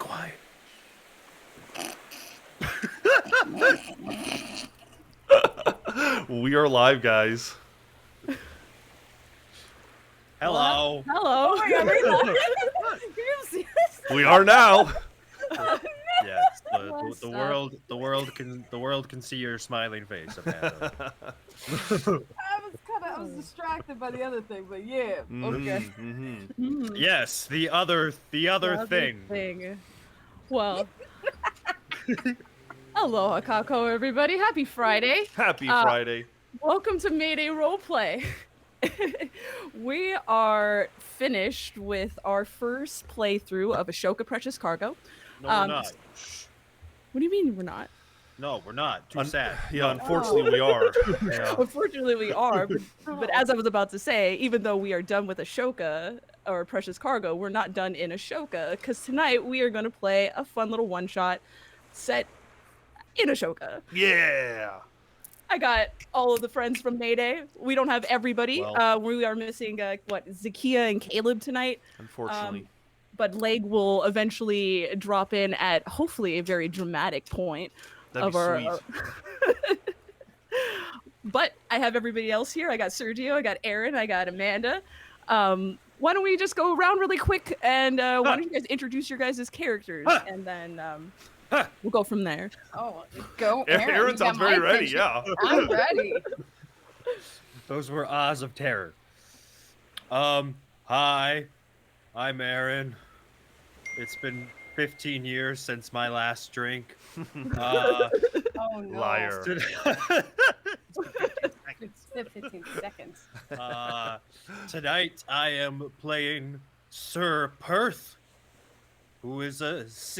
quiet. We are live, guys. Hello. Hello. Oh my God, we live? Can you see this? We are now. Yes, What's the up? world can see your smiling face, Amanda. I was distracted by the other thing, but yeah. Okay. Mm-hmm. Yes, the other thing. Well, aloha kako, everybody. Happy Friday. Happy Friday. Welcome to Mayday Roleplay. We are finished with our first playthrough of Ashoka Precious Cargo. No, we're not. What do you mean we're not? No, we're not. Too sad. Yeah, No. unfortunately, we are. Yeah. Unfortunately, we are. But as I was about to say, even though we are done with Ashoka or Precious Cargo, we're not done in Ashoka because tonight we are going to play a fun little one-shot set in Ashoka. Yeah. I got all of the friends from Mayday. We don't have everybody. Well. We are missing Zakia and Caleb tonight. Unfortunately. But Leg will eventually drop in at hopefully a very dramatic point. That'd be sweet. But I have everybody else here. I got Sergio, I got Aaron, I got Amanda. Why don't we just go around really quick and why don't you guys introduce your guys' characters and then we'll go from there. Oh, go, Aaron you sounds got very my ready. attention. Yeah. I'm ready. Those were Oz of Terror. Hi, I'm Aaron. It's been 15 years since my last drink. Oh no. Liar. It's 15 seconds. Tonight I am playing Sir Perth, who is a is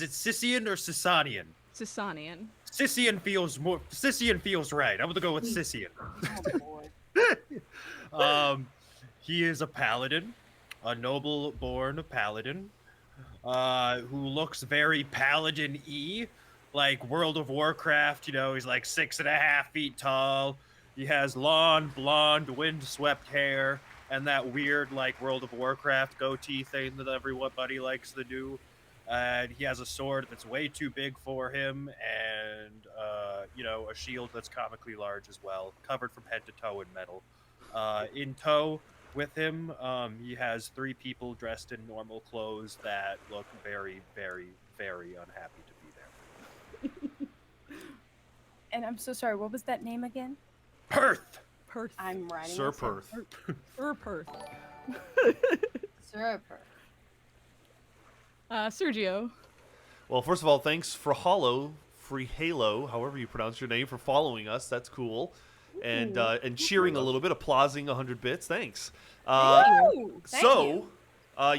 it Scythian or Sasanian? Sasanian. Scythian feels right. I'm gonna go with Scythian. Oh boy. He is a paladin, a noble-born paladin, who looks very paladin-y, like World of Warcraft. You know, he's like 6.5 feet tall. He has long, blonde, wind-swept hair, and that weird, like, World of Warcraft goatee thing that everybody likes to do. And he has a sword that's way too big for him, and, you know, a shield that's comically large as well, covered from head to toe in metal. In tow with him, he has 3 people dressed in normal clothes that look very, very, very unhappy to be there. And I'm so sorry, what was that name again? Perth! Perth. I'm writing Sir this down. Perth. Sir Perth. Sir Perth. Sergio. Well, first of all, thanks for Free Halo, however you pronounce your name, for following us. That's cool. And cheering a little bit, applauding 100 bits. Thanks. Thank you.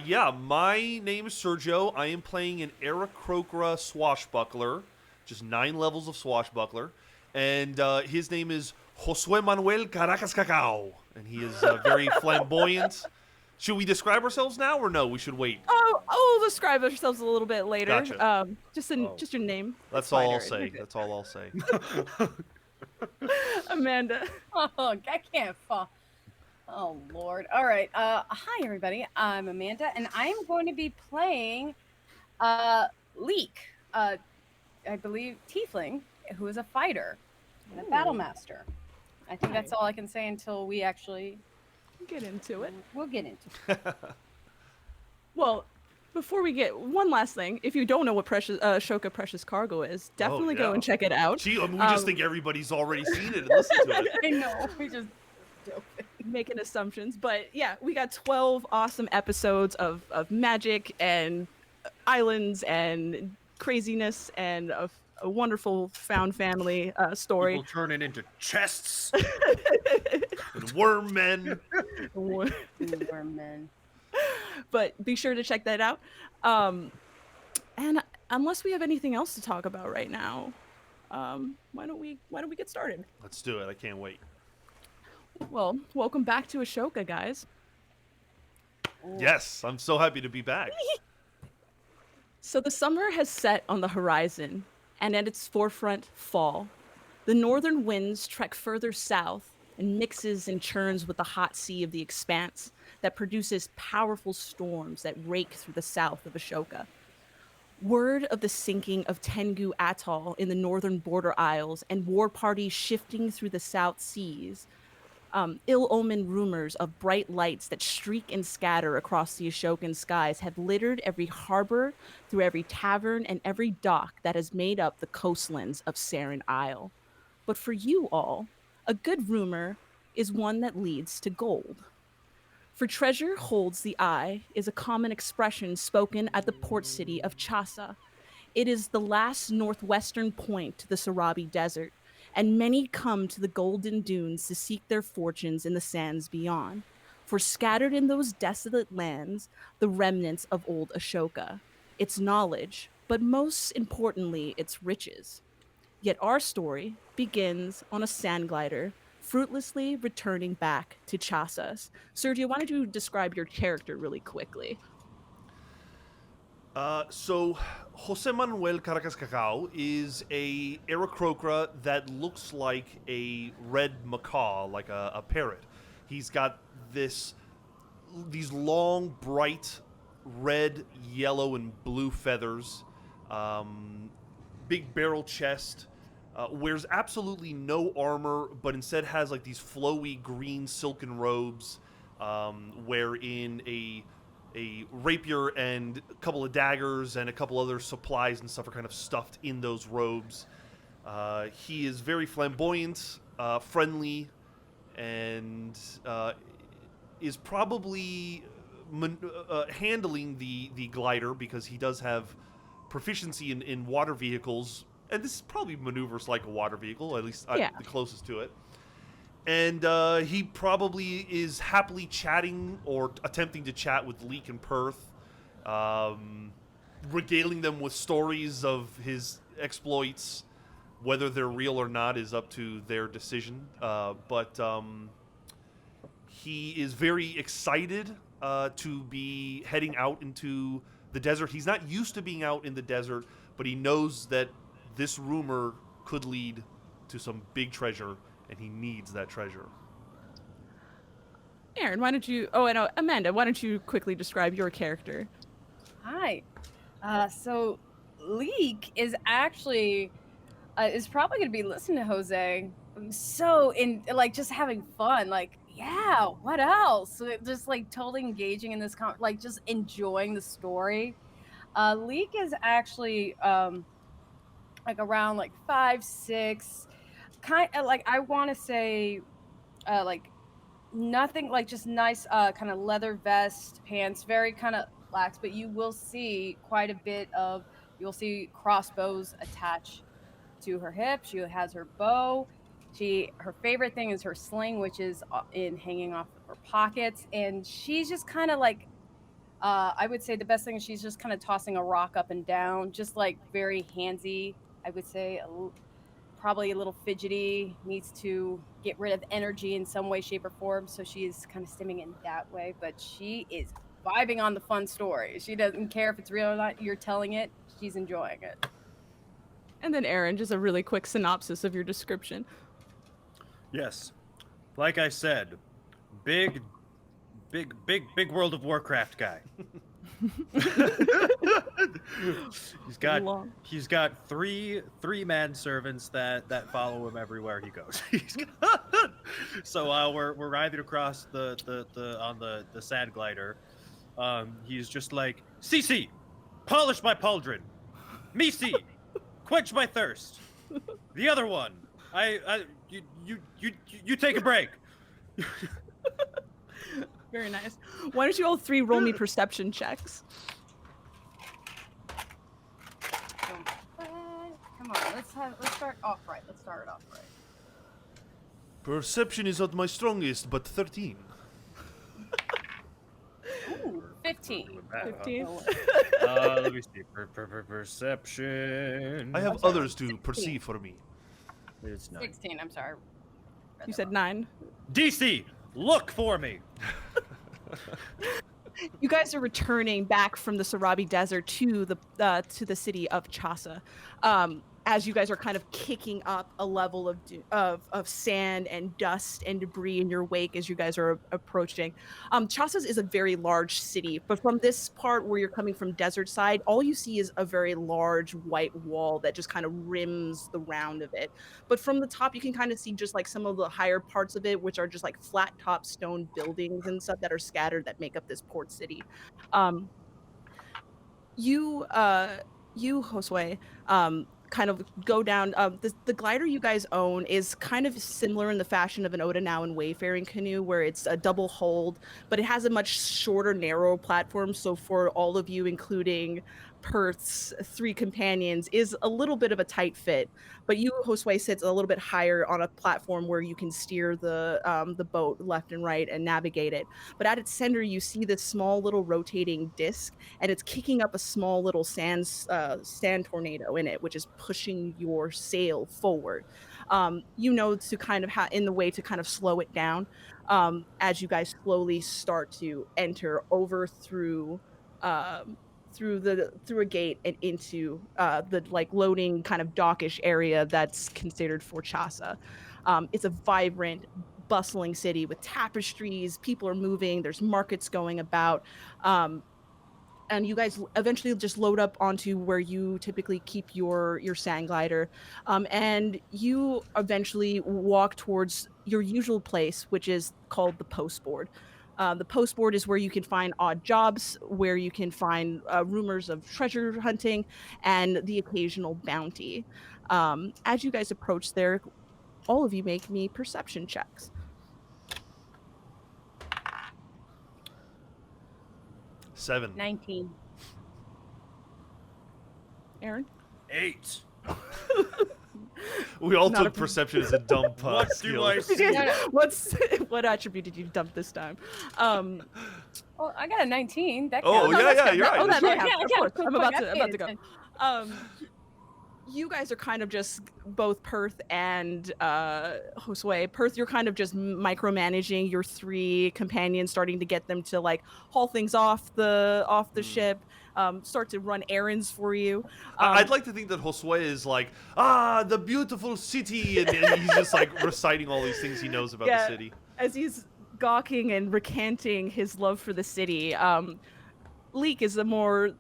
Yeah, my name is Sergio. I am playing an Aarakocra swashbuckler, just 9 levels of swashbuckler. And his name is Josue Manuel Caracas Cacao. And he is very flamboyant. Should we describe ourselves now or no? We should wait. Oh, we'll describe ourselves a little bit later. Gotcha. Just your name. That's fine, all I'll Aaron. say. You're good. That's all I'll say. Amanda. Oh, I can't fall. Oh Lord. All right. Hi everybody. I'm Amanda, and I am going to be playing Leek. I believe Tiefling, who is a fighter and a battle master. I think that's all I can say until we actually Get into it. We'll get into it. Well, before we get one last thing, if you don't know what Ashoka Precious Cargo is, definitely go and check it out. Gee, I mean, we just think everybody's already seen it and listened to it. I know. We just making assumptions, but yeah, we got 12 awesome episodes of magic and islands and craziness and a wonderful found family story. People turning into chests. And worm men. But be sure to check that out. And unless we have anything else to talk about right now, why don't we get started? Let's do it. I can't wait. Well, welcome back to Ashoka, guys. Yes, I'm so happy to be back. So the summer has set on the horizon, and at its forefront, fall. The northern winds trek further south and mixes and churns with the hot sea of the expanse that produces powerful storms that rake through the south of Ashoka. Word of the sinking of Tengu Atoll in the northern border isles and war parties shifting through the South Seas, ill-omened rumors of bright lights that streak and scatter across the Ashokan skies have littered every harbor, through every tavern, and every dock that has made up the coastlands of Saren Isle. But for you all, a good rumor is one that leads to gold. For treasure holds the eye is a common expression spoken at the port city of Chasa. It is the last northwestern point to the Sarabi Desert, and many come to the golden dunes to seek their fortunes in the sands beyond. For scattered in those desolate lands, the remnants of old Ashoka, its knowledge, but most importantly, its riches. Yet our story begins on a sand glider, fruitlessly returning back to Chasas. Sergio, why don't you describe your character really quickly? So Jose Manuel Caracas Cacao is a Aarakocra that looks like a red macaw, like a parrot. He's got these long, bright red, yellow, and blue feathers, big barrel chest, wears absolutely no armor, but instead has like these flowy green silken robes, wherein a rapier and a couple of daggers and a couple other supplies and stuff are kind of stuffed in those robes. He is very flamboyant, friendly, and is probably handling the glider because he does have proficiency in water vehicles, and this probably maneuvers like a water vehicle, at least Yeah. the closest to it. And he probably is happily chatting or attempting to chat with Leek and Perth, regaling them with stories of his exploits. Whether they're real or not is up to their decision. But he is very excited to be heading out into the desert. He's not used to being out in the desert, but he knows that this rumor could lead to some big treasure, and he needs that treasure. Aaron, why don't you? Oh, and Amanda, why don't you quickly describe your character? Hi. So Leek is actually is probably going to be listening to Jose. So in like just having fun, like yeah, what else? So just like totally engaging in this, like just enjoying the story. Leek is actually like around like 5'6", kind of like I want to say like nothing like just nice kind of leather vest, pants, very kind of lax, but you will see quite a bit of you'll see crossbows attached to her hip. She has her bow. Her favorite thing is her sling, which is in hanging off of her pockets, and she's just kind of like I would say the best thing is she's just kind of tossing a rock up and down, just like very handsy. I would say probably a little fidgety, needs to get rid of energy in some way, shape, or form. So she is kind of stimming in that way, but she is vibing on the fun story. She doesn't care if it's real or not. You're telling it. She's enjoying it. And then Aaron, just a really quick synopsis of your description. Yes. Like I said, big World of Warcraft guy. He's got three manservants that follow him everywhere he goes. So we're riding across the sand glider. He's just like, Cece, polish my pauldron. Misi, quench my thirst. The other one, you take a break. Very nice. Why don't you all three roll me perception checks? Come on, let's start off right. Let's start it off right. Perception is not my strongest, but 13. Ooh, 15. 15. Let me see. Perception. I have others to perceive for me. It's 9. 16. I'm sorry. You said 9. DC, look for me. You guys are returning back from the Sarabi Desert to the city of Chasa. as you guys are kind of kicking up a level of sand and dust and debris in your wake as you guys are approaching. Chasas is a very large city, but from this part where you're coming from desert side, all you see is a very large white wall that just kind of rims the round of it. But from the top, you can kind of see just like some of the higher parts of it, which are just like flat top stone buildings and stuff that are scattered that make up this port city. Um, you Josue, kind of go down the glider you guys own is kind of similar in the fashion of an Oda now and wayfaring canoe, where it's a double hold, but it has a much shorter narrow platform, so for all of you, including Perth's three companions, is a little bit of a tight fit. But you, Josue, sits a little bit higher on a platform where you can steer the boat left and right and navigate it. But at its center you see this small little rotating disc, and it's kicking up a small little sand tornado in it, which is pushing your sail forward. You know, to kind of in the way to kind of slow it down, as you guys slowly start to enter over um, through a gate and into the like loading kind of dockish area that's considered for Chasa. It's a vibrant, bustling city with tapestries. People are moving. There's markets going about. And you guys eventually just load up onto where you typically keep your sand glider, and you eventually walk towards your usual place, which is called the post board. The post board is where you can find odd jobs, where you can find rumors of treasure hunting and the occasional bounty. As you guys approach there, all of you make me perception checks. 7. 19. Aaron? 8. We all Not took a- perception as a dump What do skill. I see? What attribute did you dump this time? Well, I got a 19. That Oh, counts. yeah, that's yeah, good. you're right. Oh, that That's counts. right. Of Yeah, course. good I'm point. about to go. Attention. You guys are kind of just both Perth and Josue. Perth, you're kind of just micromanaging your three companions, starting to get them to like haul things off the ship, start to run errands for you. I'd like to think that Josue is like, the beautiful city, and he's just like reciting all these things he knows about the city. As he's gawking and recanting his love for the city, Leek is a more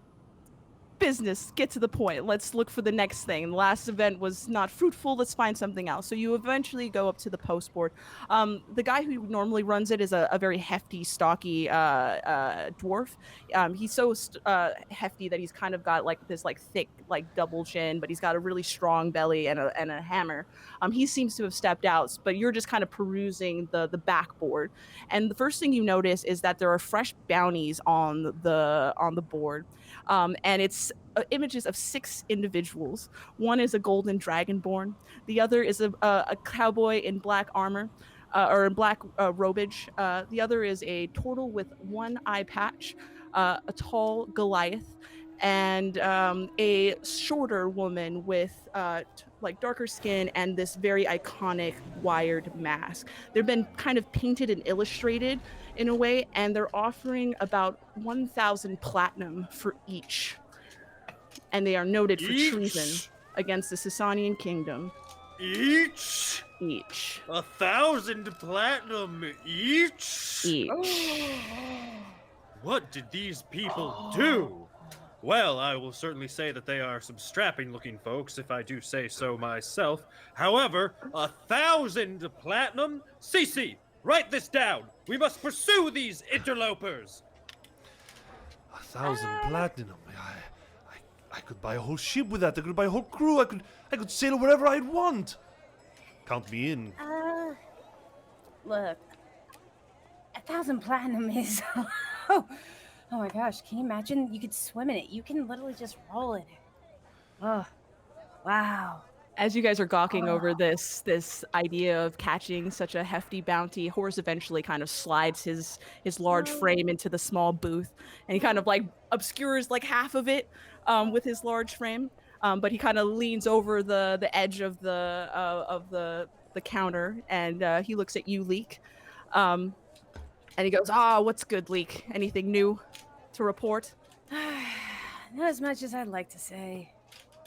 business, get to the point, let's look for the next thing. The last event was not fruitful, let's find something else. So you eventually go up to the post board. The guy who normally runs it is a very hefty, stocky dwarf. He's so hefty that he's kind of got like this like thick like double chin, but he's got a really strong belly and a hammer. He seems to have stepped out, but you're just kind of perusing the backboard, and the first thing you notice is that there are fresh bounties on the board. And it's images of 6 individuals. One is a golden dragonborn. The other is a cowboy in black armor, or in black robage. The other is a turtle with one eye patch, a tall Goliath, and a shorter woman with like darker skin and this very iconic wired mask. They've been kind of painted and illustrated in a way, and they're offering about 1,000 platinum for each. And they are noted for treason against the Sasanian kingdom. Each? Each. 1,000 platinum each? Each. What did these people do? Well, I will certainly say that they are some strapping-looking folks, if I do say so myself. However, 1,000 platinum? Cece, write this down. We must pursue these interlopers. 1,000 platinum. I could buy a whole ship with that. I could buy a whole crew. I could sail wherever I'd want. Count me in. Look, 1,000 platinum is. Oh my gosh! Can you imagine? You could swim in it. You can literally just roll in it. Oh, wow. As you guys are gawking over this idea of catching such a hefty bounty, Horse eventually kind of slides his large frame into the small booth, and he kind of like obscures like half of it with his large frame. But he kind of leans over the edge of the counter, and he looks at you, Leek, and he goes, what's good, Leek? Anything new to report?" Not as much as I'd like to say.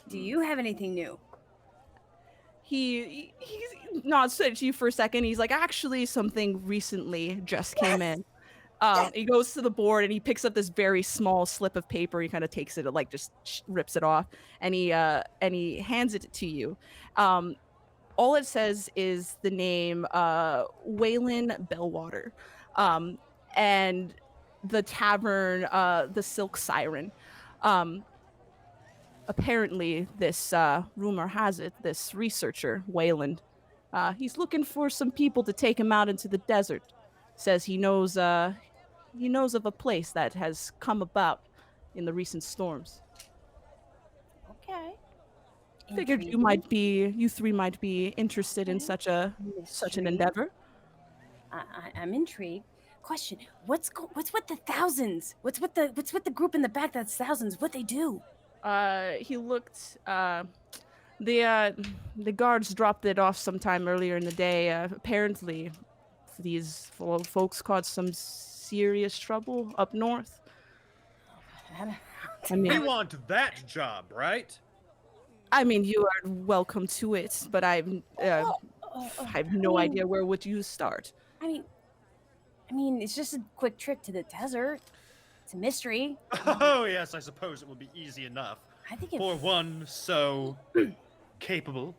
Do you have anything new? he nods at you for a second. He's like, actually, something recently just came in. He goes to the board and he picks up this very small slip of paper. He kind of takes it, like just rips it off, and he hands it to you. Um, all it says is the name Waylon Bellwater, um, and the tavern, the Silk Siren. Um, Apparently, this rumor has it, this researcher Wayland, he's looking for some people to take him out into the desert. Says he knows of a place that has come about in the recent storms. Okay. Figured you three might be interested in such an Mystery. endeavor. I'm intrigued. Question: what's with the thousands? What's with the group in the back that's thousands? What they do? He looked. The guards dropped it off sometime earlier in the day. Apparently, these folks caught some serious trouble up north. I We mean, want that job, right? you are welcome to it, but I have no idea where would you start. I mean, it's just a quick trip to the desert. It's a mystery. Oh, yes, I suppose it will be easy enough. I think For one so capable,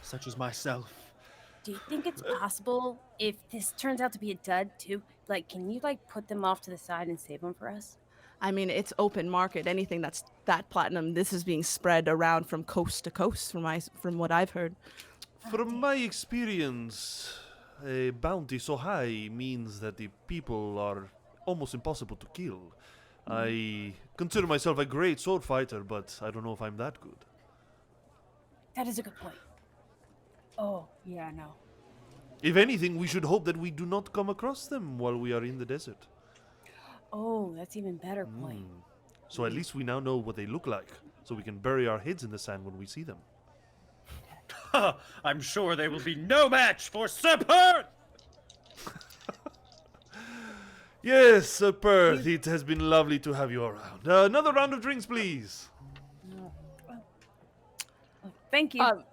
such as myself. Do you think it's possible if this turns out to be a dud too? Like, can you put them off to the side and save them for us? I mean, it's open market. Anything that's that platinum, this is being spread around from coast to coast, from what I've heard. From my experience, a bounty so high means that the people are almost impossible to kill. I consider myself a great sword fighter, but I don't know if I'm that good. That is a good point. Oh, yeah, no. If anything, we should hope that we do not come across them while we are in the desert. Oh, that's even better point. So at least we now know what they look like, so we can bury our heads in the sand when we see them. I'm sure they will be no match for Sir Perth! Yes, Sir Perth, it has been lovely to have you around. Another round of drinks, please. Thank you.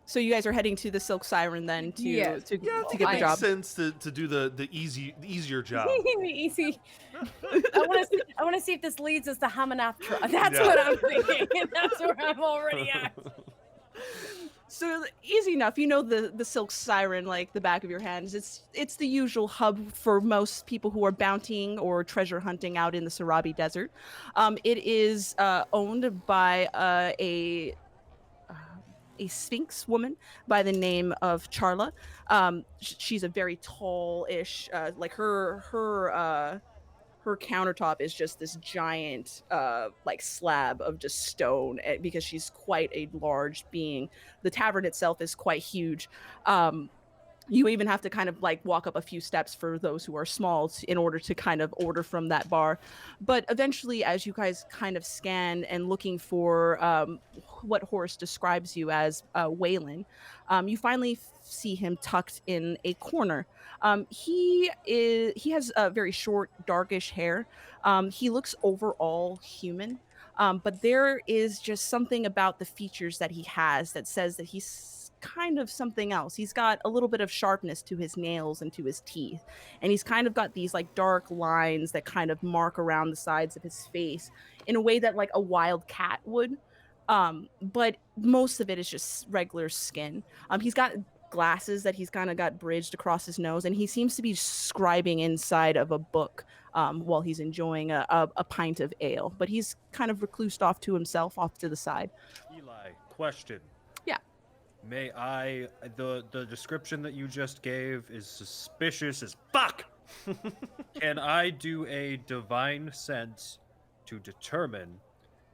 So you guys are heading to the Silk Siren then to Yes. to, Yeah, I to think get it the makes job. sense to do the easier job. Easy. I want to see if this leads us to Hamanoptera. That's Yeah. what I'm thinking. That's where I'm already at. So easy enough. You know the Silk Siren like the back of your hands. It's the usual hub for most people who are bountying or treasure hunting out in the Sarabi Desert. It is owned by a Sphinx woman by the name of Charla. She's a very tall-ish, like her countertop is just this giant like slab of just stone, because she's quite a large being. The tavern itself is quite huge. You even have to kind of like walk up a few steps for those who are small in order to kind of order from that bar. But eventually, as you guys kind of scan and looking for what Horace describes you as, Waylon, you finally see him tucked in a corner. He has very short, darkish hair. He looks overall human. But there is just something about the features that he has that says that he's kind of something else. He's got a little bit of sharpness to his nails and to his teeth. And he's kind of got these like dark lines that kind of mark around the sides of his face in a way that like a wild cat would. But most of it is just regular skin. He's got glasses that he's kind of got bridged across his nose, and he seems to be scribing inside of a book while he's enjoying a pint of ale. But he's kind of reclused off to himself, off to the side. Eli, question. Yeah. May I... The description that you just gave is suspicious as fuck! Can I do a divine sense to determine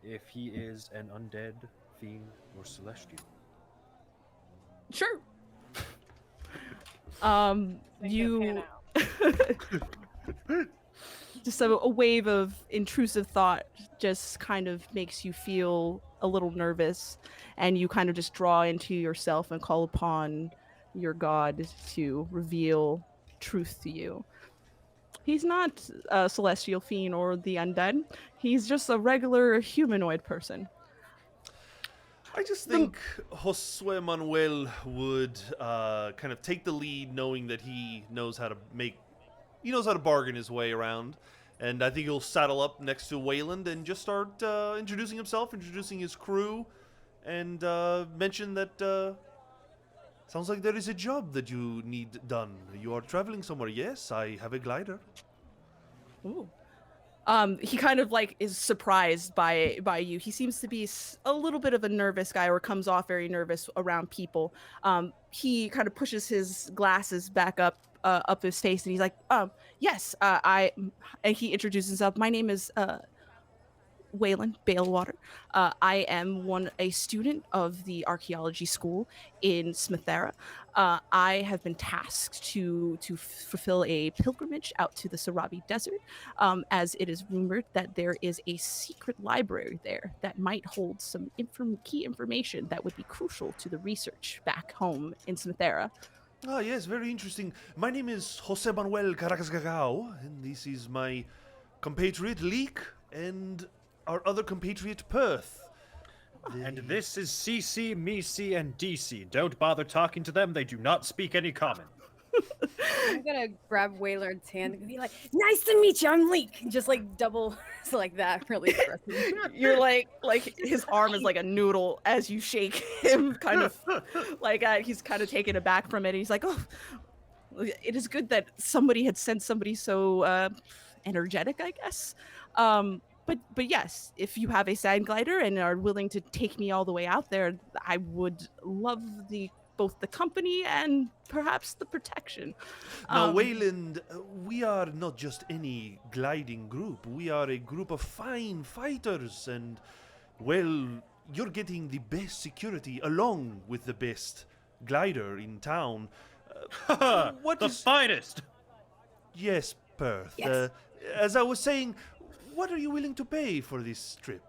if he is an undead, fiend, or celestial? Sure. You just a wave of intrusive thought just kind of makes you feel a little nervous, and you kind of just draw into yourself and call upon your god to reveal truth to you. He's not a celestial fiend or the undead. He's just a regular humanoid person. I just think Josue Manuel would kind of take the lead, knowing that he knows how to bargain his way around. And I think he'll saddle up next to Wayland and just start introducing himself, introducing his crew, and mention that sounds like there is a job that you need done. You are traveling somewhere. Yes, I have a glider. Ooh. He kind of like is surprised by you. He seems to be a little bit of a nervous guy, or comes off very nervous around people. He kind of pushes his glasses back up his face, and he's like, yes, and he introduces himself. My name is Wayland Balewater. I am a student of the archaeology school in Smithera. I have been tasked to fulfill a pilgrimage out to the Sarabi Desert, as it is rumored that there is a secret library there that might hold some key information that would be crucial to the research back home in Smithera. Ah, yes, very interesting. My name is Jose Manuel Caracas Gagao, and this is my compatriot Leek and our other compatriot Perth. And this is CC, Misi, and DC. Don't bother talking to them. They do not speak any common. I'm gonna grab Waylard's hand and be like, "Nice to meet you. I'm Leek." Just like double, like that, really aggressive. You're like his arm is like a noodle as you shake him, kind of like he's kind of taken aback from it. He's like, "Oh, it is good that somebody had sent somebody so energetic, I guess." But yes, if you have a sand glider and are willing to take me all the way out there, I would love both the company and perhaps the protection. Now, Wayland, we are not just any gliding group. We are a group of fine fighters, and, well, you're getting the best security along with the best glider in town. Finest! Yes, Perth. Yes. As I was saying, what are you willing to pay for this trip?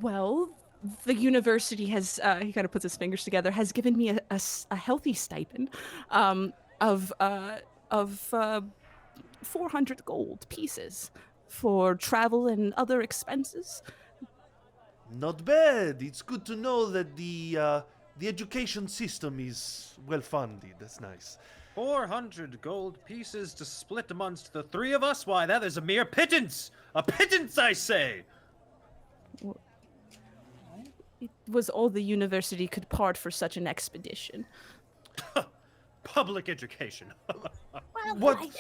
Well, the university has, he kind of puts his fingers together, has given me a healthy stipend of 400 gold pieces for travel and other expenses. Not bad. It's good to know that the education system is well funded. That's nice. 400 gold pieces to split amongst the three of us? Why, that is a mere pittance! A pittance, I say! It was all the university could part for such an expedition. Public education. Well, What? wait.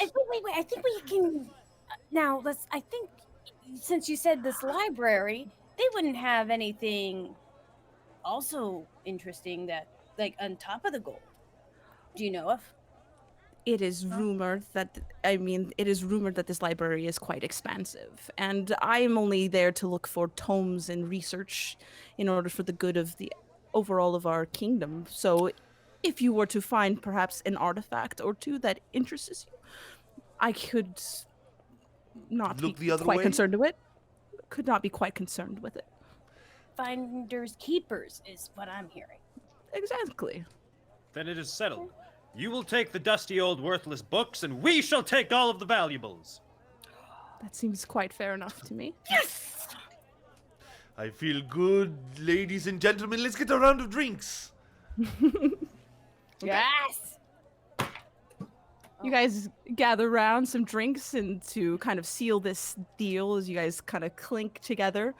I think we can. Now, I think since you said this library, they wouldn't have anything also interesting that, like, on top of the gold. Do you know of? It is rumored that this library is quite expansive, and I am only there to look for tomes and research in order for the good of the overall of our kingdom. So if you were to find perhaps an artifact or two that interests you, I could not Look be the other quite way? concerned with it. Could not be quite concerned with it. Finders keepers is what I'm hearing. Exactly. Then it is settled. You will take the dusty old worthless books, and we shall take all of the valuables. That seems quite fair enough to me. Yes. I feel good, ladies and gentlemen. Let's get a round of drinks. Yes. You guys gather around some drinks and to kind of seal this deal as you guys kind of clink together.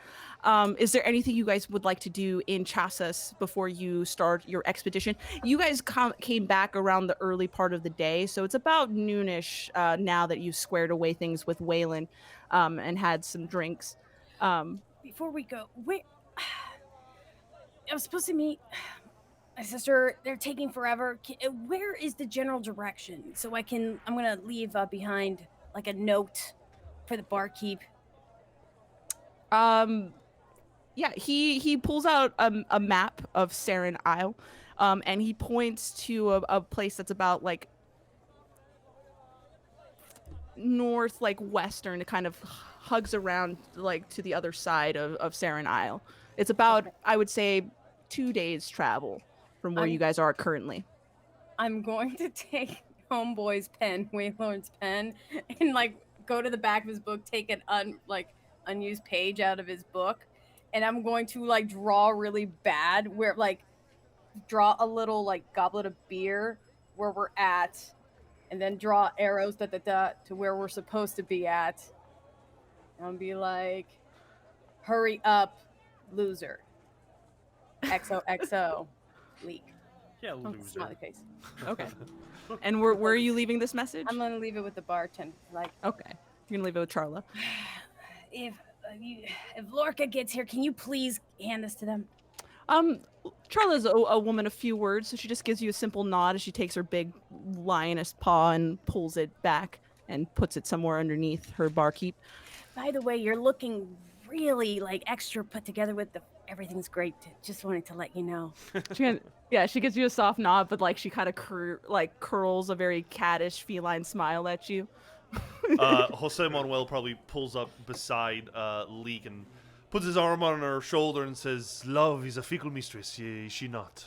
Is there anything you guys would like to do in Chasas before you start your expedition? You guys came back around the early part of the day, so it's about noonish now that you've squared away things with Waylon and had some drinks. Before we go, where I was supposed to meet my sister. They're taking forever. Where is the general direction? So I'm gonna leave behind like a note for the barkeep. Yeah, he pulls out a map of Saren Isle, and he points to a place that's about like north, like western. It kind of hugs around like to the other side of Saren Isle. It's about, I would say, 2 days travel from where you guys are currently. I'm going to take Homeboy's pen, Waylord's pen, and like go to the back of his book, take an unused page out of his book, and I'm going to like draw really bad, where like draw a little like goblet of beer where we're at, and then draw arrows to where we're supposed to be at, and be like, "Hurry up, loser." XOXO, leak. Yeah, Oh, loser. smiley face. Okay. And where are you leaving this message? I'm gonna leave it with the bartender. Like, Okay. You're gonna leave it with Charla. if if Lorca gets here, can you please hand this to them? Charla's a woman of few words, so she just gives you a simple nod as she takes her big lioness paw and pulls it back and puts it somewhere underneath her barkeep. By the way, you're looking really like extra put together with the. Everything's great. Just wanted to let you know. She gives you a soft nod, but like she kind of curls a very caddish feline smile at you. Jose Manuel probably pulls up beside Leek and puts his arm on her shoulder and says, "Love is a fickle mistress, is she not?"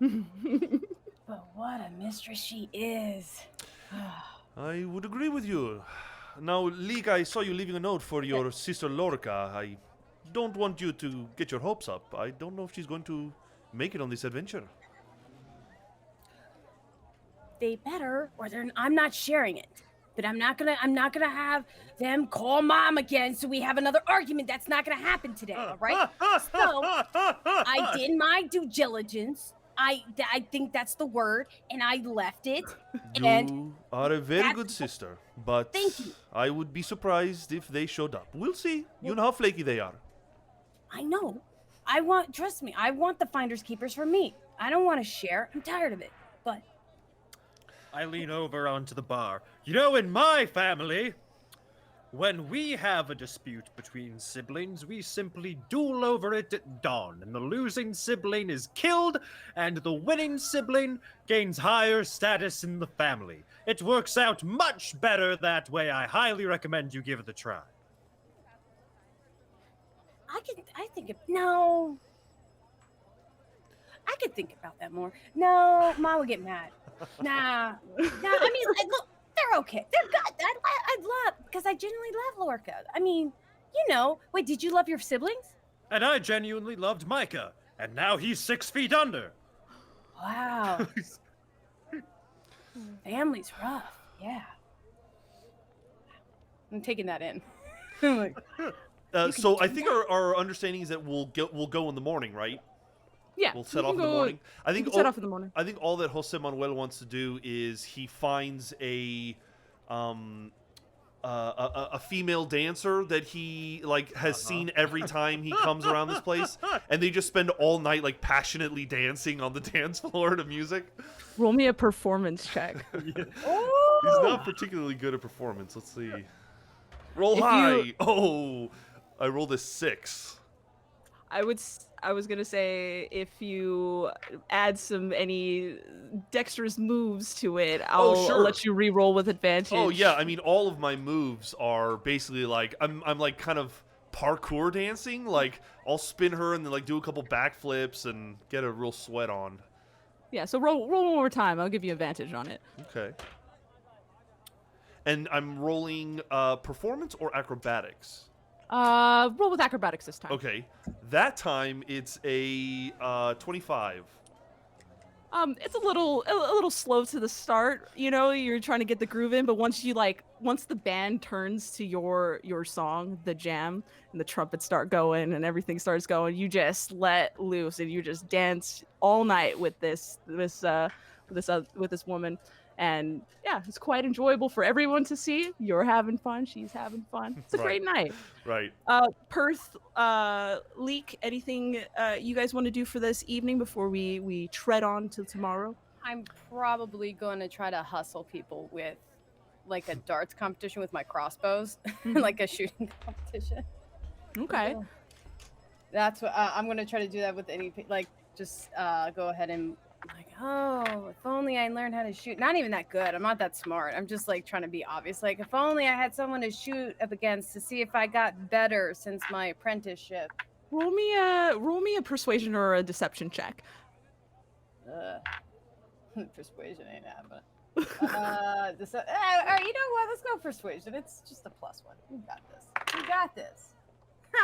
But what a mistress she is. I would agree with you. Now, Leek, I saw you leaving a note for your sister Lorca. I don't want you to get your hopes up. I don't know if she's going to make it on this adventure. They better, or I'm not sharing it. But I'm not gonna have them call mom again, so we have another argument. That's not gonna happen today, all right? So I did my due diligence. I think that's the word, and I left it. And You are a very good sister, but Thank you. I would be surprised if they showed up. We'll see. You know how flaky they are. I know. Trust me, I want the finders keepers for me. I don't want to share. I'm tired of it. But I lean over onto the bar. You know, in my family, when we have a dispute between siblings, we simply duel over it at dawn, and the losing sibling is killed, and the winning sibling gains higher status in the family. It works out much better that way. I highly recommend you give it a try. no. I could think about that more. No, Mom would get mad. Nah. I mean, look, they're okay. They're good. I'd love, because I genuinely love Lorca. I mean, wait, did you love your siblings? And I genuinely loved Micah, and now he's 6 feet under. Wow. Family's rough. Yeah. I'm taking that in. I'm like, So I think our understanding is that we'll go in the morning, right? Yeah. We'll set you off in can the go- morning. I you think can set off in the morning. I think all that Jose Manuel wants to do is he finds a female dancer that he has seen every time he comes around this place, and they just spend all night like passionately dancing on the dance floor to music. Roll me a performance check. He's not particularly good at performance. Let's see. Roll If high. you- Oh, I rolled a 6. I was gonna say if you add any dexterous moves to it, I'll sure. let you re-roll with advantage. Oh yeah, I mean all of my moves are basically like I'm like kind of parkour dancing. Like I'll spin her and then like do a couple backflips and get a real sweat on. Yeah. So roll one more time. I'll give you advantage on it. Okay. And I'm rolling performance or acrobatics. Roll with acrobatics this time. Okay. That time it's a 25. It's a little slow to the start. You're trying to get the groove in, but once the band turns to your song, the jam, and the trumpets start going and everything starts going, you just let loose and you just dance all night with this woman. And yeah, it's quite enjoyable for everyone to see. You're having fun, she's having fun. It's a great night. Right. Perth, Leek, anything you guys want to do for this evening before we tread on to tomorrow? I'm probably going to try to hustle people with like a darts competition with my crossbows, like a shooting competition. Okay. That's what I'm going to try to do that with just go ahead and like, oh, if only I learned how to shoot. Not even that good. I'm not that smart. I'm just like trying to be obvious. Like, if only I had someone to shoot up against to see if I got better since my apprenticeship. Roll me a persuasion or a deception check. Persuasion ain't happening. All right, you know what? Let's go persuasion. It's just a +1. You got this. You got this.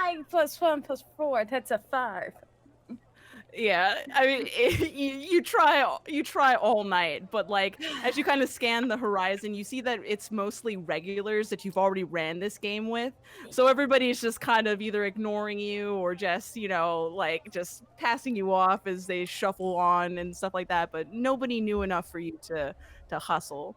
9 plus 1 plus 4, that's a 5. Yeah, I mean, you try all night, but like as you kind of scan the horizon, you see that it's mostly regulars that you've already ran this game with. So everybody's just kind of either ignoring you or just, like just passing you off as they shuffle on and stuff like that, but nobody knew enough for you to hustle.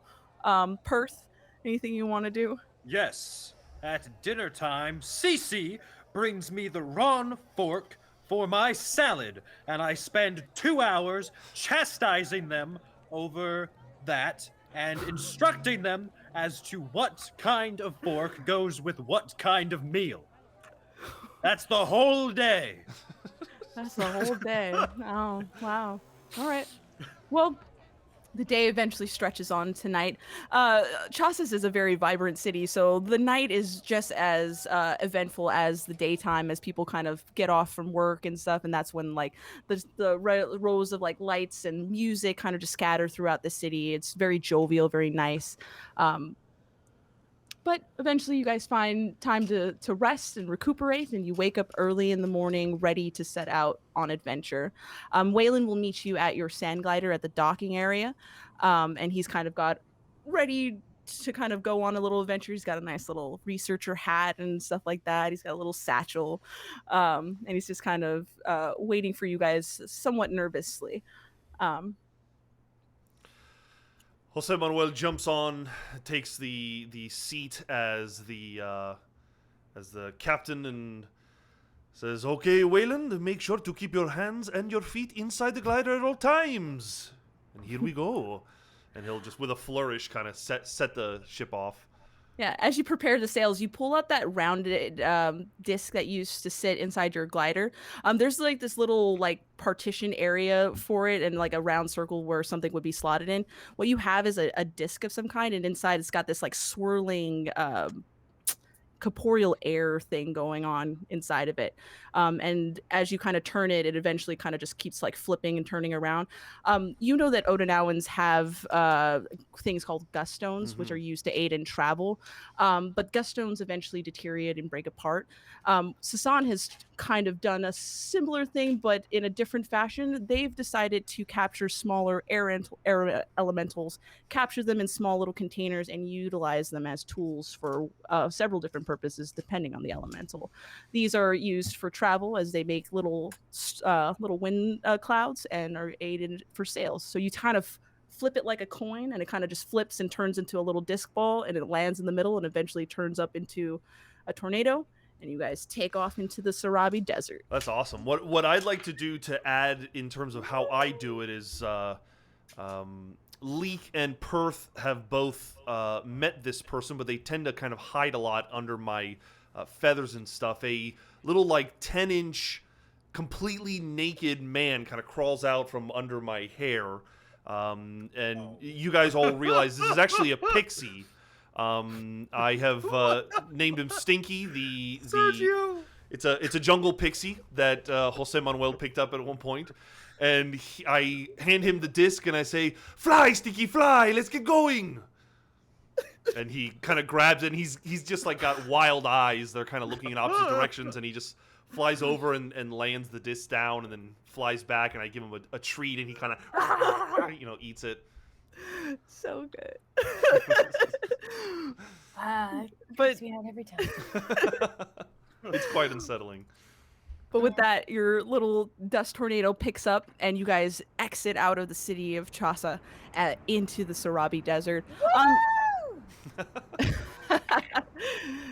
Perth, anything you want to do? Yes, at dinner time, Cece brings me the wrong fork for my salad, and I spend 2 hours chastising them over that and instructing them as to what kind of fork goes with what kind of meal. That's the whole day. That's the whole day. Oh, wow. All right. Well, the day eventually stretches on to night. Chassis is a very vibrant city, so the night is just as eventful as the daytime, as people kind of get off from work and stuff, and that's when like the rows of like lights and music kind of just scatter throughout the city. It's very jovial, very nice. Um, but eventually you guys find time to rest and recuperate, and you wake up early in the morning ready to set out on adventure. Waylon will meet you at your sand glider at the docking area, and he's kind of got ready to kind of go on a little adventure. He's got a nice little researcher hat and stuff like that. He's got a little satchel, and he's just kind of waiting for you guys somewhat nervously. Um, Jose Manuel jumps on, takes the seat as the captain, and says, "Okay, Wayland, make sure to keep your hands and your feet inside the glider at all times." And here we go. And he'll just, with a flourish, kind of set the ship off. Yeah, as you prepare the sails, you pull out that rounded disc that used to sit inside your glider. There's like this little like partition area for it, and like a round circle where something would be slotted in. What you have is a disc of some kind, and inside it's got this like swirling corporeal air thing going on inside of it. And as you kind of turn it, it eventually kind of just keeps like flipping and turning around. You know that Odenowans have things called gust stones, which are used to aid in travel. But gust stones eventually deteriorate and break apart. Sasan has kind of done a similar thing, but in a different fashion. They've decided to capture smaller air elementals, capture them in small little containers, and utilize them as tools for several different purposes, depending on the elemental. These are used for travel, as they make little wind clouds, and are aided for sails. So you kind of flip it like a coin, and it kind of just flips and turns into a little disc ball, and it lands in the middle and eventually turns up into a tornado, and you guys take off into the Sarabi Desert. That's awesome. What I'd like to do to add in terms of how I do it is Leek and Perth have both met this person, but they tend to kind of hide a lot under my feathers and stuff. A little like 10-inch completely naked man kind of crawls out from under my hair. And you guys all realize this is actually a pixie. I have named him Stinky. Sergio! It's a jungle pixie that Jose Manuel picked up at one point. And I hand him the disc and I say, "Fly, Stinky, fly! Let's get going!" And he kind of grabs it, and he's just like got wild eyes. They're kind of looking in opposite directions, and he just flies over and lands the disc down, and then flies back, and I give him a treat, and he kind of eats it. So good. But me out every time. It's quite unsettling. But with that, your little dust tornado picks up, and you guys exit out of the city of Chasa into the Sarabi Desert.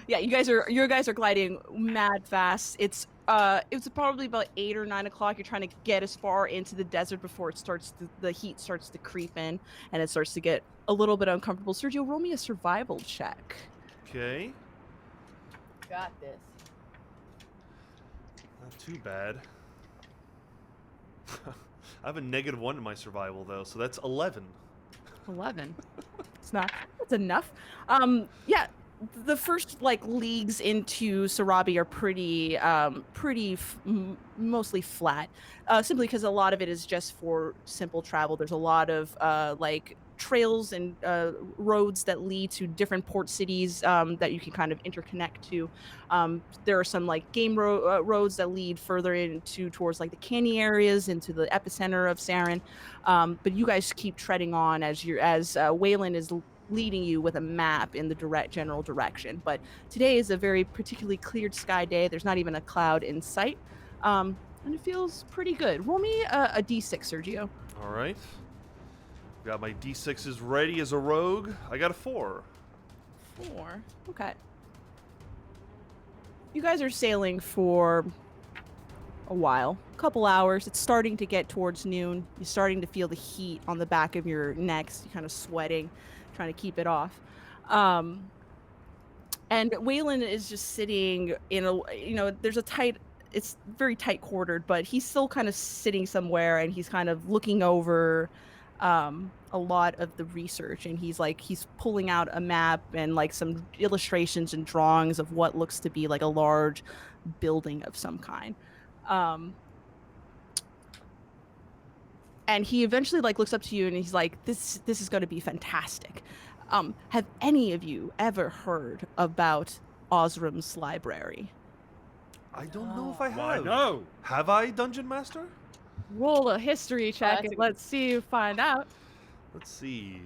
Yeah, you guys are gliding mad fast. It's probably about 8 or 9 o'clock. You're trying to get as far into the desert before the heat starts to creep in, and it starts to get a little bit uncomfortable. Sergio, roll me a survival check. Okay. Got this. Not too bad. I have a -1 in my survival, though, so that's 11. 11. That's enough. Yeah, the first leagues into Sarabi are pretty mostly flat, simply because a lot of it is just for simple travel. There's a lot of trails and roads that lead to different port cities that you can kind of interconnect to. There are some like game roads that lead further into towards like the canny areas into the epicenter of Saren. But you guys keep treading on as Waylon is leading you with a map in the general direction. But today is a very particularly cleared sky day. There's not even a cloud in sight. And it feels pretty good. Roll me a d6, Sergio. All right. Got my d6s ready as a rogue. I got a 4. 4. Okay. You guys are sailing for a while, a couple hours. It's starting to get towards noon. You're starting to feel the heat on the back of your necks. You're kind of sweating, trying to keep it off. And Waylon is just sitting in there's a tight, it's very tight quartered, but he's still kind of sitting somewhere and he's kind of looking over a lot of the research, and he's pulling out a map and like some illustrations and drawings of what looks to be like a large building of some kind. And he eventually like looks up to you and he's like, this is going to be fantastic. Have any of you ever heard about Ozrym's library? I don't know if I Why have. no? Have I, Dungeon Master? Roll a history check that's and a- let's see you find out. Let's see.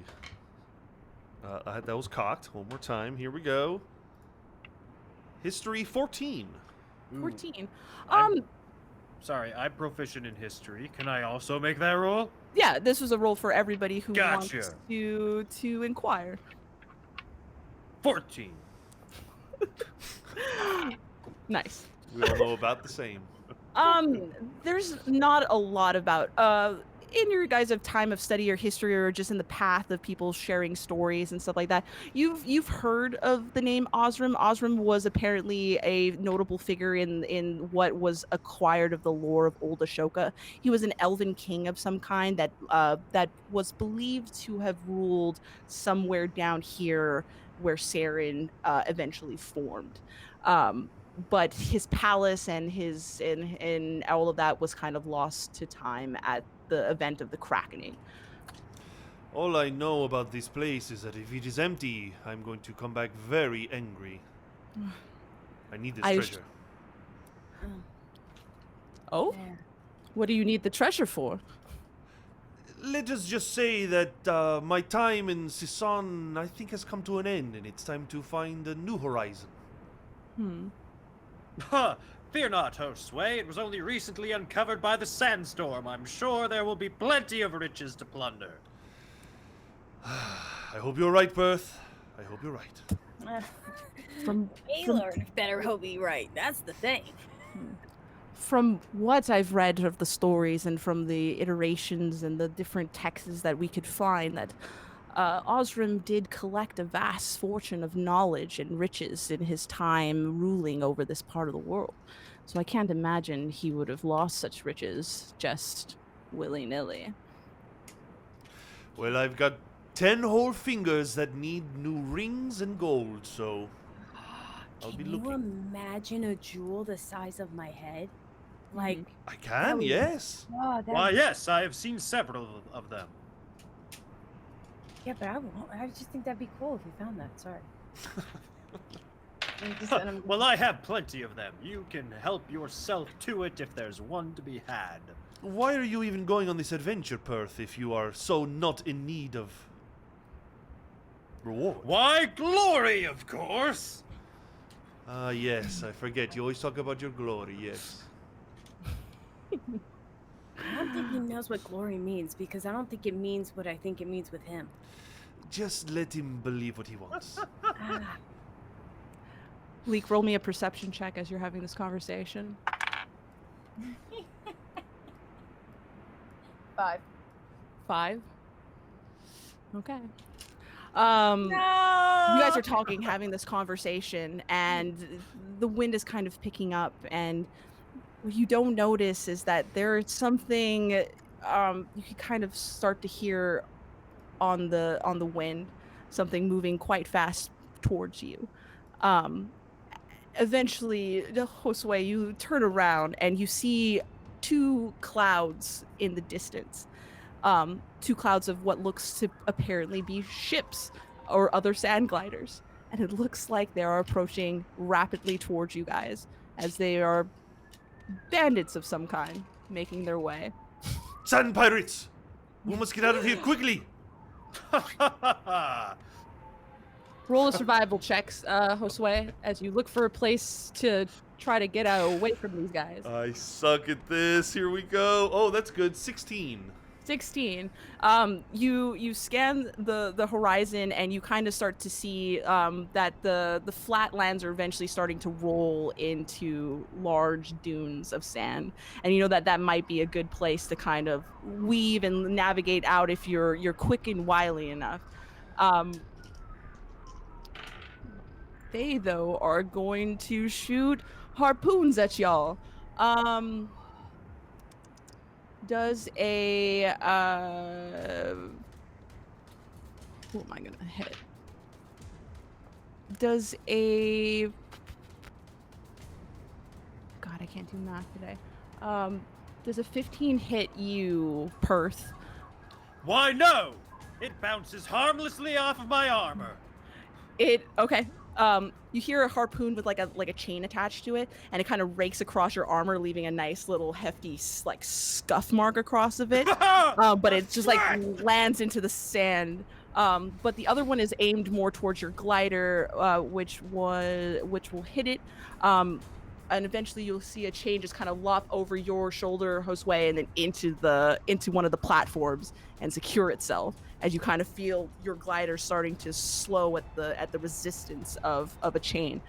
That was cocked. One more time. Here we go. History 14. Ooh, 14. I'm- Sorry, I'm proficient in history. Can I also make that roll? Yeah, this was a roll for everybody who Gotcha. wants to inquire. 14. Nice. We all know about the same. There's not a lot about in your guys' of time of study or history or just in the path of people sharing stories and stuff like that. You've heard of the name Ozrym. Ozrym was apparently a notable figure in what was acquired of the lore of old Ashoka. He was an elven king of some kind that was believed to have ruled somewhere down here where Saren eventually formed. But his palace and and all of that was kind of lost to time at the event of the Krakening. All I know about this place is that if it is empty, I'm going to come back very angry. I need this treasure. Oh, Yeah. what do you need the treasure for? Let us just say that my time in Sison, I think, has come to an end, and it's time to find a new horizon. Huh. Fear not, host Sway. It was only recently uncovered by the sandstorm. I'm sure there will be plenty of riches to plunder. I hope you're right, Perth. I hope you're right. From Gaylord better hope he's right. That's the thing. From what I've read of the stories and from the iterations and the different texts that we could find, that Ozrym did collect a vast fortune of knowledge and riches in his time ruling over this part of the world. So I can't imagine he would have lost such riches just willy-nilly. Well, I've got 10 whole fingers that need new rings and gold, so I'll be Can you looking. imagine a jewel the size of my head? Like, I can, would- yes. oh, that. Why, yes, I have seen several of them. Yeah, but I just think that'd be cool if we found that. Sorry. Well, I have plenty of them. You can help yourself to it if there's one to be had. Why are you even going on this adventure, Perth, if you are so not in need of reward? Why, glory, of course! Ah, yes, I forget. You always talk about your glory, yes. I don't think he knows what glory means because I don't think it means what I think it means with him. Just let him believe what he wants. Ah, Leek, roll me a perception check as you're having this conversation. 5. 5. Okay. No. You guys are talking, having this conversation, and the wind is kind of picking up, and what you don't notice is that there's something you can kind of start to hear on the wind, something moving quite fast towards you. Eventually, Josue, you turn around and you see two clouds in the distance. two clouds of what looks to apparently be ships or other sand gliders. And it looks like they are approaching rapidly towards you guys as they are bandits of some kind making their way. Sand pirates! We must get out of here quickly! Roll a survival checks, Josue, as you look for a place to try to get away from these guys. I suck at this. Here we go. Oh, that's good. 16. 16. You scan the horizon and you kind of start to see that the flatlands are eventually starting to roll into large dunes of sand, and you know that might be a good place to kind of weave and navigate out if you're quick and wily enough. They though are going to shoot harpoons at y'all. Does a who am I gonna hit? Does a God, I can't do math today. Does a 15 hit you, Perth? Why no? It bounces harmlessly off of my armor. Okay. You hear a harpoon with like a chain attached to it, and it kind of rakes across your armor, leaving a nice little hefty like scuff mark across of it. But it just like lands into the sand. But the other one is aimed more towards your glider, which will hit it. And eventually you'll see a chain just kind of lop over your shoulder, Josue, and then into one of the platforms and secure itself as you kind of feel your glider starting to slow at the resistance of a chain.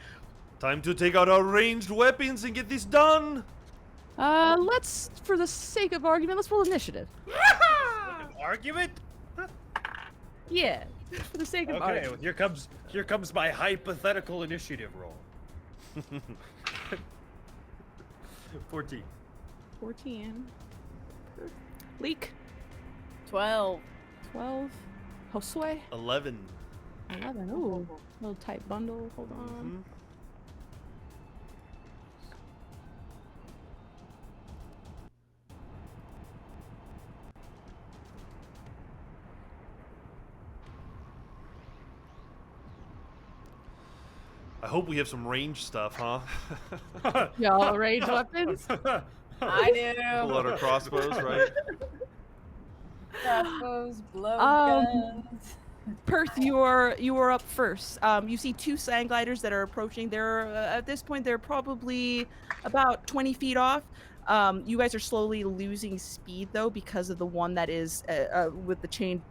Time to take out our ranged weapons and get this done. Let's, for the sake of argument, let's roll initiative. An argument? Yeah, for the sake of Okay, argument. well, here comes my hypothetical initiative roll. 14. 14. Leak. 12. 12. Josue. 11. 11. Ooh, little tight bundle. Hold on. I hope we have some range stuff, huh? Y'all range weapons? I do. Pull out our crossbows, right? Crossbows, blow guns. Perth, you are up first. You see two sand gliders that are approaching. They're at this point they're probably about 20 feet off. You guys are slowly losing speed though because of the one that is with the chain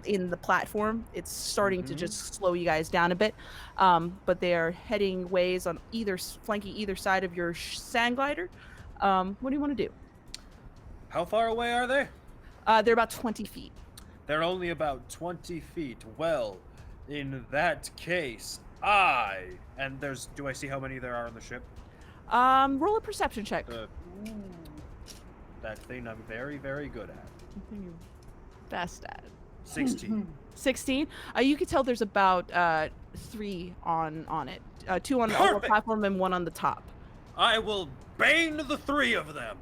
in the platform. It's starting to just slow you guys down a bit. But they are heading ways on flanking either side of your sand glider. What do you want to do? How far away are they? They're about 20 feet. They're only about 20 feet. Well, in that case, do I see how many there are on the ship? Roll a perception check. That thing I'm very, very good at. Something you're best at. 16. 16. You can tell there's about 3 on it. 2 on the Perfect. platform and 1 on the top. I will bane the 3 of them.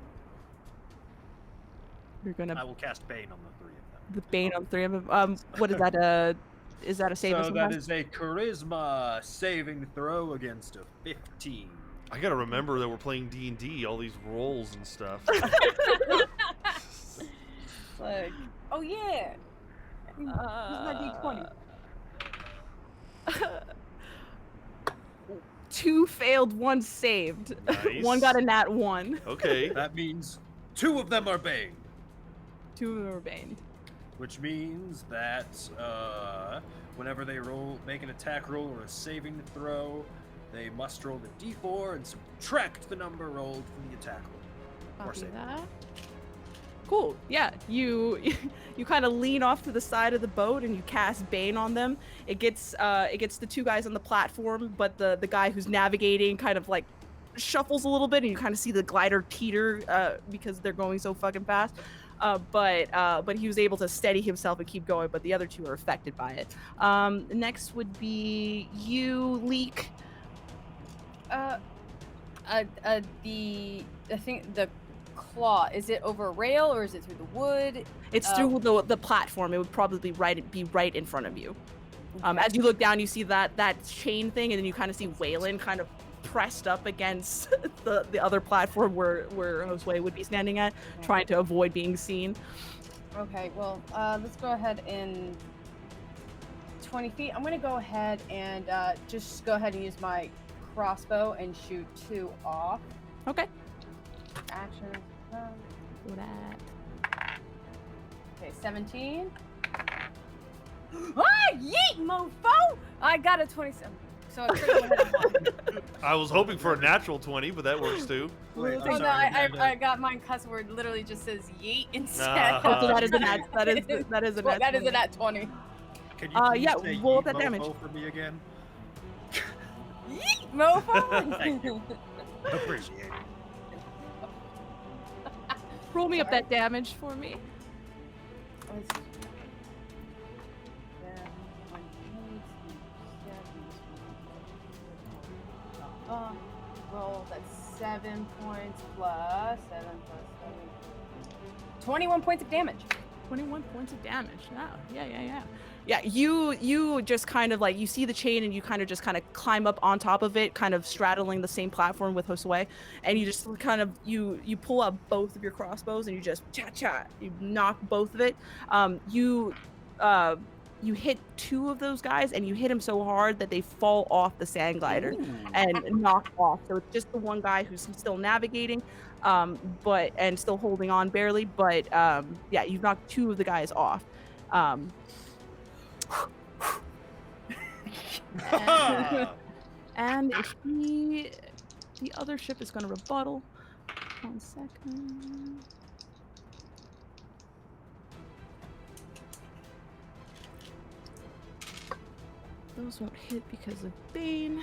You're gonna I will cast bane on the 3 of them. the bane on 3 of them. What is that? Is that a save? So that is a charisma saving throw against a 15. I gotta remember that we're playing D&D, all these rolls and stuff. Like, oh yeah. This is my D20. 2 failed, 1 saved. Nice. 1 got a nat 1. Okay. That means 2 of them are baned. 2 of them are baned. Which means that whenever they make an attack roll or a saving throw, they must roll the d4 and subtract the number rolled from the attack roll. Or Copy save. that. Cool. Yeah, you kind of lean off to the side of the boat and you cast Bane on them. It gets the 2 guys on the platform, but the guy who's navigating kind of like shuffles a little bit, and you kind of see the glider teeter because they're going so fucking fast. But he was able to steady himself and keep going. But the other 2 are affected by it. Next would be you, Leak. I think the claw, is it over a rail or is it through the wood? It's through the platform. It would probably be right in front of you. Okay. As you look down, you see that chain thing, and then you kind of see Waylon kind of pressed up against the other platform where Josue would be standing at, trying to avoid being seen. Okay, well, let's go ahead and 20 feet. I'm gonna go ahead and just go ahead and use my crossbow and shoot 2 off. Okay. Action. Do that. Okay, 17. Ah, yeet, mofo! I got a 27. So I critical hit on one. I was hoping for a natural 20, but that works too. Wait, I'm Oh no, sorry, Amanda. I got mine cuss word literally just says yeet instead. Ah. So that is a nat. That is a Well, nat. that is a nat 20. Can you please yeah, say roll yeet that damage. mofo for me again? Yeet, mofo! Thank you. Appreciate it. Roll me up that damage for me. Roll, that's 7 points plus 7 plus 7. 21 points of damage. 21 points of damage. Oh, yeah. Yeah, you just kind of like, you see the chain and you kind of climb up on top of it, kind of straddling the same platform with Josue, and you just kind of, you pull out both of your crossbows and you just you knock both of it. You hit 2 of those guys and you hit them so hard that they fall off the sand glider and knock off. So it's just the one guy who's still navigating, and still holding on barely. But yeah, you've knocked 2 of the guys off. And the other ship is going to rebuttal. 1 second. Those won't hit because of Bane.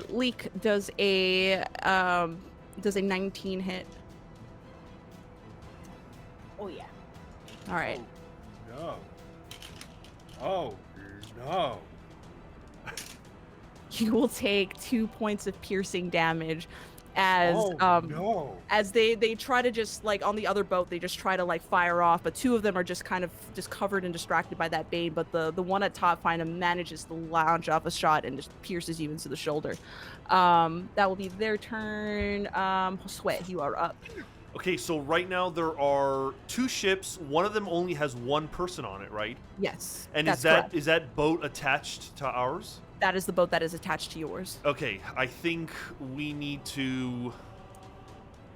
Leak does a 19 hit. Oh yeah. All right. No. Oh no. You will take 2 points of piercing damage as no. as they try to just, like, on the other boat, they just try to like fire off, but 2 of them are just kind of just covered and distracted by that Bane, but the one at top kind of manages to launch off a shot and just pierces you into the shoulder. That will be their turn. Josue, you are up. Okay, so right now there are 2 ships. One of them only has 1 person on it, right? Yes. And that's is that correct. is that boat attached to ours? That is the boat that is attached to yours. Okay, I think we need to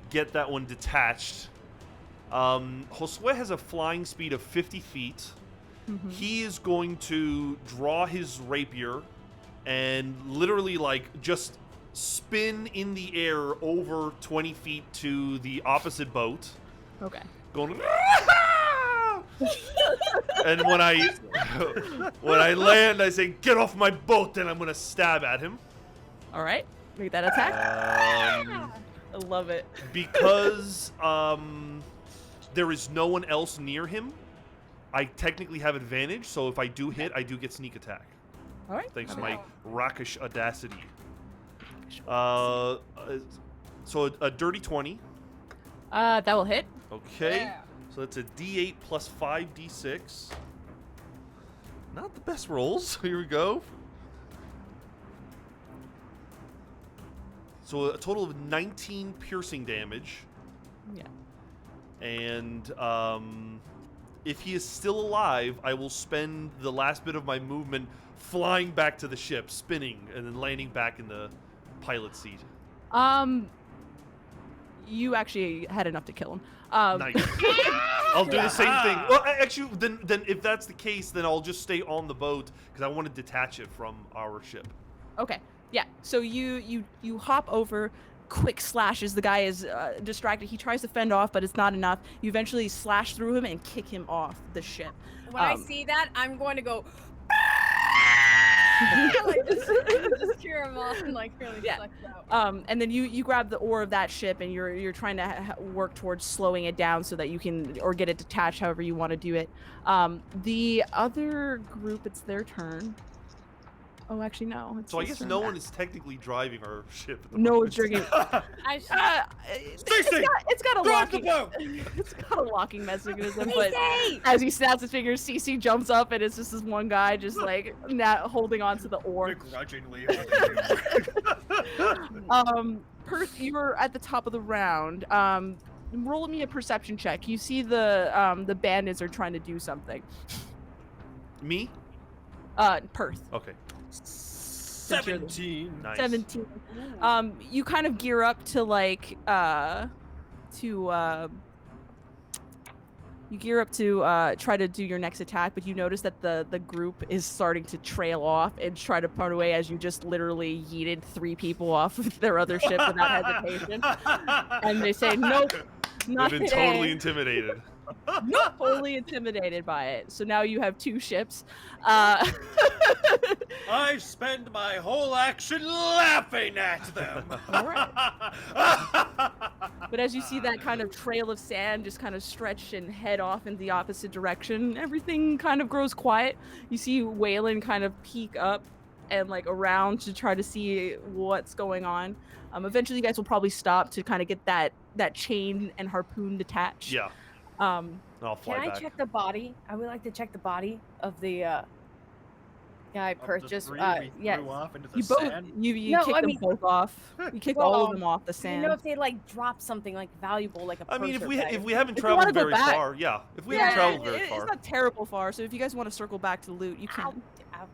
get that one detached. Josue has a flying speed of 50 feet. Mhm. He is going to draw his rapier and literally, like, just spin in the air over 20 feet to the opposite boat. Okay. Going... And when I land, I say, "Get off my boat!" and I'm gonna stab at him. All right. Make that attack. I love it. Because there is no one else near him, I technically have advantage. So if I do hit, I do get sneak attack. All right. Thanks to Okay. my rakish audacity. So a dirty 20. That will hit. Okay. Yeah. So that's a D8 plus 5D6. Not the best rolls. Here we go. So a total of 19 piercing damage. Yeah. And if he is still alive, I will spend the last bit of my movement flying back to the ship, spinning, and then landing back in the pilot seat. You actually had enough to kill him. Nice. I'll do the same thing. Well, actually, then if that's the case, then I'll just stay on the boat because I want to detach it from our ship. Okay. Yeah. So you hop over, quick slashes. The guy is distracted. He tries to fend off, but it's not enough. You eventually slash through him and kick him off the ship. When I see that, I'm going to go. Like, just cheer him on, and like really flex out. And then you grab the oar of that ship and you're trying to work towards slowing it down so that you can, or get it detached, however you want to do it. The other group, it's their turn. Oh, actually, no. It's So I his guess turn no now. one is technically driving our ship at the No moment. one's drinking. I should... It's got a Drive the locking. boat! It's got a locking mechanism, but Stay! as he snaps his fingers, CC jumps up, and it's just this one guy just like holding on to the oar. Begrudgingly. Perth, you're at the top of the round. Roll me a perception check. You see the bandits are trying to do something. Me? Perth. Okay. 17. Nice. 17. You kind of gear up to try to do your next attack, but you notice that the group is starting to trail off and try to pull away as you just literally yeeted 3 people off of their other ship without hesitation. And they say, nope, not They've been today. totally intimidated. Not totally intimidated by it. So now you have 2 ships. I spend my whole action laughing at them. But as you see that kind of trail of sand just kind of stretch and head off in the opposite direction, everything kind of grows quiet. You see Waylon kind of peek up and like around to try to see what's going on. Eventually you guys will probably stop to kind of get that chain and harpoon detached. Yeah. Um, I'll fly Can I back. check the body? I would like to check the body of the guy Of the purchased. 3 we Yeah. threw off into the you both sand. you No, kick I them mean- both off. You kick all of Well, them off the You sand. know, if they like drop something like valuable, like a I mean, purse if or we bag. haven't If you wanna traveled go very back- far, yeah. If we Yeah, haven't traveled very it's far. not terrible far. So if you guys want to circle back to loot, you Ow, can. ow,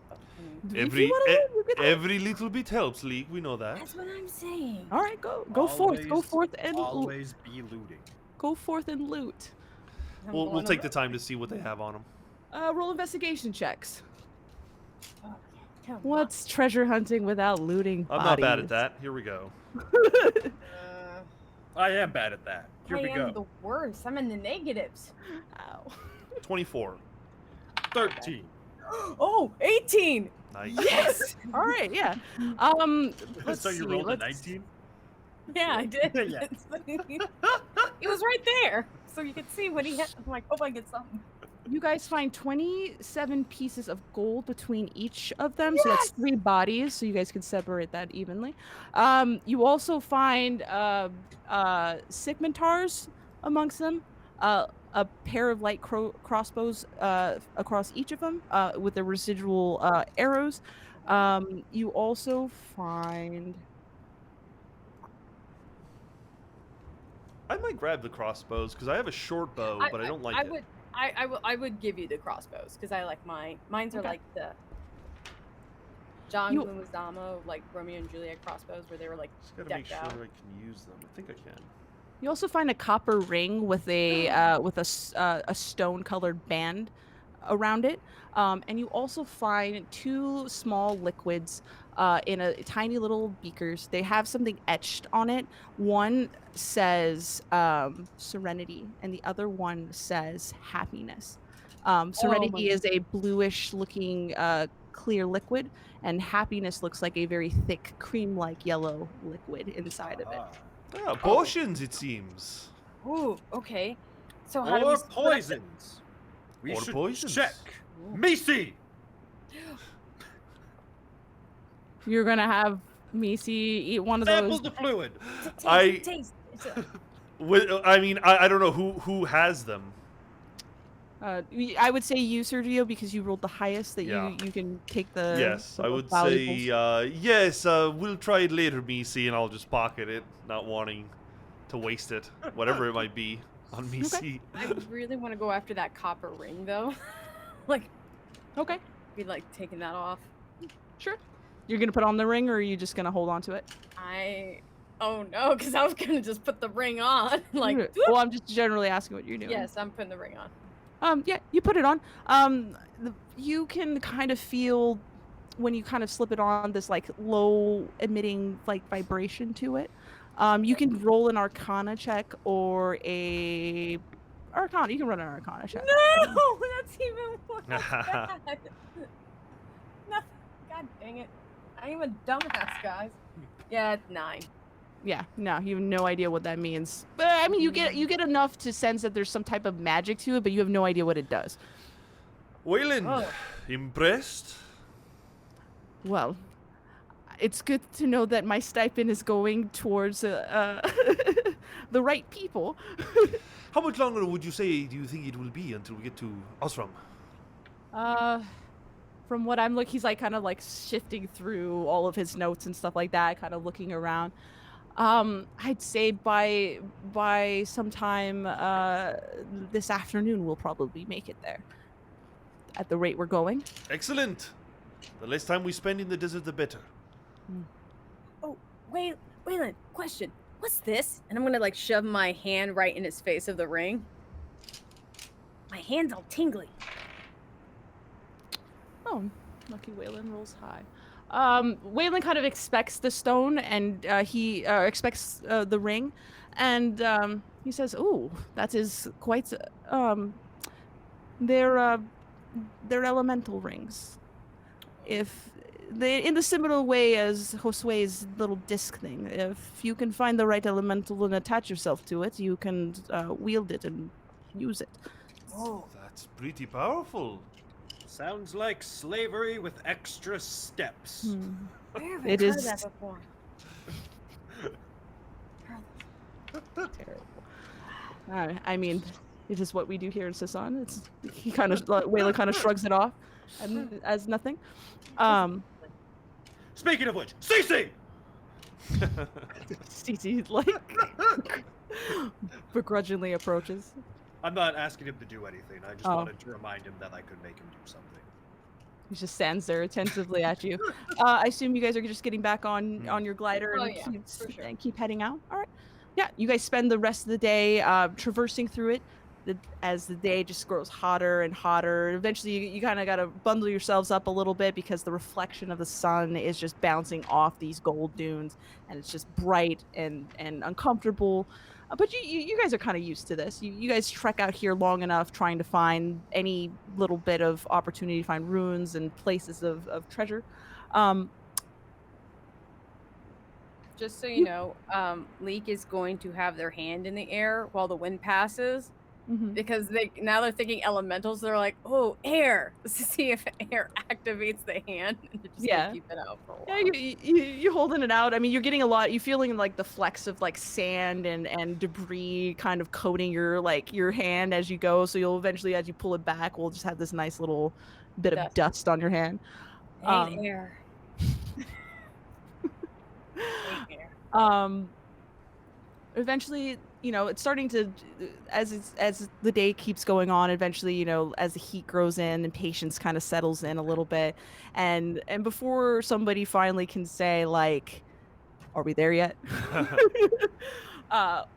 If you wanna, you can- Every little bit helps, League. We know that. That's what I'm saying. All right, go forth, go Always- forth and Always be looting. go forth and loot. I'm We'll going take the over- time to see what they have on them. Roll investigation checks. Oh, come on. What's treasure hunting without looting I'm bodies? not bad at that. Here we go. I am bad at that. Here I we am go. the worst. I'm in the negatives. Ow. 24. 13. Oh, 18. Nice. Yes. All right. Yeah. Let's So you see, rolled a let's- 19? Yeah, I did. Yeah. It was right there, so you could see what he had. I'm like, hope I get something. You guys find 27 pieces of gold between each of them, so that's 3 bodies. So you guys can separate that evenly. You also find Sigmentars amongst them. A pair of light crossbows across each of them with the residual arrows. You also find. I might grab the crossbows because I have a short bow, but I don't like it. I would give you the crossbows because I like mine. Mine's are Okay. like the John You- Guizamo, like Romeo and Juliet crossbows, where they were like Just gotta make decked sure out. I can use them. I think I can. You also find a copper ring with a stone-colored band around it, and you also find 2 small liquids in a tiny little beakers. They have something etched on it. One says serenity, and the other one says happiness. Serenity is a bluish-looking clear liquid, and happiness looks like a very thick cream-like yellow liquid inside of it. Ah, potions, it seems. Ooh, okay. So how do we Or split up poisons. We Or should poisons. check. Ooh. Misi! You're gonna have Misi eat one of Sample those. the fluid. Taste, I- taste. It's a- I mean, I don't know who has them. I would say you, Sergio, because you rolled the highest. That Yeah. you can take the. Yes, the I most would valuables. say yes. We'll try it later, Misi, and I'll just pocket it, not wanting to waste it, whatever it might be, on Misi. I really want to go after that copper ring though. Like, Okay, be like taking that off. sure. You're gonna put on the ring, or are you just gonna hold on to it? Oh no, because I was gonna just put the ring on. Like, Well, I'm just generally asking what you're doing. yes, I'm putting the ring on. Yeah, you put it on. You can kind of feel when you kind of slip it on this like low emitting like vibration to it. You can roll an Arcana check or a Arcana. You can run an Arcana check. No, that's even worse. Bad. No, God dang it! I'm a dumbass, guys. Yeah, it's 9. Yeah, no, you have no idea what that means. But I mean, you get enough to sense that there's some type of magic to it, but you have no idea what it does. Waylon, Oh. impressed? Well, it's good to know that my stipend is going towards the right people. How much longer would you say do you think it will be until we get to Ozrym? From what I'm he's like kind of like shifting through all of his notes and stuff like that, kind of looking around. I'd say by sometime this afternoon we'll probably make it there. At the rate we're going. Excellent. The less time we spend in the desert, the better. Oh, wait, Waylon, question. What's this? And I'm gonna like shove my hand right in his face of the ring. My hand's all tingly. Oh, lucky Waylon rolls high. Waylon kind of expects the stone, and he expects the ring, and he says, "Ooh, that is quite. They're elemental rings. If they, in the similar way as Josue's little disc thing, if you can find the right elemental and attach yourself to it, you can wield it and use it." Oh, That's pretty powerful. Sounds like slavery with extra steps. where have It I heard is- that before? Terrible. I mean, it is what we do here in Sasan. Waylon kind of shrugs it off, and as nothing. Speaking of which, Cece! Cece like begrudgingly approaches. I'm not asking him to do anything. I just Oh. wanted to remind him that I could make him do something. He just stands there attentively at you. I assume you guys are just getting back on your glider Oh, and, yeah, for sure. keep heading out. All right. Yeah, you guys spend the rest of the day traversing through it. As the day just grows hotter and hotter, eventually you kind of got to bundle yourselves up a little bit because the reflection of the sun is just bouncing off these gold dunes, and it's just bright and uncomfortable. But you guys are kind of used to this. You guys trek out here long enough trying to find any little bit of opportunity to find ruins and places of treasure. Just so you know, Leek is going to have their hand in the air while the wind passes Mhm. because they're thinking elementals. They're like, oh, air, to see if air activates the hand. And they're just Yeah. gonna keep it out for a Yeah, while. you're holding it out. I mean, you're getting a lot. You're feeling like the flecks of like sand and debris kind of coating your hand as you go. So you'll eventually, as you pull it back, we'll just have this nice little bit of Dust. dust on your hand. Ain't air. Ain't air. Eventually, it's starting to, as the day keeps going on, eventually, as the heat grows in and patience kind of settles in a little bit, and before somebody finally can say like, are we there yet?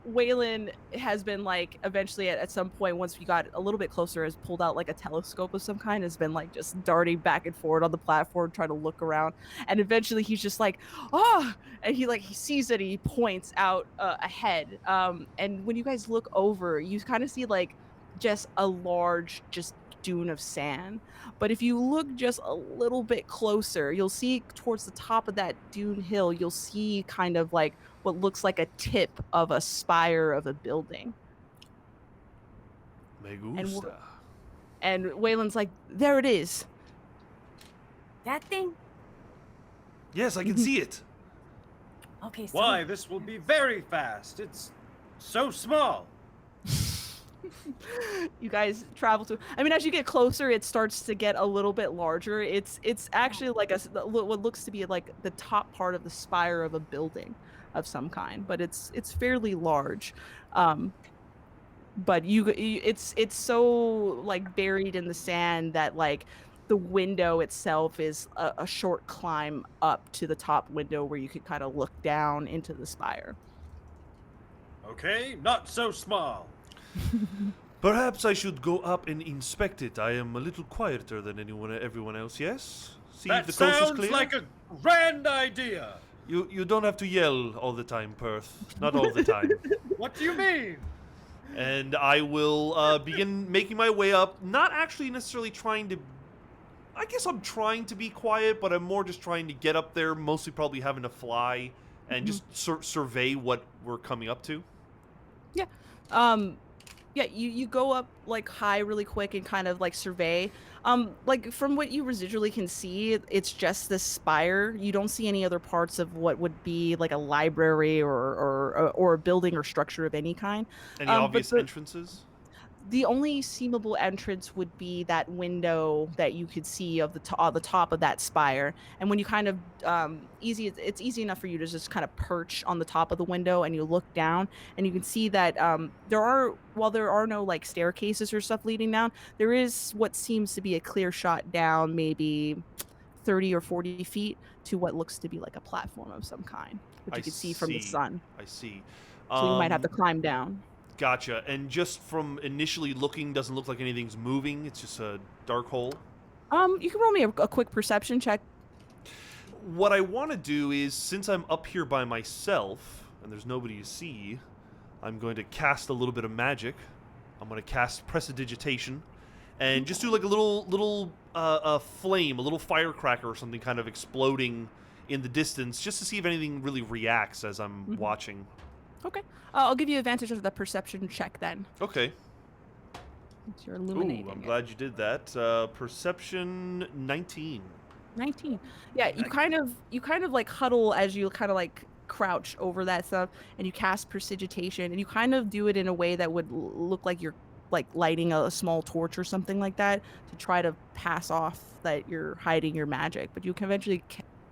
Waylon has been like eventually at some point, once we got a little bit closer, has pulled out like a telescope of some kind, has been like just darting back and forward on the platform trying to look around, and eventually he's just like, oh, and he sees it and he points out ahead, and when you guys look over, you kind of see like just a large just dune of sand. But if you look just a little bit closer, you'll see towards the top of that dune hill, you'll see kind of like what looks like a tip of a spire of a building. Me gusta. And Waylon's like, there it is. That thing? Yes, I can see it. Okay, so Why, this will be very fast. It's so small. You guys travel to, I mean, as you get closer, it starts to get a little bit larger. It's actually like what looks to be like the top part of the spire of a building of some kind, but it's fairly large. But it's so like buried in the sand that like the window itself is a short climb up to the top window where you could kind of look down into the spire. Okay, not so small. Perhaps I should go up and inspect it. I am a little quieter than everyone else, yes? See if That the coast is sounds clear? like a grand idea. You don't have to yell all the time, Perth. Not all the time. What do you mean? And I will begin making my way up, not actually necessarily trying to... I guess I'm trying to be quiet, but I'm more just trying to get up there, mostly probably having to fly and just survey what we're coming up to. Yeah, you go up like high really quick and kind of like survey. Like from what you residually can see, it's just this spire. You don't see any other parts of what would be like a library or a building or structure of any kind. Any But obvious entrances? the only seemable entrance would be that window that you could see of the top of that spire. And when you kind of it's easy enough for you to just kind of perch on the top of the window and you look down and you can see that while there are no like staircases or stuff leading down, there is what seems to be a clear shot down, maybe 30 or 40 feet to what looks to be like a platform of some kind, which I you can see from the see. sun. I see. So you might have to Um, climb down. Gotcha. And just from initially looking, doesn't look like anything's moving. It's just a dark hole. You can roll me a quick perception check. What I want to do is, since I'm up here by myself and there's nobody to see, I'm going to cast a little bit of magic. I'm going to cast Prestidigitation and just do like a little flame, a little firecracker or something kind of exploding in the distance, just to see if anything really reacts as I'm watching. Okay. I'll give you advantage of the perception check then. Okay. Since you're illuminating. Ooh, I'm it. glad you did that. Perception 19. 19. Yeah, you kind of like huddle as you kind of like crouch over that stuff and you cast prestidigitation and you kind of do it in a way that would look like you're like lighting a small torch or something like that to try to pass off that you're hiding your magic, but you can eventually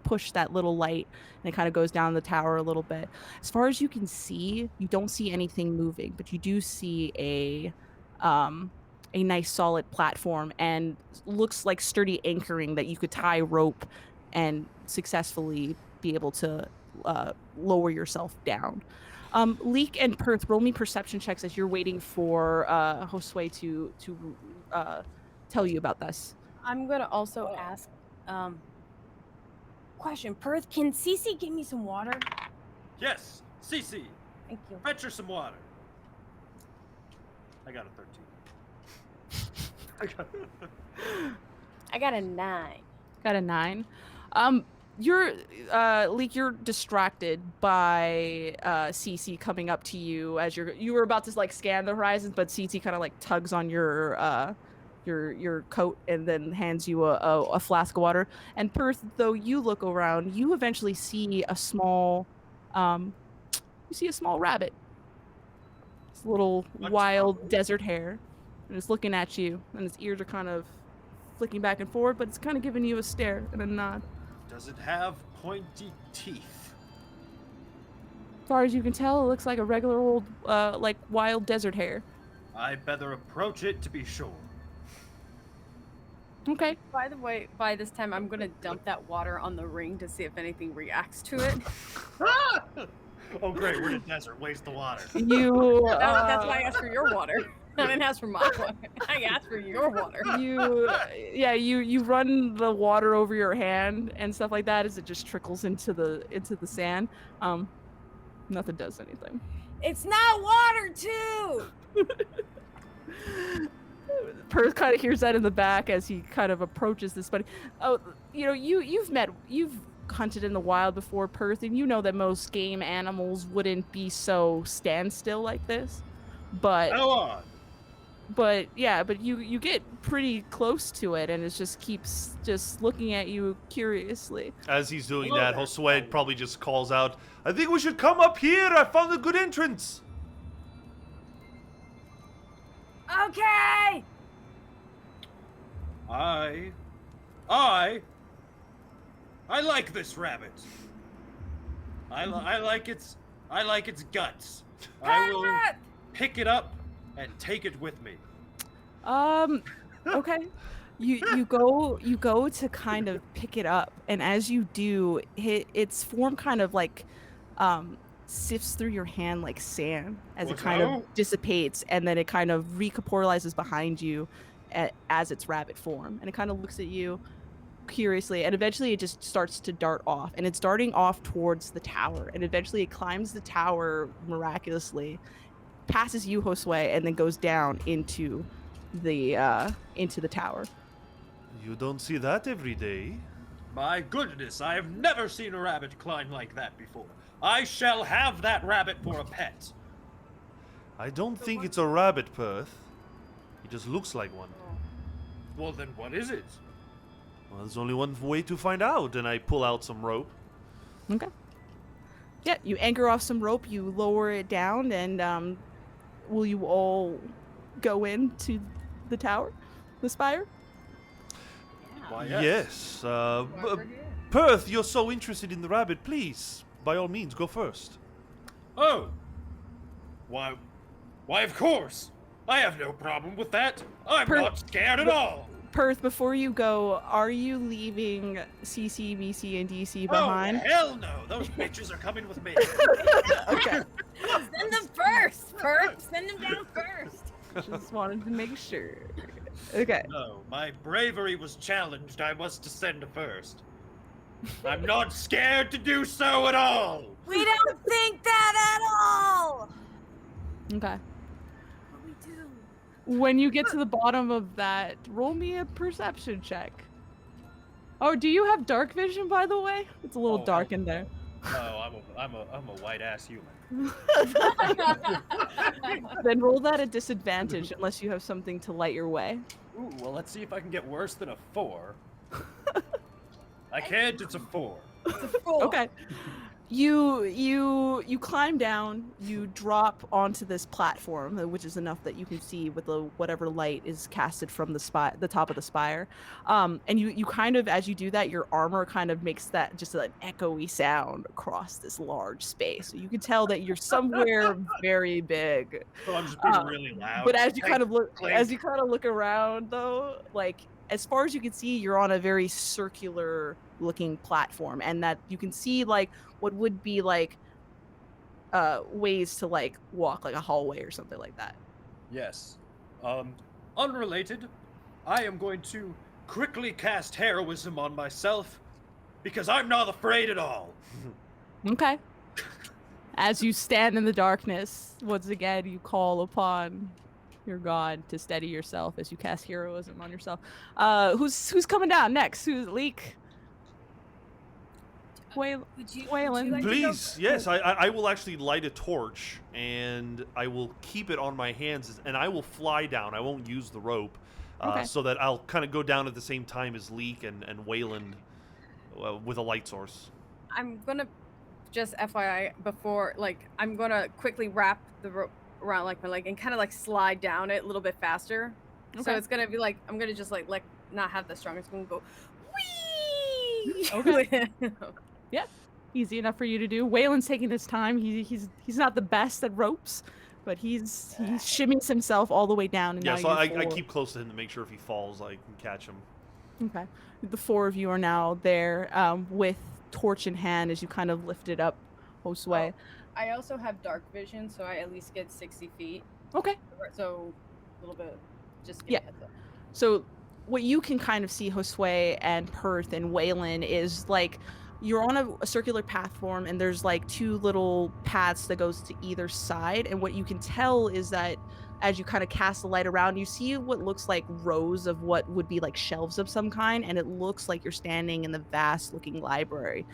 push that little light and it kind of goes down the tower a little bit. As far as you can see, you don't see anything moving, but you do see a nice solid platform and looks like sturdy anchoring that you could tie rope and successfully be able to lower yourself down. Leek and Perth, roll me perception checks as you're waiting for Josue to tell you about this. I'm gonna also ask question. Perth, can Cece give me some water? Yes, Cece, Thank you. fetch her some water. I got a 13. I got a 9. Got a 9. You're Leek, you're distracted by Cece coming up to you as you were about to like scan the horizons, but Cece kind of like tugs on your coat and then hands you a flask of water. And Perth, though you look around, you eventually see a small rabbit. It's a little wild desert hare, and it's looking at you, and its ears are kind of flicking back and forward, but it's kind of giving you a stare and a nod. Does it have pointy teeth? As far as you can tell, it looks like a regular old like wild desert hare. I better approach it to be sure. Okay. By the way, by this time, I'm gonna dump that water on the ring to see if anything reacts to it. Oh great, we're in the desert. Waste the water. You. That's why I asked for your water. I didn't ask for my water. I asked for your water. You run the water over your hand and stuff like that as it just trickles into the sand. Nothing does anything. It's not water too. Perth kind of hears that in the back as he kind of approaches this buddy. Oh, you've hunted in the wild before, Perth, and you know that most game animals wouldn't be so standstill like this. But Go on. But you get pretty close to it, and it just keeps just looking at you curiously. As he's doing Hello that, there. Josue probably just calls out, I think we should come up here. I found a good entrance. Okay. I like this rabbit. I like its guts. I will pick it up and take it with me. Okay. You go to kind of pick it up, and as you do, its form kind of like sifts through your hand like sand as it kind of dissipates, and then it kind of recorporealizes behind you as its rabbit form, and it kind of looks at you curiously, and eventually it just starts to dart off, and it's darting off towards the tower, and eventually it climbs the tower miraculously, passes you, Josue, and then goes down into the tower. You don't see that every day. My goodness, I have never seen a rabbit climb like that before. I shall have that rabbit for a pet. I don't think it's a rabbit, Perth. It just looks like one. Well, then what is it? Well, there's only one way to find out, and I pull out some rope. Okay. Yeah, you anchor off some rope, you lower it down, and will you all go into the tower, the spire? Why, Yes. Why we're here. Perth, you're so interested in the rabbit. Please, by all means, go first. Oh! Why, of course! I have no problem with that! I'm not scared at all! Perth, before you go, are you leaving CC, BC, and DC behind? Oh, hell no! Those bitches are coming with me! Okay. Send them first, Perth. Send them down first. Just wanted to make sure. Okay. No, my bravery was challenged. I was to send first. I'm not scared to do so at all! We don't think that at all. Okay. But we do. When you get to the bottom of that, roll me a perception check. Oh, do you have dark vision, by the way? It's a little Oh, dark hell in there. No, I'm a white ass human. Then roll that at disadvantage unless you have something to light your way. Ooh, well, let's see if I can get worse than a 4. I can't, it's a 4. Okay. You climb down, you drop onto this platform, which is enough that you can see with the whatever light is casted from the top of the spire. And you kind of, as you do that, your armor kind of makes that just an echoey sound across this large space. So you can tell that you're somewhere very big. So I'm just being really loud. But as you kind of Clink. look around, though, like as far as you can see, you're on a very circular looking platform, and that you can see like what would be like ways to like walk, like a hallway or something like that. Yes. Unrelated, I am going to quickly cast heroism on myself because I'm not afraid at all. Okay. As you stand in the darkness, once again, you call upon your god to steady yourself as you cast heroism on yourself. Who's coming down next? Who's Leek? Waylon. Please, yes, I will actually light a torch, and I will keep it on my hands, and I will fly down. I won't use the rope, Okay. so that I'll kind of go down at the same time as Leek and Wayland with a light source. I'm gonna just FYI before, like, I'm gonna quickly wrap the rope around like my leg and kind of like slide down it a little bit faster. So Okay. it's gonna be like I'm gonna just like not have the strongest. It's gonna go wee. Okay. Easy enough for you to do. Waylon's taking his time. He's not the best at ropes, but he shimmies himself all the way down. And Yeah, now so you're I four. keep close to him to make sure if he falls, I can catch him. Okay. The four of you are now there with torch in hand as you kind of lift it up, Josue. I also have dark vision, so I at least get 60 feet. Okay. So a little bit, just Yeah. give a heads up. So what you can kind of see, Josue and Perth and Waylon, is like you're on a circular platform, and there's like two little paths that goes to either side. And what you can tell is that as you kind of cast the light around, you see what looks like rows of what would be like shelves of some kind, and it looks like you're standing in the vast looking library,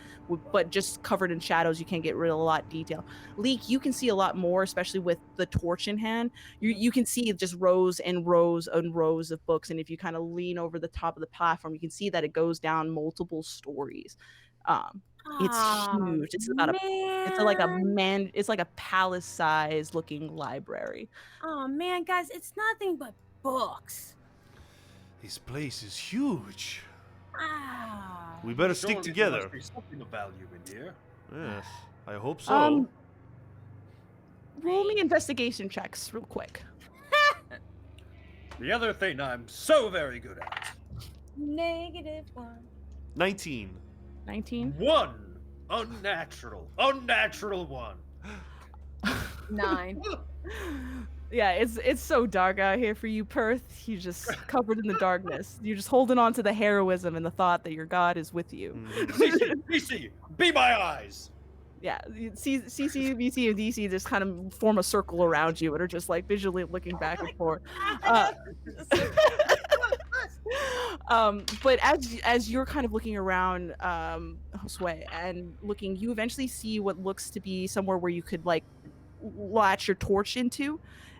but just covered in shadows. You can't get rid of a lot of detail. Leek, you can see a lot more, especially with the torch in hand. You can see just rows and rows and rows of books, and if you kind of lean over the top of the platform, you can see that it goes down multiple stories. It's huge. It's about it's like a palace-sized looking library. Oh man, guys, it's nothing but books. This place is huge. Ah. We better Surely stick there together. must be something of value in here. Yes, I hope so. Roll me investigation checks real quick. The other thing I'm so very good at. -1. 19. 19. One unnatural one. 9. Yeah, it's so dark out here for you, Perth. You're just covered in the darkness. You're just holding on to the heroism and the thought that your god is with you. Mhm. CC, be my eyes. Yeah, CC, BC, and DC just kind of form a circle around you and are just like visually looking back and forth. But as you're kind of looking around, Josue, and looking, you eventually see what looks to be somewhere where you could like latch your torch into.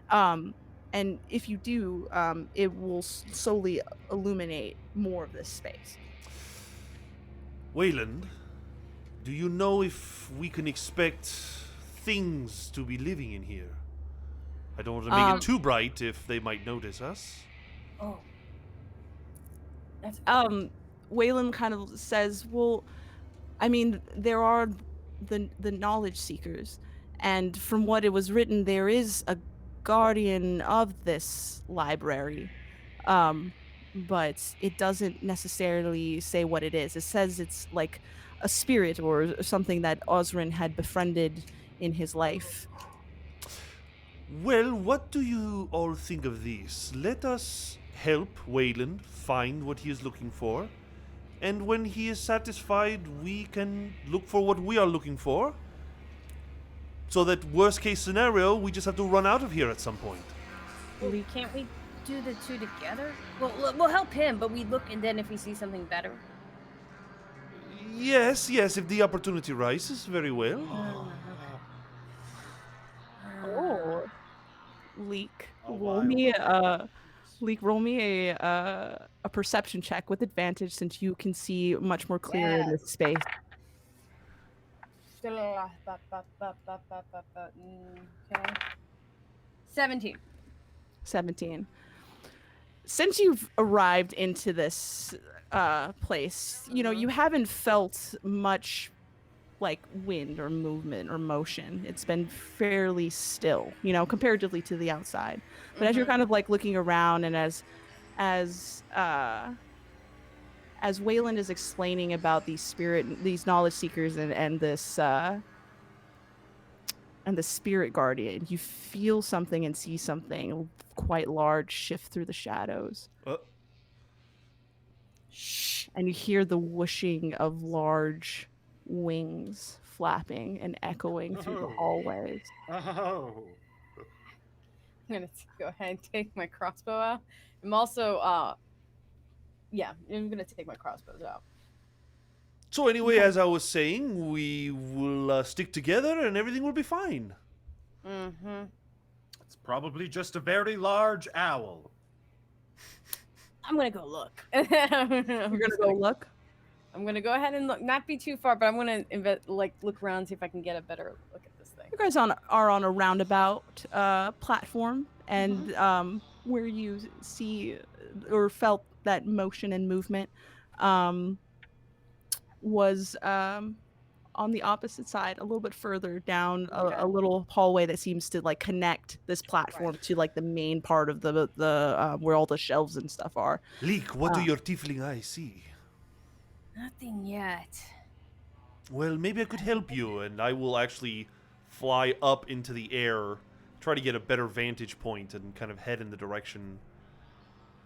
And if you do, it will slowly illuminate more of this space. Wayland, do you know if we can expect things to be living in here? I don't want to make it too bright if they might notice us. Oh. That's Waylon kind of says, well, I mean, there are the knowledge seekers, and from what it was written, there is a guardian of this library. But it doesn't necessarily say what it is. It says it's like a spirit or something that Ozrym had befriended in his life. Well, what do you all think of this? Let us help Wayland find what he is looking for, and when he is satisfied, we can look for what we are looking for. So that worst case scenario, we just have to run out of here at some point. Well, can't we do the two together? Well, we'll help him, but we look, and then if we see something better. Yes, if the opportunity rises, very well. Oh, Leek, A roll wild me goose. Leek, roll me a perception check with advantage since you can see much more clear in this space. Okay. 17. 17. Since you've arrived into this place, you know, you haven't felt much like wind or movement or motion. It's been fairly still, you know, comparatively to the outside. But as you're kind of like looking around, and as Wayland is explaining about these knowledge seekers and the spirit guardian, you feel something and see something quite large shift through the shadows. Shh. And you hear the whooshing of large wings flapping and echoing through the hallways. Oh. I'm gonna go ahead and take my crossbow out. I'm also, I'm gonna take my crossbows out. So anyway, as I was saying, we will stick together and everything will be fine. Mm-hmm. It's probably just a very large owl. I'm gonna go look. You're gonna go look? I'm gonna go ahead and look, not be too far, but I'm gonna look around, see if I can get a better look at this thing. You guys are on a roundabout platform, and where you see or felt that motion and movement was on the opposite side, a little bit further down a little hallway that seems to like connect this platform to like the main part of the where all the shelves and stuff are. Leek, what do your tiefling eyes see? Nothing yet. Well, maybe I could help you, and I will actually fly up into the air, try to get a better vantage point, and kind of head in the direction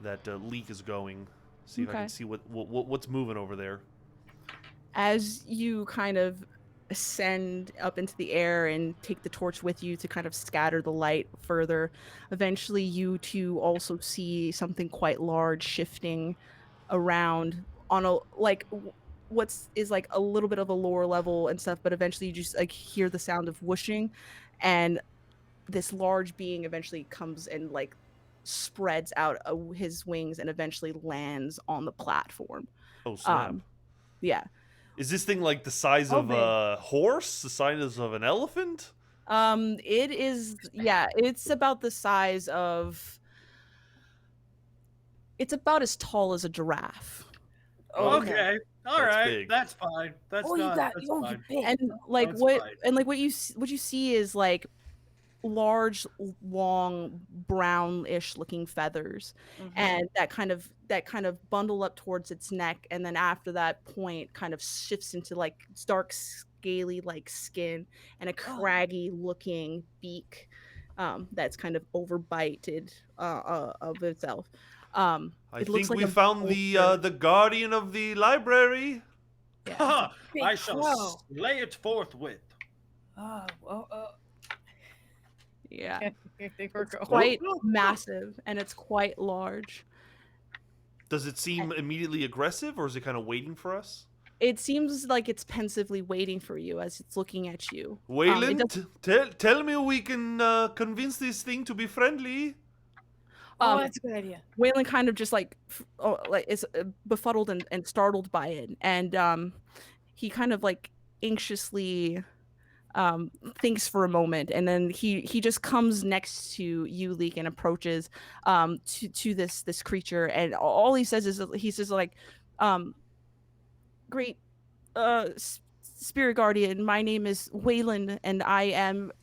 that Leek is going. See if I can see what's moving over there. As you kind of ascend up into the air and take the torch with you to kind of scatter the light further, eventually you two also see something quite large shifting around on a like what's is like a little bit of a lower level and stuff, but eventually you just like hear the sound of whooshing, and this large being eventually comes and like spreads out his wings and eventually lands on the platform. Oh snap. Yeah. Is this thing like the size of a horse? The size of an elephant? It is, yeah, it's about the size of, it's about as tall as a giraffe. Okay. All right. big. That's fine. That's fine. And like That's what fine. and like what you see is like large, long, brownish looking feathers, and that kind of bundle up towards its neck, and then after that point kind of shifts into like dark scaly like skin and a craggy looking beak that's kind of overbited of itself. I it think looks like we a found the guardian of the library. Yeah. I shall slay it forthwith. Yeah. I think we're going. Quite massive, and it's quite large. Does it seem immediately aggressive, or is it kind of waiting for us? It seems like it's pensively waiting for you as it's looking at you. It Wayland, tell me we can convince this thing to be friendly. Oh, Um, that's a good idea. Waylon kind of just like is befuddled and startled by it, and he kind of like anxiously thinks for a moment, and then he just comes next to you, Leek, and approaches to this creature, and all he says is like, "Great spirit guardian, my name is Waylon, and I'm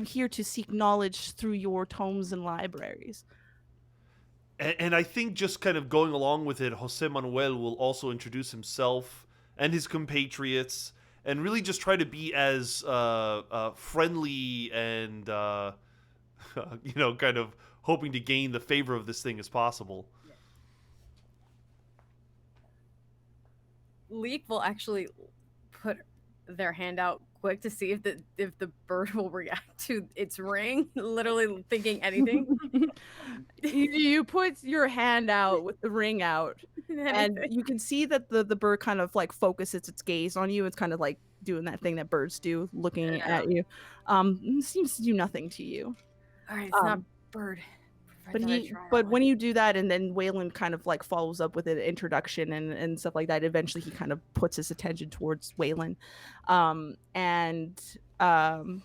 here to seek knowledge through your tomes and libraries." And I think just kind of going along with it, Jose Manuel will also introduce himself and his compatriots and really just try to be as friendly and, kind of hoping to gain the favor of this thing as possible. Leek will actually put their hand out quick to see if the bird will react to its ring, literally thinking anything. You put your hand out with the ring out, and you can see that the bird kind of like focuses its gaze on you. It's kind of like doing that thing that birds do, looking at you. It seems to do nothing to you. All right, it's not bird. But when you do that, and then Waylon kind of like follows up with an introduction and stuff like that, eventually he kind of puts his attention towards Waylon, and Josue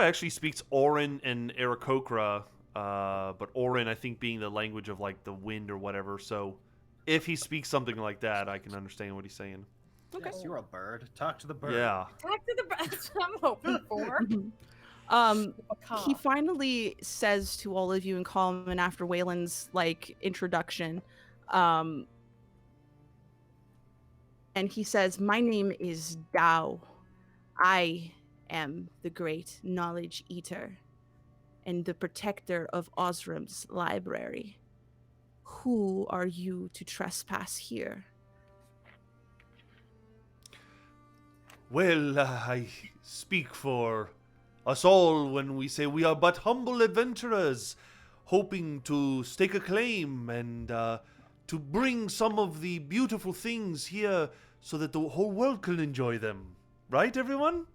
actually speaks Orin and Aarakocra, but Orin, I think, being the language of like the wind or whatever. So if he speaks something like that, I can understand what he's saying. Okay. Yes, you're a bird. Talk to the bird. Yeah. Talk to the bird. That's what I'm hoping for. He finally says to all of you in common after Waylon's like introduction, and he says, "My name is Dao. I am the great knowledge eater and the protector of Ozrym's library. Who are you to trespass here?" Well, I speak for us all when we say we are but humble adventurers, hoping to stake a claim and to bring some of the beautiful things here so that the whole world can enjoy them. Right, everyone?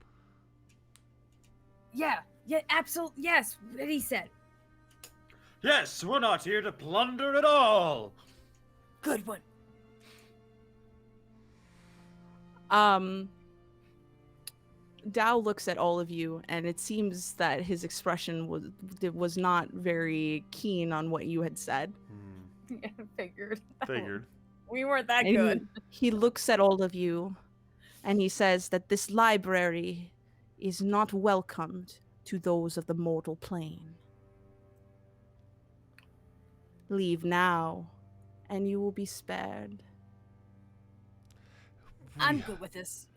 Yeah, absolutely. Yes, what he said. Yes, we're not here to plunder at all. Good one. Dao looks at all of you, and it seems that his expression was not very keen on what you had said. Yeah, figured. Figured. We weren't that And good. he looks at all of you, and he says that this library is not welcomed to those of the mortal plane. Leave now, and you will be spared. I'm good with this.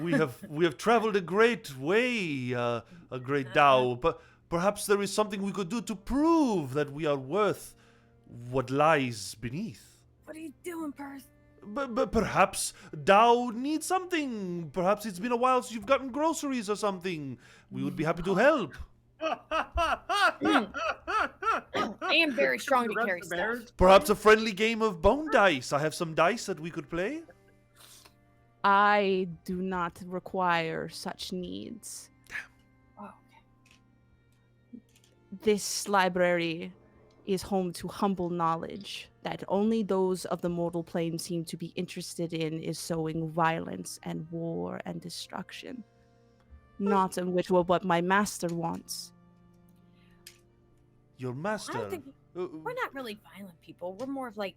we have traveled a great way, a great Tao, but perhaps there is something we could do to prove that we are worth what lies beneath. What are you doing, Perth? But perhaps Tao needs something. Perhaps it's been a while since you've gotten groceries or something. We would be happy to help. I am very strong to carry stuff. Perhaps a friendly game of bone dice. I have some dice that we could play. I do not require such needs. Oh, okay. This library is home to humble knowledge that only those of the mortal plane seem to be interested in is sowing violence and war and destruction. Not in which what my master wants. Your I master. don't think we're not really violent people. We're more of like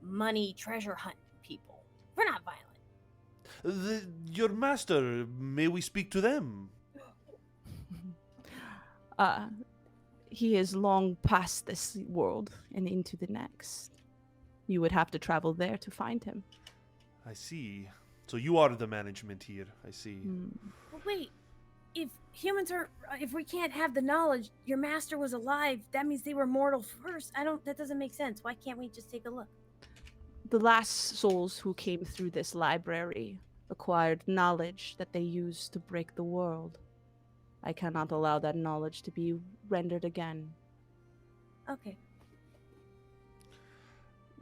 money treasure hunt people. We're not violent. Your master. May we speak to them? He is long past this world and into the next. You would have to travel there to find him. I see. So you are the management here. I see. But wait, if humans are, if we can't have the knowledge, your master was alive. That means they were mortal first. That doesn't make sense. Why can't we just take a look? The last souls who came through this library acquired knowledge that they used to break the world. I cannot allow that knowledge to be rendered again. Okay.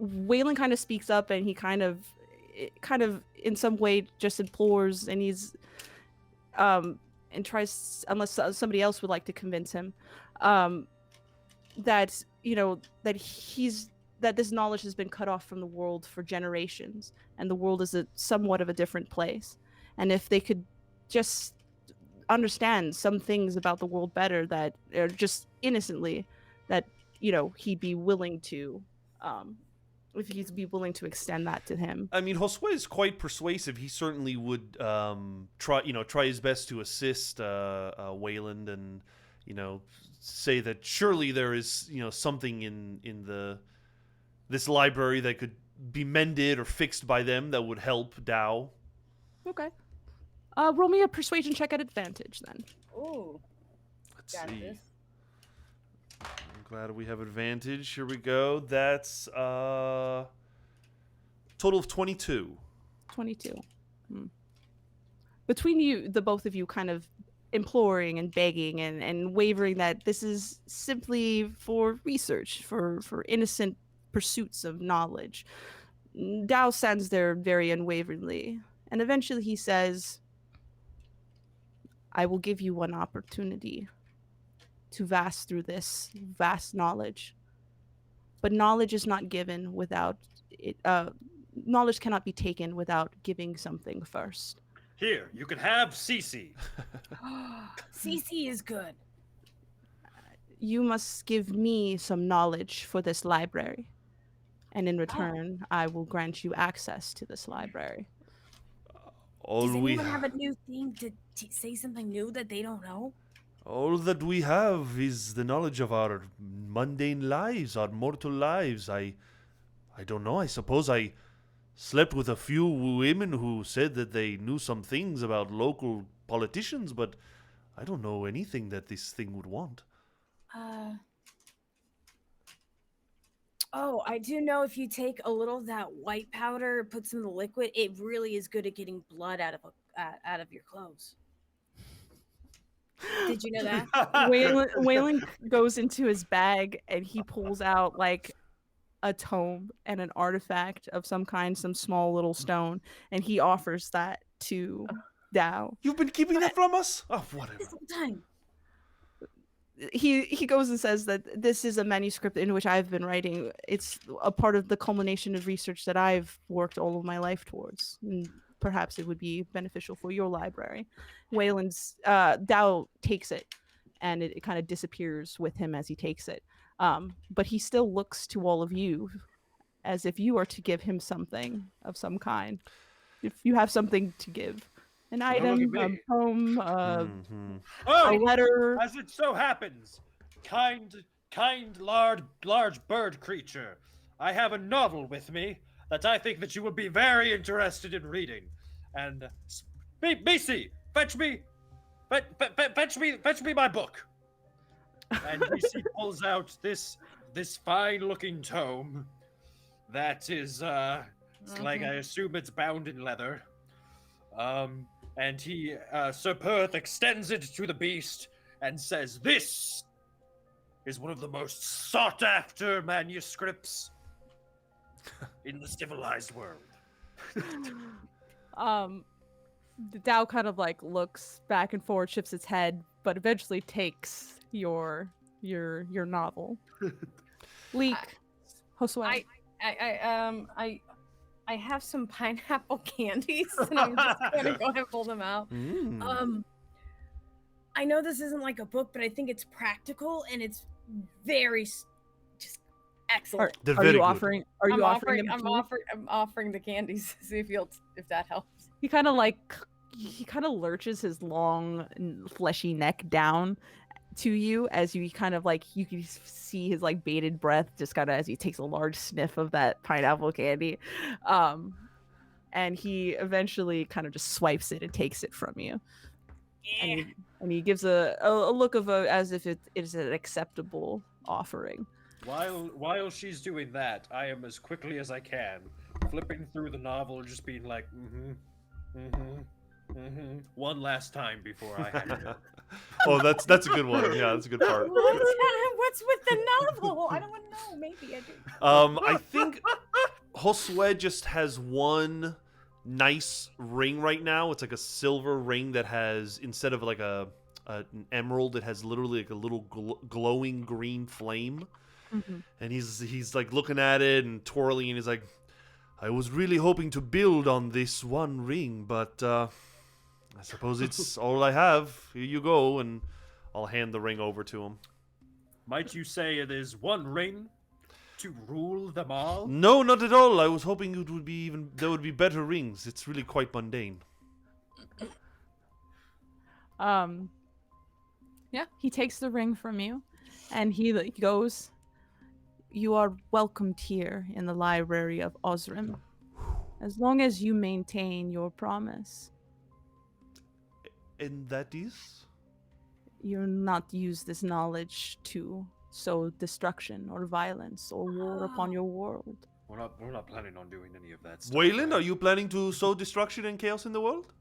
Waylon kind of speaks up, and he kind of in some way just implores, and and tries, unless somebody else would like to convince him, that that this knowledge has been cut off from the world for generations, and the world is somewhat of a different place. And if they could just understand some things about the world better, that are just innocently, that he'd be willing to, if he'd be willing to extend that to him. I mean, Josue is quite persuasive. He certainly would try his best to assist Wayland, and say that surely there is something in this library that could be mended or fixed by them that would help Dao. Okay. Roll me a persuasion check at advantage then. Ooh. Let's Got see. this. I'm glad we have advantage. Here we go. That's total of 22. 22. Between you, the both of you, kind of imploring and begging and wavering that this is simply for research, for innocent pursuits of knowledge. Dao stands there very unwaveringly, and eventually he says, I will give you one opportunity to vast through this vast knowledge. But knowledge is not given without it. Knowledge cannot be taken without giving something first. Here, you can have Cece. CC is good. You must give me some knowledge for this library. And in return, I will grant you access to this library. All Does we anyone have a new thing to say something new that they don't know? All that we have is the knowledge of our mundane lives, our mortal lives. I don't know. I suppose I slept with a few women who said that they knew some things about local politicians, but I don't know anything that this thing would want. Oh, I do know if you take a little of that white powder, put some of the liquid, it really is good at getting blood out of your clothes. Did you know that? Waylon goes into his bag and he pulls out like a tome and an artifact of some kind, some small little stone, and he offers that to Dao. You've been keeping that from us? Oh, whatever. This whole time. He goes and says that this is a manuscript in which I've been writing. It's a part of the culmination of research that I've worked all of my life towards. And perhaps it would be beneficial for your library. Waylon's Dao takes it, and it kind of disappears with him as he takes it. But he still looks to all of you as if you are to give him something of some kind. If you have something to give. An item, a poem, a letter. As it so happens, kind, large bird creature, I have a novel with me that I think that you would be very interested in reading. And Macy, fetch me my book. And Macy pulls out this fine-looking tome that is like, I assume it's bound in leather. And he, Sir Perth extends it to the beast and says, "This is one of the most sought-after manuscripts in the civilized world." The Dao kind of like looks back and forth, shifts its head, but eventually takes your novel. Leek, Josue. I have some pineapple candies, and I'm just gonna go ahead and pull them out. I know this isn't like a book, but I think it's practical and it's very just excellent. Are you offering? Are you offering? I'm offering the candies. See if that helps. He kind of lurches his long, fleshy neck down to you as you kind of like, you can see his like bated breath just kind of as he takes a large sniff of that pineapple candy, and he eventually kind of just swipes it and takes it from you. Yeah. And he gives a look of as if it is an acceptable offering. While she's doing that, I am as quickly as I can flipping through the novel, just being like, one last time before I have to go. Oh, that's a good one. Yeah, that's a good part. What's with the novel? I don't want to know. Maybe I do. I think Josue just has one nice ring right now. It's like a silver ring that has, instead of like an emerald, it has literally like a little glowing green flame. Mhm. And he's like looking at it and twirling, and he's like, I was really hoping to build on this one ring, but I suppose it's all I have. Here you go, and I'll hand the ring over to him. Might you say it is one ring to rule them all? No, not at all. I was hoping there would be better rings. It's really quite mundane. Yeah, he takes the ring from you, and he goes, "You are welcomed here in the library of Ozrym, as long as you maintain your promise. And that is? You'll not use this knowledge to sow destruction or violence or war upon your world." We're not planning on doing any of that stuff. Waylon, are you planning to sow destruction and chaos in the world?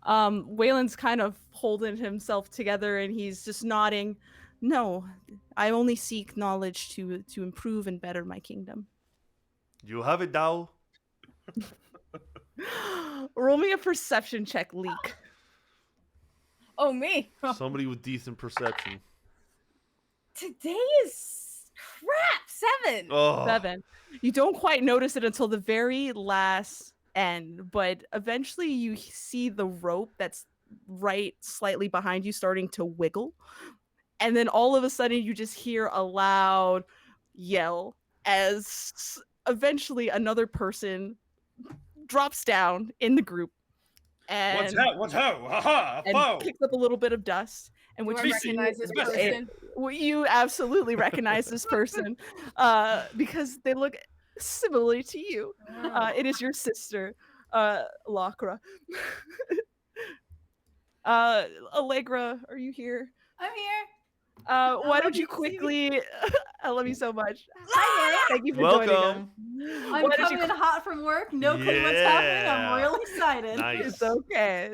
Waylon's kind of holding himself together, and he's just nodding. "No, I only seek knowledge to improve and better my kingdom." You have it, Dao. Roll me a perception check, Leek. Oh, me. Somebody with decent perception. Today is crap. 7. Oh. 7. You don't quite notice it until the very last end, but eventually you see the rope that's right slightly behind you starting to wiggle. And then all of a sudden you just hear a loud yell as eventually another person drops down in the group and, What's ho? Haha, and foe! kicks up a little bit of dust. And Do which I you see recognize this person? well, you absolutely recognize this person because they look similarly to you. It is your sister, Lakra. Allegra, are you here? I'm here. Why don't love you you to see me. quickly? I love you so much. Hi, Thank you for joining us. Welcome. I'm Why don't coming you- in hot from work. No clue what's happening. I'm Yeah. real excited. Nice. It's okay.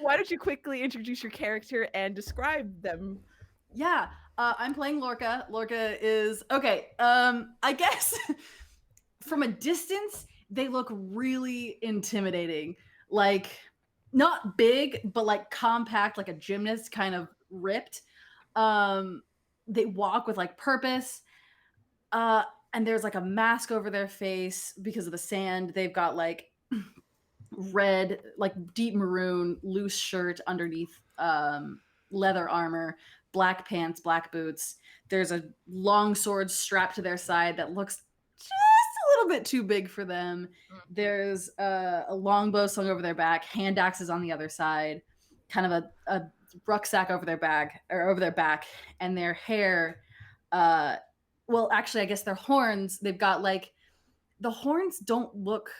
Why don't you quickly introduce your character and describe them? Yeah, I'm playing Lorca. Lorca is okay. I guess from a distance they look really intimidating. Like not big, but like compact, like a gymnast, kind of ripped. They walk with like purpose. And there's like a mask over their face because of the sand. They've got like red, like deep maroon, loose shirt underneath leather armor, black pants, black boots. There's a long sword strapped to their side that looks just a little bit too big for them. There's a longbow slung over their back, hand axes on the other side, kind of a rucksack over their back, and their hair. Well, actually, I guess their horns. They've got like the horns don't look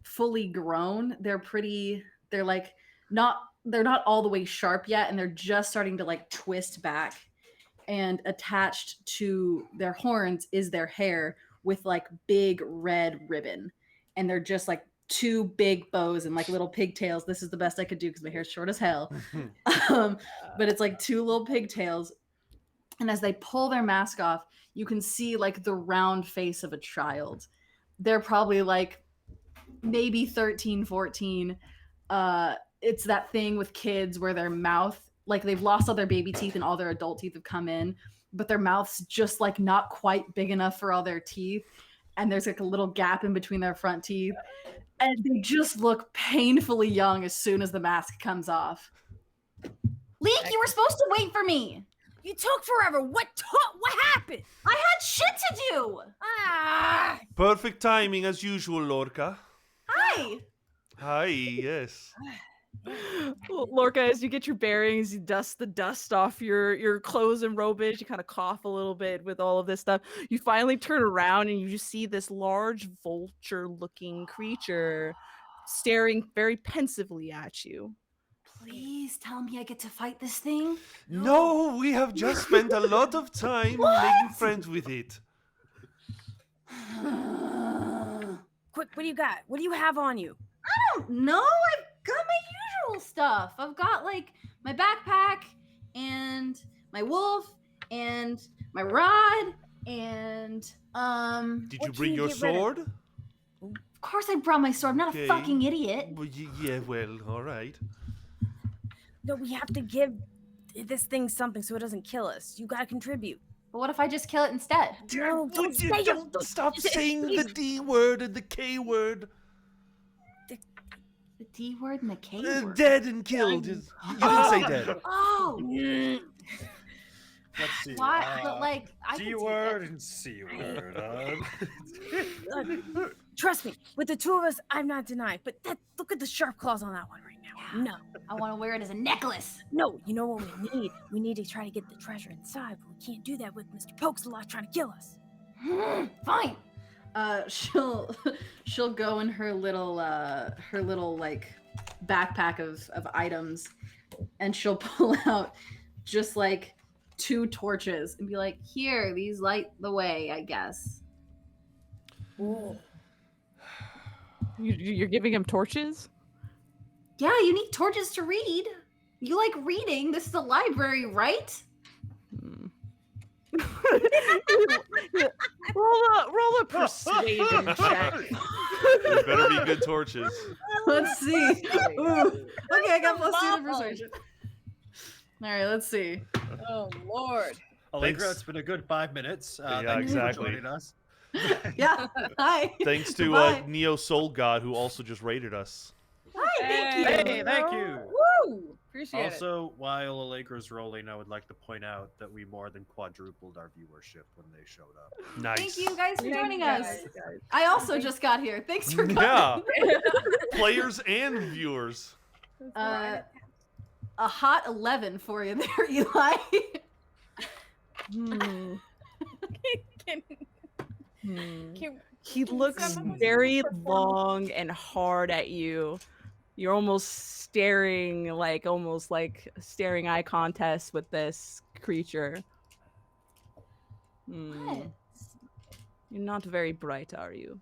fully grown. They're pretty. They're like not. They're not all the way sharp yet, and they're just starting to like twist back. And attached to their horns is their hair with like big red ribbon, and they're just like two big bows and like little pigtails. This is the best I could do because my hair's short as hell. But it's like two little pigtails. And as they pull their mask off, you can see like the round face of a child. They're probably like maybe 13, 14. It's that thing with kids where their mouth, like they've lost all their baby teeth and all their adult teeth have come in, but their mouth's just like not quite big enough for all their teeth. And there's like a little gap in between their front teeth. And they just look painfully young as soon as the mask comes off. Leek, you were supposed to wait for me. You took forever. What happened? I had shit to do. Ah! Perfect timing as usual, Lorca. Hi. Hi, yes. Lorca, as you get your bearings, you dust the dust off your clothes and robage. You kind of cough a little bit with all of this stuff. You finally turn around and you just see this large vulture-looking creature staring very pensively at you. Please tell me I get to fight this thing. No, we have just spent a lot of time making friends with it. Quick, what do you got? What do you have on you? No, I've got my usual stuff. I've got like my backpack and my wolf and my rod and Did What you can bring you your get rid of? sword? Of course I brought my sword. I'm not Okay. a fucking idiot. Well, yeah, well, all right. No, we have to give this thing something so it doesn't kill us. You gotta contribute. But what if I just kill it instead? No, don't say it. Don't stop saying the D word and the K word. The D word and the K word. Dead and killed. You didn't say dead. Oh, Let's see. why? But like, I D could word and C word. Trust me, with the two of us, I'm not denying. But look at the sharp claws on that one right now. Yeah. No, I want to wear it as a necklace. no, you know what we need? We need to try to get the treasure inside, but we can't do that with Mr. Pokes-a-lot trying to kill us. Fine. She'll go in her little like backpack of items, and she'll pull out just like 2 torches and be like, "Here, these light the way, I guess." You're giving him torches? Yeah, you need torches to read. You like reading. This is a library, right? roll a persuasion check. There better be good torches. Let's see. Ooh. Okay, I got +2 to persuasion. All right, let's see. Oh Lord. Allegra, Thanks. it's been a good 5 minutes. Yeah, Thank you for exactly. joining us. Yeah. Hi. Thanks to Goodbye. Neo Soul God, who also just raided us. Hi. Thank you. Hey, thank you. Woo! Appreciate it. Also, while Allegra's rolling, I would like to point out that we more than quadrupled our viewership when they showed up. Nice. Thank you guys for Thank joining you, us. guys. I also just got here. Thanks for coming. Yeah. Players and viewers. A hot 11 for you there, Eli. Hmm. Can- Hmm. can- He can looks someone very perform- long and hard at you. You're almost staring, almost like staring eye contest with this creature. Hmm. What? You're not very bright, are you?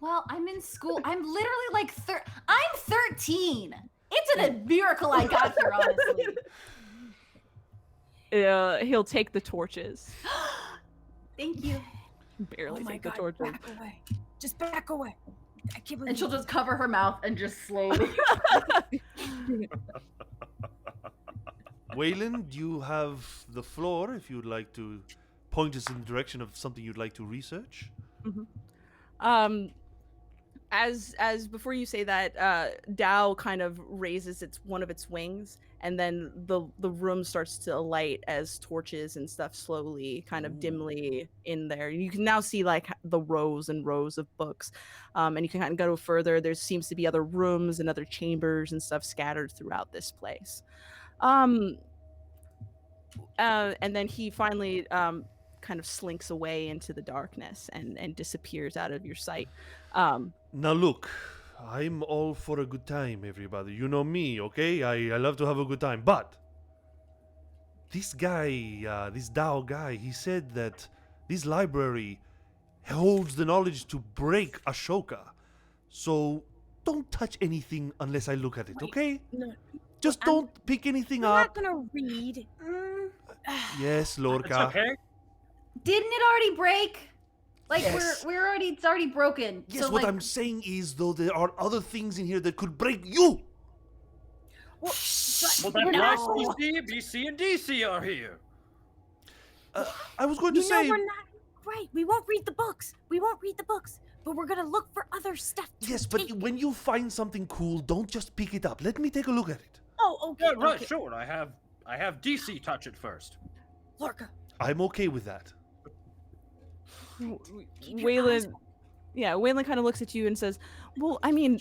Well, I'm in school. I'm literally like I'm 13. It's a miracle I got here, honestly. He'll take the torches. Thank you. Barely Oh my take God, the torches. back away. Just back away. I can't believe And she'll you- just cover her mouth and just slowly. Waylon, you have the floor if you'd like to point us in the direction of something you'd like to research. As before you say that, Dao kind of raises one of its wings, and then the room starts to alight as torches and stuff slowly, kind of dimly in there. You can now see like the rows and rows of books, and you can kind of go further. There seems to be other rooms and other chambers and stuff scattered throughout this place. And then he finally kind of slinks away into the darkness and disappears out of your sight. Now look, I'm all for a good time, everybody. You know me, okay? I love to have a good time. But this guy, this Dao guy, he said that this library holds the knowledge to break Ashoka. So don't touch anything unless I look at it, Wait, okay? no, Just I'm- don't pick anything I'm not up. gonna read. Yes, It's Lorca. okay. Didn't it already break? Like Yes. it's already broken. Yes, so what like, I'm saying is, though, there are other things in here that could break you. Well, that's No. why BC, and DC are here. I was going to You know say, we're not right. We won't read the books. We won't read the books. But we're gonna look for other stuff. To yes, but take. when you find something cool, don't just pick it up. Let me take a look at it. Oh, okay. Yeah, right, okay. sure. I have DC touch it first. Lorca, I'm okay with that. keep your eyes Waylon kind of looks at you and says, well, I mean,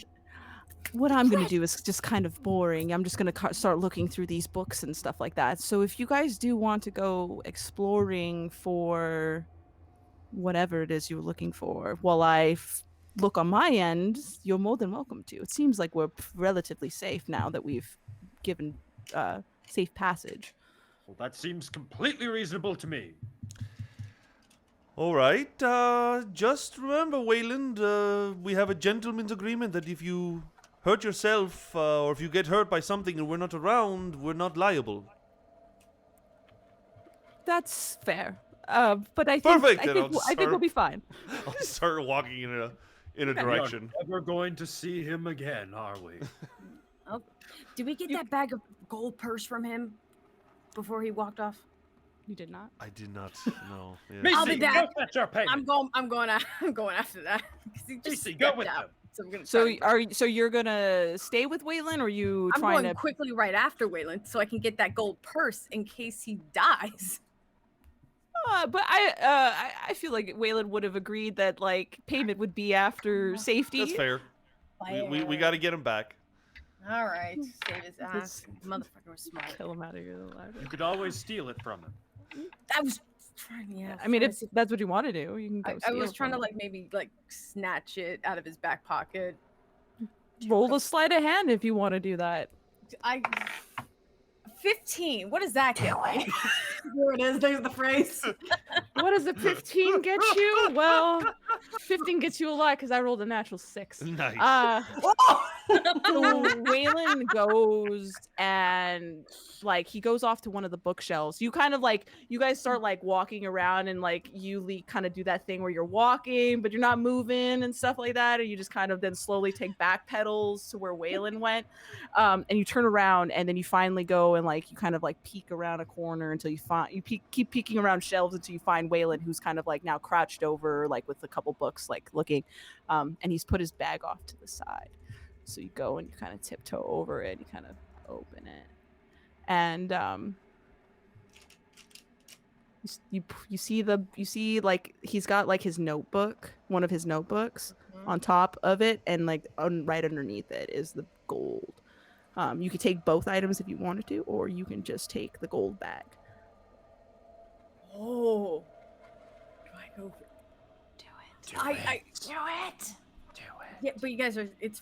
what I'm going to do is just kind of boring. I'm just going to start looking through these books and stuff like that. So if you guys do want to go exploring for whatever it is you're looking for, while I look on my end, you're more than welcome to. It seems like we're relatively safe now that we've given safe passage. Well, that seems completely reasonable to me. All right. Just remember, Wayland, we have a gentleman's agreement that if you hurt yourself or if you get hurt by something and we're not around, we're not liable. That's fair. But I think Perfect, I then think, I'll I think we'll start- be fine. I'll start walking in a Okay. direction. We are never going to see him again, are we? Did we get that bag of gold purse from him before he walked off? You did not. I did not know. Yeah. Macy, I'll be back. go fetch our payment. I'm going after that. 'Cause he just Macy, go stepped with out. them. So I'm gonna So try and- so you're gonna stay with Waylon, or are you I'm trying going to? quickly right after Waylon so I can get that gold purse in case he dies. But I feel like Waylon would have agreed that like payment would be after safety. That's fair. We got to get him back. All right, save his ass. That's- Motherfucker was smart. Kill him out of your library. You could always steal it from him. I was trying. Yeah. I mean, trying if to see- that's what you want to do, you can go. I was steal trying to from like maybe like snatch it out of his back pocket. him. Roll a sleight of hand if you want to do that. I 15. What does that get me? There it is. There's the phrase. What does a 15 get you? Well, 15 gets you a lot because I rolled a natural 6. Nice. So Waylon goes and like he goes off to one of the bookshelves. You kind of like you guys start like walking around and like you kind of do that thing where you're walking but you're not moving and stuff like that, and you just kind of then slowly take back pedals to where Waylon went, and you turn around and then you finally go and like you kind of like peek around a corner until you find keep peeking around shelves until you find Waylon, who's kind of like now crouched over like with a couple books like looking, and he's put his bag off to the side. So you go and you kind of tiptoe over it, you kind of open it, and you see like he's got like his notebook, one of his notebooks on top of it, and like right underneath it is the gold. You could take both items if you wanted to, or you can just take the gold bag. Oh. Do I go? Do it. I Do it. yeah, but you guys are it's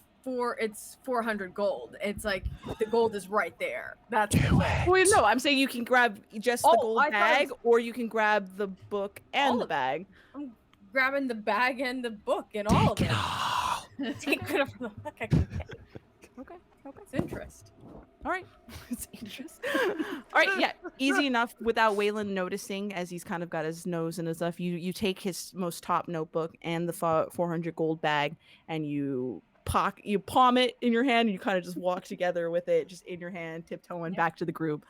400 gold. It's like the gold is right there. That's the thing. Well, no, I'm saying you can grab just the Oh, gold I thought it bag, was- or you can grab the book and All the of it. bag. I'm grabbing the bag and the book and all of it. Take whatever the fuck I can get. Okay. It's interest. All right. It's interesting. All right, yeah, easy enough without Waylon noticing as he's kind of got his nose and his stuff. You take his most top notebook and the 400 gold bag, and you palm it in your hand, and you kind of just walk together with it just in your hand, tiptoeing back to the group.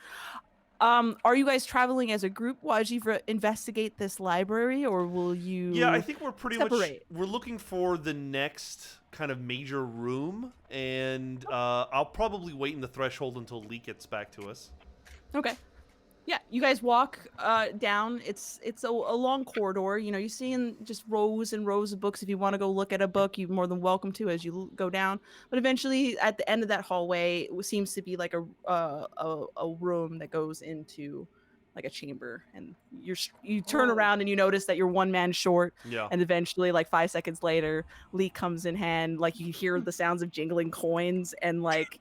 Are you guys traveling as a group while you investigate this library, or will you? Yeah, I think we're pretty separate? much we're looking for the next kind of major room, and I'll probably wait in the threshold until Lee gets back to us. Okay. Yeah, you guys walk down. It's a long corridor. You know, you're seeing just rows and rows of books. If you want to go look at a book, you're more than welcome to as you go down. But eventually, at the end of that hallway, it seems to be like a room that goes into like a chamber. And you turn around and you notice that you're one man short. Yeah. And eventually, like 5 seconds later, Lee comes in hand. Like you hear the sounds of jingling coins and like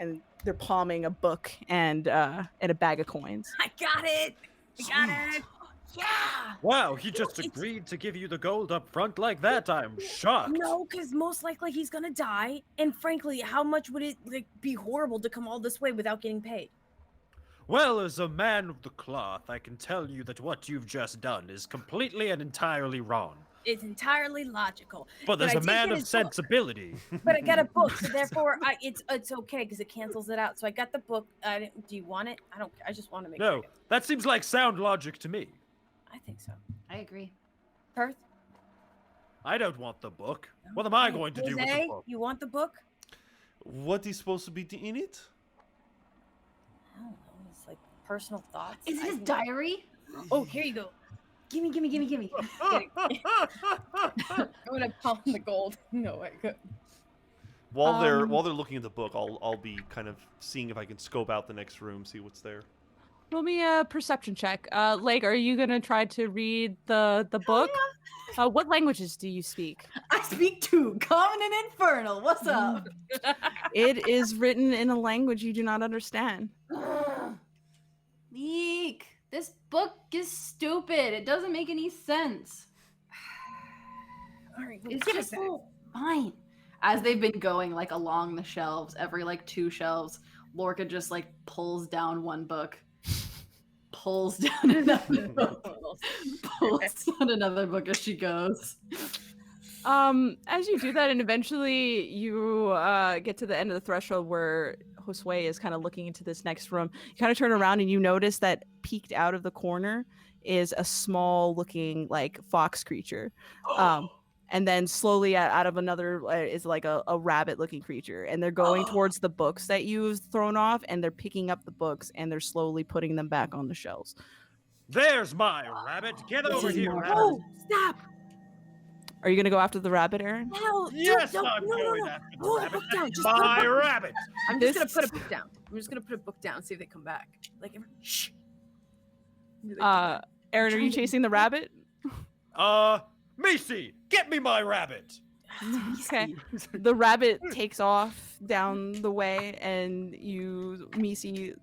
and they're palming a book and a bag of coins. I got it. I got it. Yeah. Wow, he just it's- agreed to give you the gold up front like that. I'm shocked. No, because most likely he's gonna die. And frankly, how much would it like be horrible to come all this way without getting paid? Well, as a man of the cloth, I can tell you that what you've just done is completely and entirely wrong. It's entirely logical. But as I a did man get of his book. sensibility, But I got a book, so therefore it's okay because it cancels it out. So I got the book. Do you want it? I don't. I just want to make sure. I no, get it. that seems like sound logic to me. I think so. I agree. Perth. I don't want the book. What am I going to do with Jose, the book? you want the book? What is supposed to be in it? I don't know. It's like personal thoughts. Is it his I- diary? Oh, here you go. Gimme. I'm gonna palm the gold. No, I could. While they're looking at the book, I'll be kind of seeing if I can scope out the next room, see what's there. Roll me a perception check. Leg, are you gonna try to read the book? What languages do you speak? I speak two, Common and Infernal. What's up? It is written in a language you do not understand. Leek. This book is stupid. It doesn't make any sense. All right, It's give just us that. fine. As they've been going like along the shelves, every like 2 shelves, Lorca just like pulls down one book, pulls down another book, pulls down another book as she goes. As you do that, and eventually you get to the end of the threshold where Josue is kind of looking into this next room, you kind of turn around and you notice that peeked out of the corner is a small looking like fox creature. And then slowly out of another is like a rabbit looking creature. And they're going towards the books that you've thrown off, and they're picking up the books and they're slowly putting them back on the shelves. There's my rabbit. Get This over is here, more rabbit. Oh, stop! Are you going to go after the rabbit, Aaron? Hell, Yes, no, I'm no, no, going no. after the Hold the rabbit. book down. That's Just put a my book- rabbit. I'm just gonna put a book down. I'm just gonna put a book down. See if they come back. Like, shh. Aaron, are you chasing the rabbit? Missy, get me my rabbit. Okay. The rabbit takes off down the way, and Misi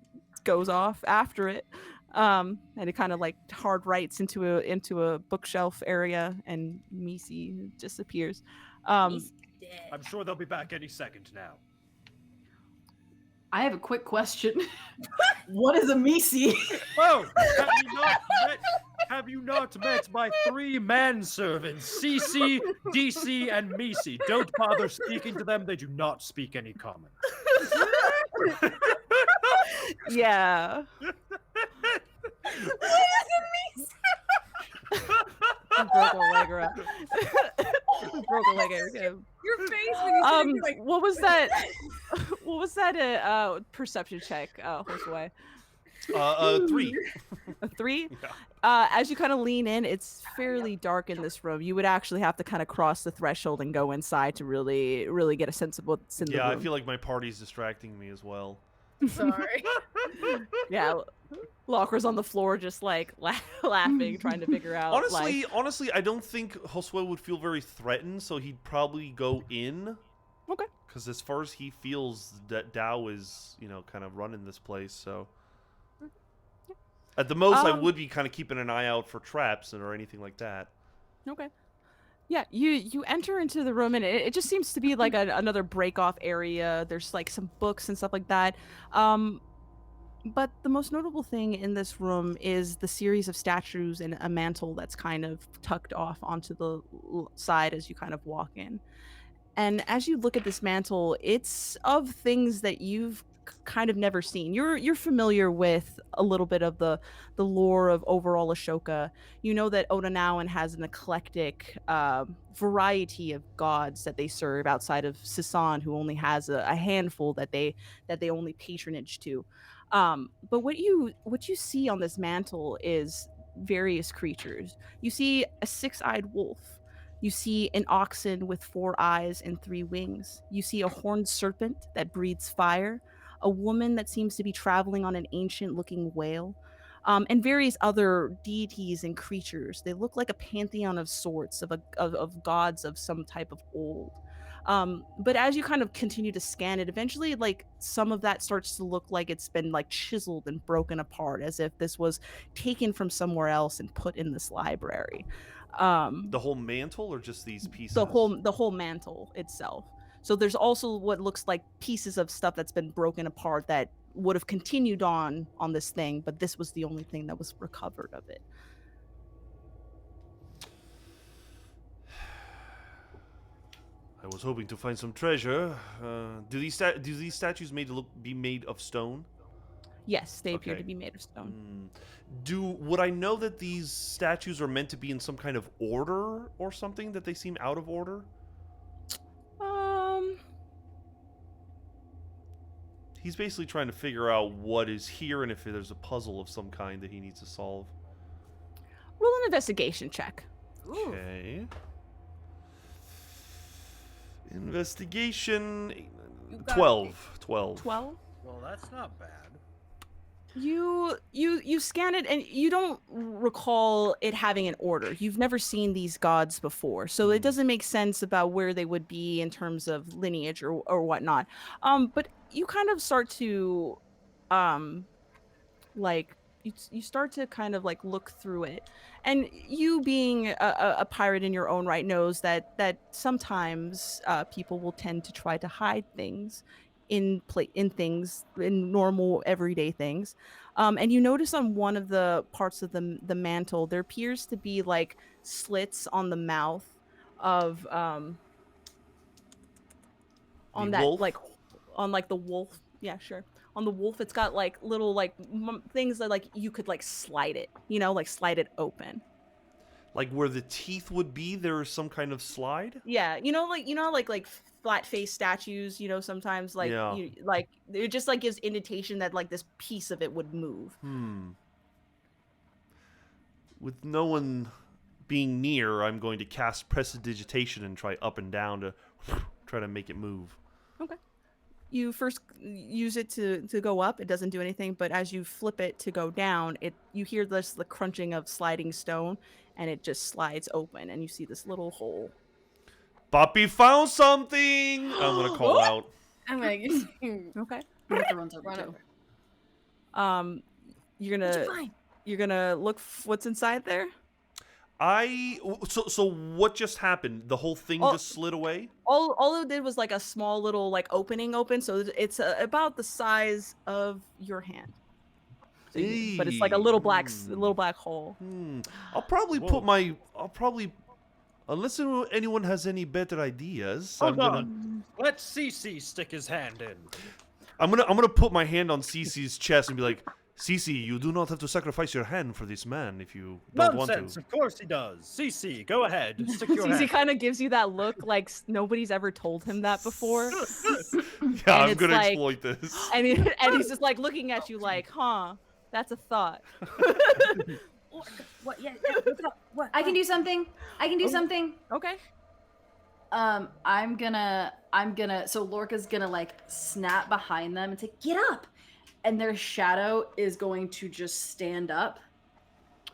goes off after it. And it kind of like hard rights into a bookshelf area, and Misi disappears. He's dead. I'm sure they'll be back any second now. I have a quick question. What is a Misi? Oh, have you not met my 3 manservants, Cece, DC, and Misi? Don't bother speaking to them. They do not speak any common. Yeah. Broke a leg around. Broke a leg again. Your face when you said it, like, What was that? What was that? Perception check, Josue. 3. A 3. Yeah. As you kind of lean in, it's fairly dark in this room. You would actually have to kind of cross the threshold and go inside to really get a sense of what's in the Yeah, room. I feel like my party's distracting me as well. sorry. Yeah, Locker's on the floor just like laughing, trying to figure out. Honestly, I don't think Josue would feel very threatened, so he'd probably go in. Okay. Because as far as he feels, that Dao is, kind of running this place, so. At the most, I would be kind of keeping an eye out for traps or anything like that. Okay. Yeah, you enter into the room, and it just seems to be like another break-off area. There's like some books and stuff like that. But the most notable thing in this room is the series of statues and a mantle that's kind of tucked off onto the side as you kind of walk in. And as you look at this mantle, it's of things that you've kind of never seen. You're familiar with a little bit of the lore of overall Ashoka. You know that Odanawan has an eclectic variety of gods that they serve outside of Sisan, who only has a handful that they only patronage to. But what you see on this mantle is various creatures. You see a 6-eyed wolf. You see an oxen with 4 eyes and 3 wings. You see a horned serpent that breathes fire, a woman that seems to be traveling on an ancient-looking whale, and various other deities and creatures. They look like a pantheon of sorts of gods of some type of old. But as you kind of continue to scan it, eventually, like, some of that starts to look like it's been like chiseled and broken apart, as if this was taken from somewhere else and put in this library. The whole mantle or just these pieces? The whole mantle itself. So there's also what looks like pieces of stuff that's been broken apart that would have continued on this thing, but this was the only thing that was recovered of it. I was hoping to find some treasure. Do these statues be made of stone? Yes, they appear Okay. to be made of stone. Would I know that these statues are meant to be in some kind of order or something, that they seem out of order? He's basically trying to figure out what is here and if there's a puzzle of some kind that he needs to solve. Roll an investigation check. Okay. Investigation. You got 12. 12. 12. Well, that's not bad. You scan it and you don't recall it having an order. You've never seen these gods before, so it doesn't make sense about where they would be in terms of lineage or whatnot. But you kind of start to like you start to kind of like look through it, and you being a pirate in your own right knows that sometimes people will tend to try to hide things in normal everyday things, and you notice on one of the parts of the mantle there appears to be like slits on the mouth of on The that wolf? like on like the wolf. Yeah, sure. On the wolf, it's got like little like things that like you could like slide it, like slide it open. Like where the teeth would be, there is some kind of slide? Yeah, like flat face statues, sometimes like Yeah. like it just like gives indication that like this piece of it would move. With no one being near, I'm going to cast prestidigitation and try up and down to try to make it move. Okay. You first use it to go up. It doesn't do anything, but as you flip it to go down, you hear the crunching of sliding stone, and it just slides open, and you see this little hole. Poppy found something! I'm going to call out. I'm gonna get Okay. Lorca runs over run too. over. You're What'd you gonna find? you're gonna look what's inside there. So what just happened? The whole thing Oh. just slid away? All it did was like a small little like opening open, so it's about the size of your hand. So but it's like a little black hole. I'll probably Whoa. unless anyone has any better ideas, Hold on. Let CC stick his hand in. I'm gonna put my hand on Cece's chest and be like, Cece, you do not have to sacrifice your hand for this man if you don't Nonsense. want to. Of course he does. CC, go ahead. Stick your CC hand. kind of gives you that look like nobody's ever told him that before. Yeah, I'm it's gonna like- exploit this. And he's just like looking at you like, huh, that's a thought. What? Yeah. What's up? What? I can do something. I can do Oh. something. Okay. I'm gonna so Lorca's gonna like snap behind them and say, "Get up!" And their shadow is going to just stand up.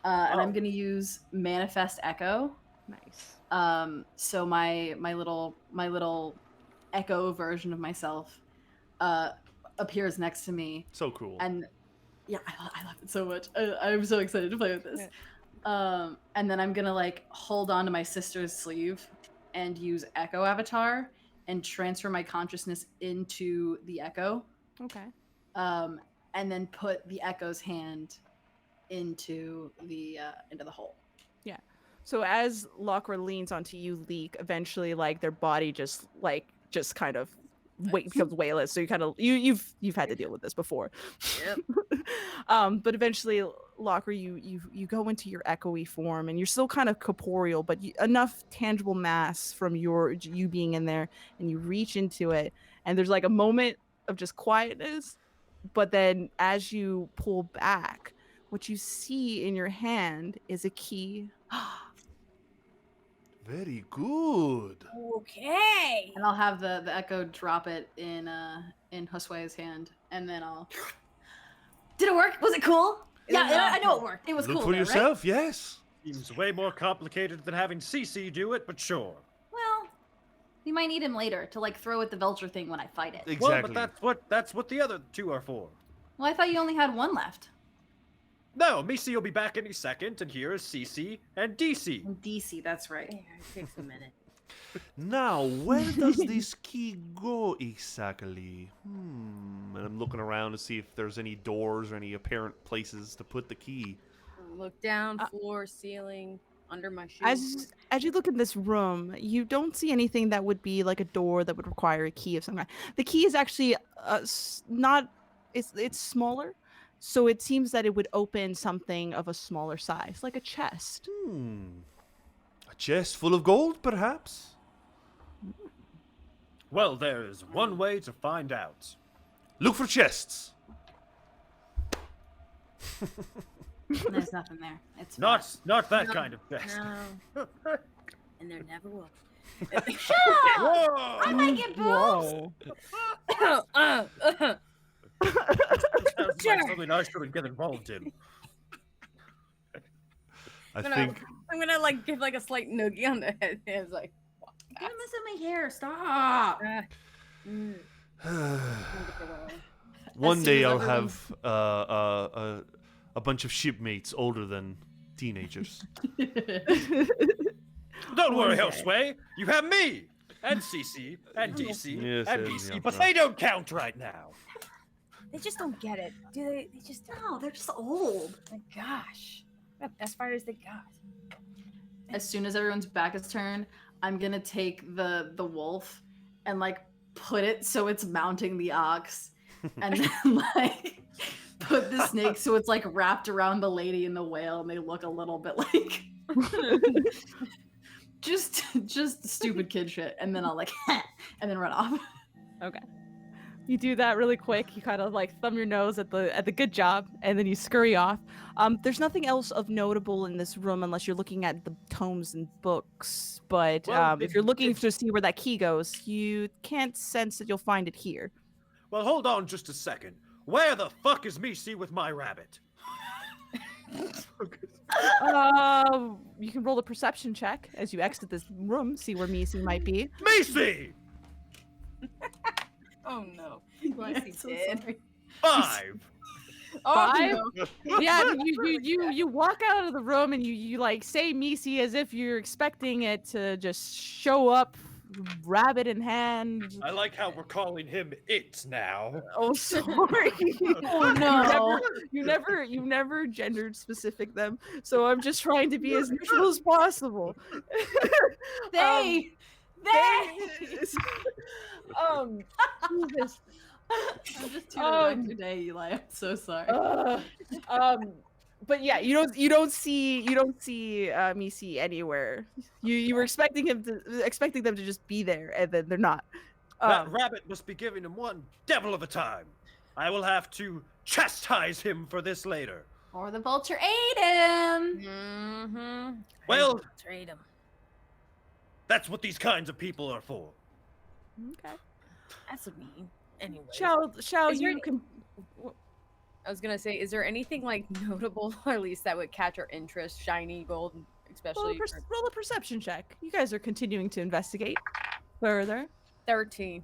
And I'm gonna use Manifest Echo. Nice. So my little echo version of myself appears next to me. So cool. And yeah, I love it so much. I'm so excited to play with this. And then I'm gonna like hold on to my sister's sleeve and use Echo Avatar and transfer my consciousness into the Echo. Okay. And then put the Echo's hand into the hole. So as Lachra leans onto you, Leek, eventually like their body just kind of becomes weightless. So you kind of you've had to deal with this before. Yep. But eventually, Lachra, you go into your echoey form, and you're still kind of corporeal, but enough tangible mass from you being in there, and you reach into it, and there's like a moment of just quietness, but then as you pull back, what you see in your hand is a key. Very good. Okay. And I'll have the Echo drop it in Josue's hand, and then I'll. Did it work? Was it cool? Yeah, I know it worked. It was Look cool. for though, yourself, yes. Seems way more complicated than having CC do it, but sure. Right? Well, we might need him later to like throw at the Vulture thing when I fight it. Exactly. Well, but that's what the other two are for. Well, I thought you only had one left. No, Misi will be back any second, and here is CC and DC. And DC, that's right. Yeah, it takes a minute. Now, where does this key go exactly? And I'm looking around to see if there's any doors or any apparent places to put the key. Look down, floor, ceiling, under my shoes. As you look in this room, you don't see anything that would be like a door that would require a key of some kind. The key is actually not. It's smaller, so it seems that it would open something of a smaller size, like a chest. A chest full of gold, perhaps? Well, there is one way to find out. Look for chests. There's nothing there. It's Not that No. kind of chest. No. And there never will. Whoa! I might get boobs. Sounds like something I shouldn't get involved in. I No, no. think I'm gonna like give like a slight noogie on the head. It's like, You're gonna mess up my hair. Stop. one soon day as I'll everyone's- have a bunch of shipmates older than teenagers. Don't worry, Josue. You have me and CC and DC Yes, and yes, BC, yeah, but yeah. they don't count right now. They just don't get it, do they? They just don't. No, they're just old. my gosh, what best fighters they got. As soon as everyone's back is turned, I'm gonna take the wolf and like put it so it's mounting the ox, and then like put the snake so it's like wrapped around the lady and the whale, and they look a little bit like just stupid kid shit, and then I'll like and then run off. Okay. You do that really quick. You kind of like thumb your nose at the good job, and then you scurry off. There's nothing else of notable in this room unless you're looking at the tomes and books. But Well, if you're looking to see where that key goes, you can't sense that you'll find it here. Well, hold on just a second. Where the fuck is Misi with my rabbit? You can roll a perception check as you exit this room, see where Misi might be. Misi! Oh no. Like, He's so dead. sorry. 5. Oh, Five? no. Yeah, you walk out of the room and you like say Misi as if you're expecting it to just show up, rabbit in hand. I like how we're calling him it now. Oh, sorry. Oh no. You never gendered specific them, so I'm just trying to be as neutral as possible. They Jesus. I'm just tuning back today, Eli. I'm so sorry. But yeah, you don't see Misi anywhere. You were expecting them to just be there, and then they're not. That rabbit must be giving him one devil of a time. I will have to chastise him for this later. Or the vulture ate him. Mm-hmm. Well, Trade him. that's what these kinds of people are for. Okay. That's a mean. Anyway. Shall Is there you any- can? I was gonna say, is there anything like notable, or at least that would catch our interest? Shiny gold, especially. Roll a perception check. You guys are continuing to investigate further. 13.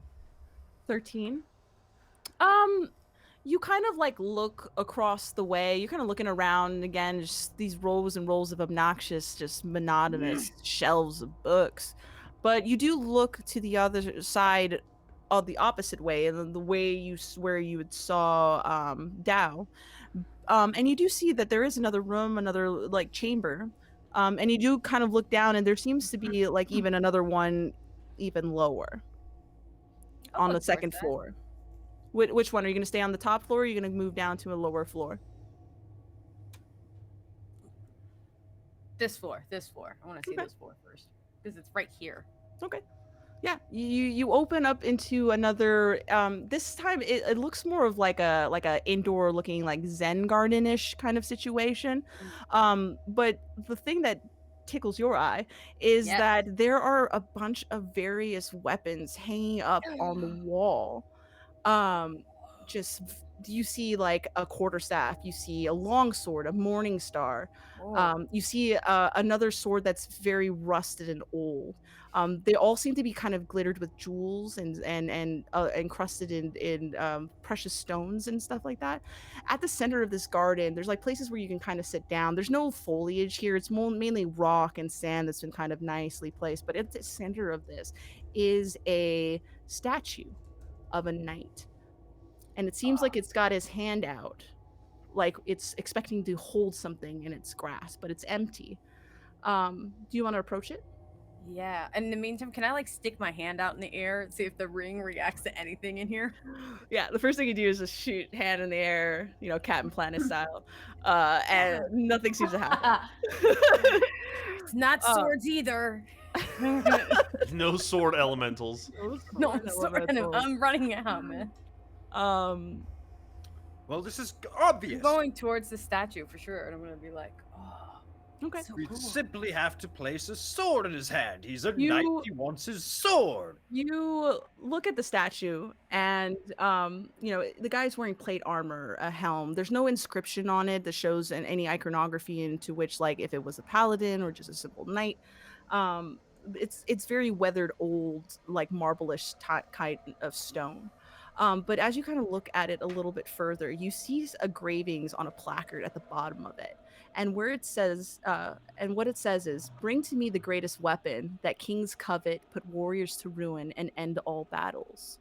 13. You kind of like look across the way. You're kind of looking around, and again, just these rows and rows of obnoxious, just monotonous shelves of books. But you do look to the other side of the opposite way, and the way where you would saw Dow. And you do see that there is another room, another like chamber. And you do kind of look down, and there seems to be like even another one even lower I'll on the look towards second that. floor. Which one? Are you going to stay on the top floor, or are you going to move down to a lower floor? This floor. I want to see Okay. this floor first because it's right here. Okay. Yeah, you open up into another. This time it looks more of like a indoor looking like Zen garden-ish kind of situation. But the thing that tickles your eye is Yep. that there are a bunch of various weapons hanging up on the wall. You see like a quarterstaff, you see a long sword, a morning star. You see another sword that's very rusted and old. They all seem to be kind of glittered with jewels and encrusted in precious stones and stuff like that. At the center of this garden, there's like places where you can kind of sit down. There's no foliage here. It's mainly rock and sand that's been kind of nicely placed. But at the center of this is a statue of a knight. And it seems like it's got his hand out, like it's expecting to hold something in its grasp, but it's empty. Do you want to approach it? Yeah. And in the meantime, can I like stick my hand out in the air and see if the ring reacts to anything in here? Yeah, the first thing you do is just shoot hand in the air, Captain Planet style, and nothing seems to happen. It's not swords either. No sword elementals. No, I'm running out, man. Well, this is I'm obvious. going towards the statue for sure, and I'm gonna be like, oh, Okay. so We cool. simply have to place a sword in his hand. He's a You- knight. He wants his sword. You look at the statue, and the guy's wearing plate armor, a helm. There's no inscription on it that shows any iconography into which, like, if it was a paladin or just a simple knight. It's very weathered, old, like marble-ish kind of stone. But as you kind of look at it a little bit further, you see engravings on a placard at the bottom of it. And what it says is, "Bring to me the greatest weapon that kings covet, put warriors to ruin, and end all battles."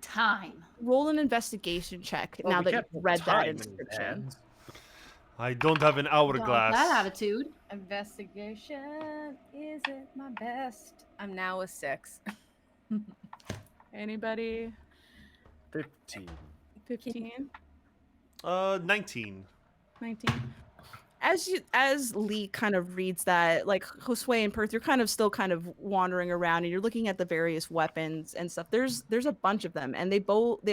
Time. Roll an investigation check Well, now we that can't you've put read that time in his inscription. hands. I don't have an Not hourglass. that attitude. Investigation isn't my best. I'm now a 6. Anybody? 15. 15? 19. 19? As Lee kind of reads that, like Josue and Perth, you're kind of still kind of wandering around and you're looking at the various weapons and stuff. There's a bunch of them, and they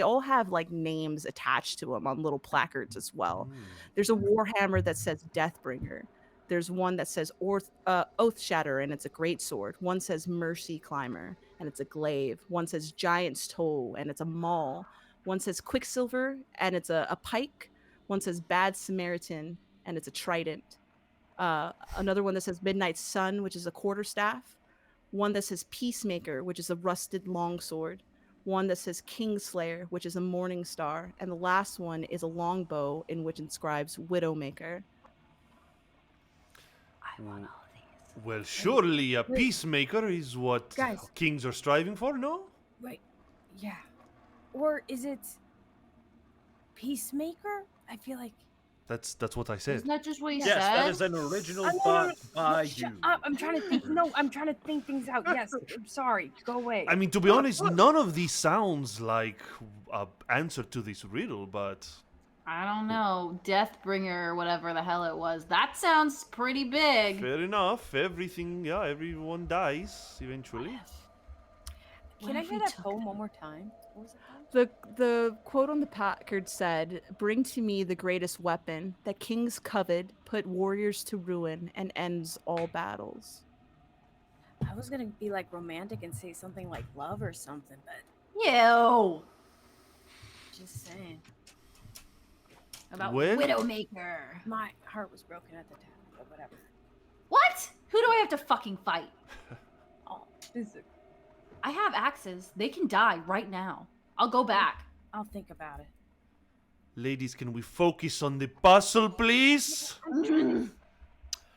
all have like names attached to them on little placards as well. There's a warhammer that says Deathbringer. There's one that says Oath Shatter, and it's a great sword. One says Mercy Climber, and it's a glaive. One says Giant's Toe, and it's a maul. One says Quicksilver, and it's a pike. One says Bad Samaritan, and it's a trident. Another one that says Midnight Sun, which is a quarterstaff. One that says Peacemaker, which is a rusted longsword. One that says Kingslayer, which is a morning star. And the last one is a longbow, in which inscribes Widowmaker. I want all these. Well, surely a Wait. peacemaker is what Guys. kings are striving for, no? Wait, yeah. Or is it Peacemaker? I feel like. That's what I said. Isn't that just what he Yes, said? that is an original No, no, no, thought no, by shut you. up. I'm trying to think. No, I'm trying to think things out. Yes, I'm sorry. Go away. I mean, to be honest, none of these sounds like a answer to this riddle, but I don't know. Deathbringer or whatever the hell it was. That sounds pretty big. fair enough. Everyone dies eventually. Can I hear that poem one more time? What was it called? The quote on the placard said, "Bring to me the greatest weapon that kings covet, put warriors to ruin, and ends all battles." I was gonna be like romantic and say something like love or something, but Ew. just saying. About Well- Widowmaker. My heart was broken at the time, but whatever. What? Who do I have to fucking fight? Oh, is it? I have axes. They can die right now. I'll go back. I'll think about it. Ladies, can we focus on the puzzle, please?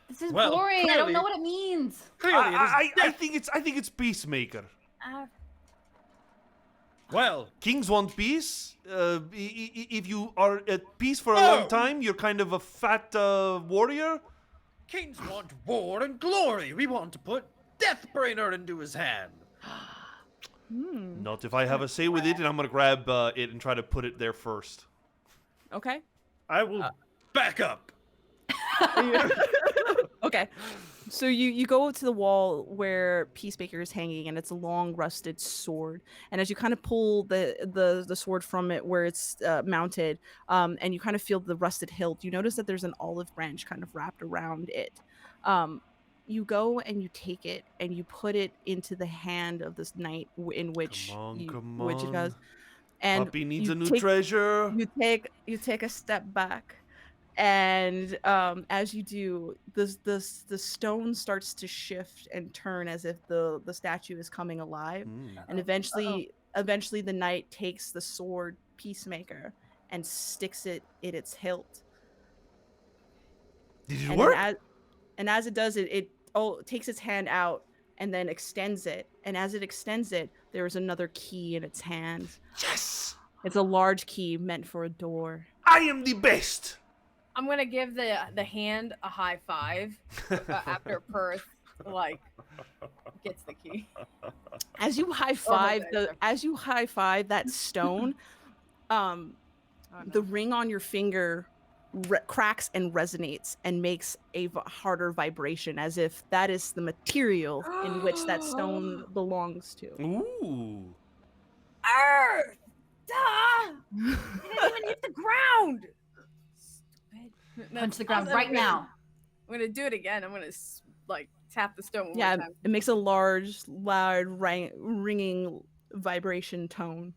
This is Well, boring. I don't clearly- know what it means. Clearly, it is I think it's peacemaker. well. Kings want peace. If you are at peace for a No. long time, you're kind of a fat warrior. Kings want war and glory. We want to put Deathbringer into his hand. Not if I have a say with it, and I'm gonna grab it and try to put it there first. Okay. I will back up. Okay. So you go to the wall where Peacemaker is hanging, and it's a long rusted sword. And as you kind of pull the sword from it where it's mounted, and you kind of feel the rusted hilt, you notice that there's an olive branch kind of wrapped around it. You go and you take it and you put it into the hand of this knight in which which it does. And Puppy needs you a new take- treasure. You take a step back, and as you do, the stone starts to shift and turn as if the statue is coming alive. And eventually the knight takes the sword Peacemaker and sticks it in its hilt. Did it And work? as it does it takes its hand out and then extends it. And as it extends it, there is another key in its hand. Yes! It's a large key meant for a door. I am the best! I'm gonna give the hand a high five after Perth gets the key. As you high five that stone, the ring on your finger cracks and resonates and makes a harder vibration, as if that is the material in which that stone belongs to. Ooh. Earth! Duh! It didn't even hit the ground! Stupid. Punch the ground right now. I'm gonna do it again. I'm gonna tap the stone one Yeah, more time. it makes a large, loud, ringing vibration tone.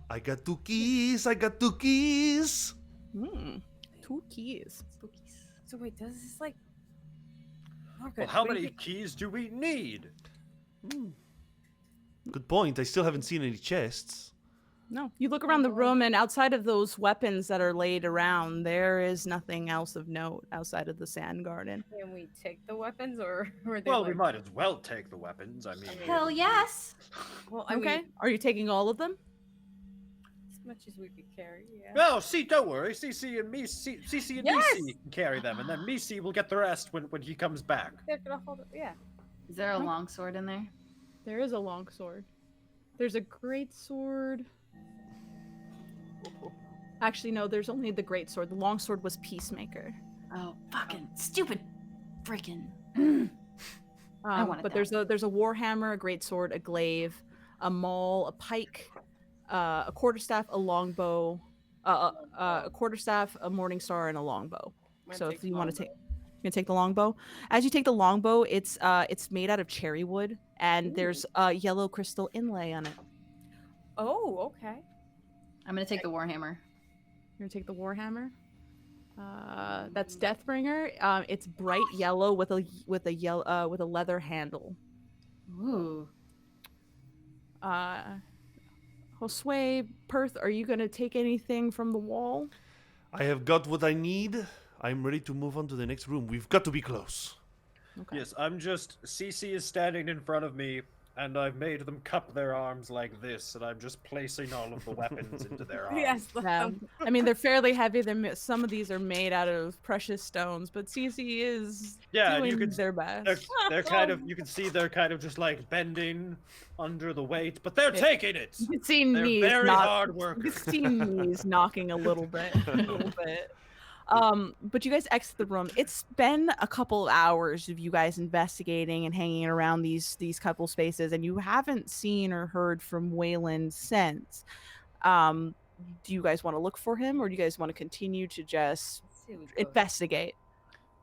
I got 2 keys. I got 2 keys. 2 keys. So wait, does this like... Well, how many keys do we need? Good point. I still haven't seen any chests. No, you look around the room, and outside of those weapons that are laid around, there is nothing else of note outside of the sand garden. Can we take the weapons or are they Well, we might as well take the weapons. I mean, Hell yes. Well, I Okay, mean, are you taking all of them? much as we could carry, yeah. Oh, see, don't worry. CC and CC and Yes! DC can carry them, and then Misi will get the rest when he comes back. Yeah. Is there a longsword in there? There is a long sword. There's a great sword. Actually, no, there's only the great sword. The long sword was Peacemaker. Oh, fucking stupid, freaking. I wanted But that. there's a warhammer, a great sword, a glaive, a maul, a pike, a quarterstaff, a longbow, a quarterstaff, a morning star, and a longbow. So if you want to take, you're gonna take the longbow. As you take the longbow, it's made out of cherry wood, and there's a yellow crystal inlay on it. Oh, okay. I'm gonna take the warhammer. You're gonna take the warhammer. That's Deathbringer. It's bright yellow with a leather handle. Ooh. Josue, Perth, are you gonna take anything from the wall? I have got what I need. I'm ready to move on to the next room. We've got to be close. Okay. Yes, I'm just. CC is standing in front of me, and I've made them cup their arms like this, and I'm just placing all of the weapons into their arms. Yes. Yeah. I mean, they're fairly heavy. Some of these are made out of precious stones, but CC is Yeah, doing you can. their best. They're kind of. You can see they're kind of just like bending under the weight, but they're taking it. You can see They're knees very knock- hard You workers. can see knees knocking a little bit, But you guys exit the room. It's been a couple of hours of you guys investigating and hanging around these couple spaces, and you haven't seen or heard from Wayland since. Do you guys want to look for him, or do you guys want to continue to just investigate?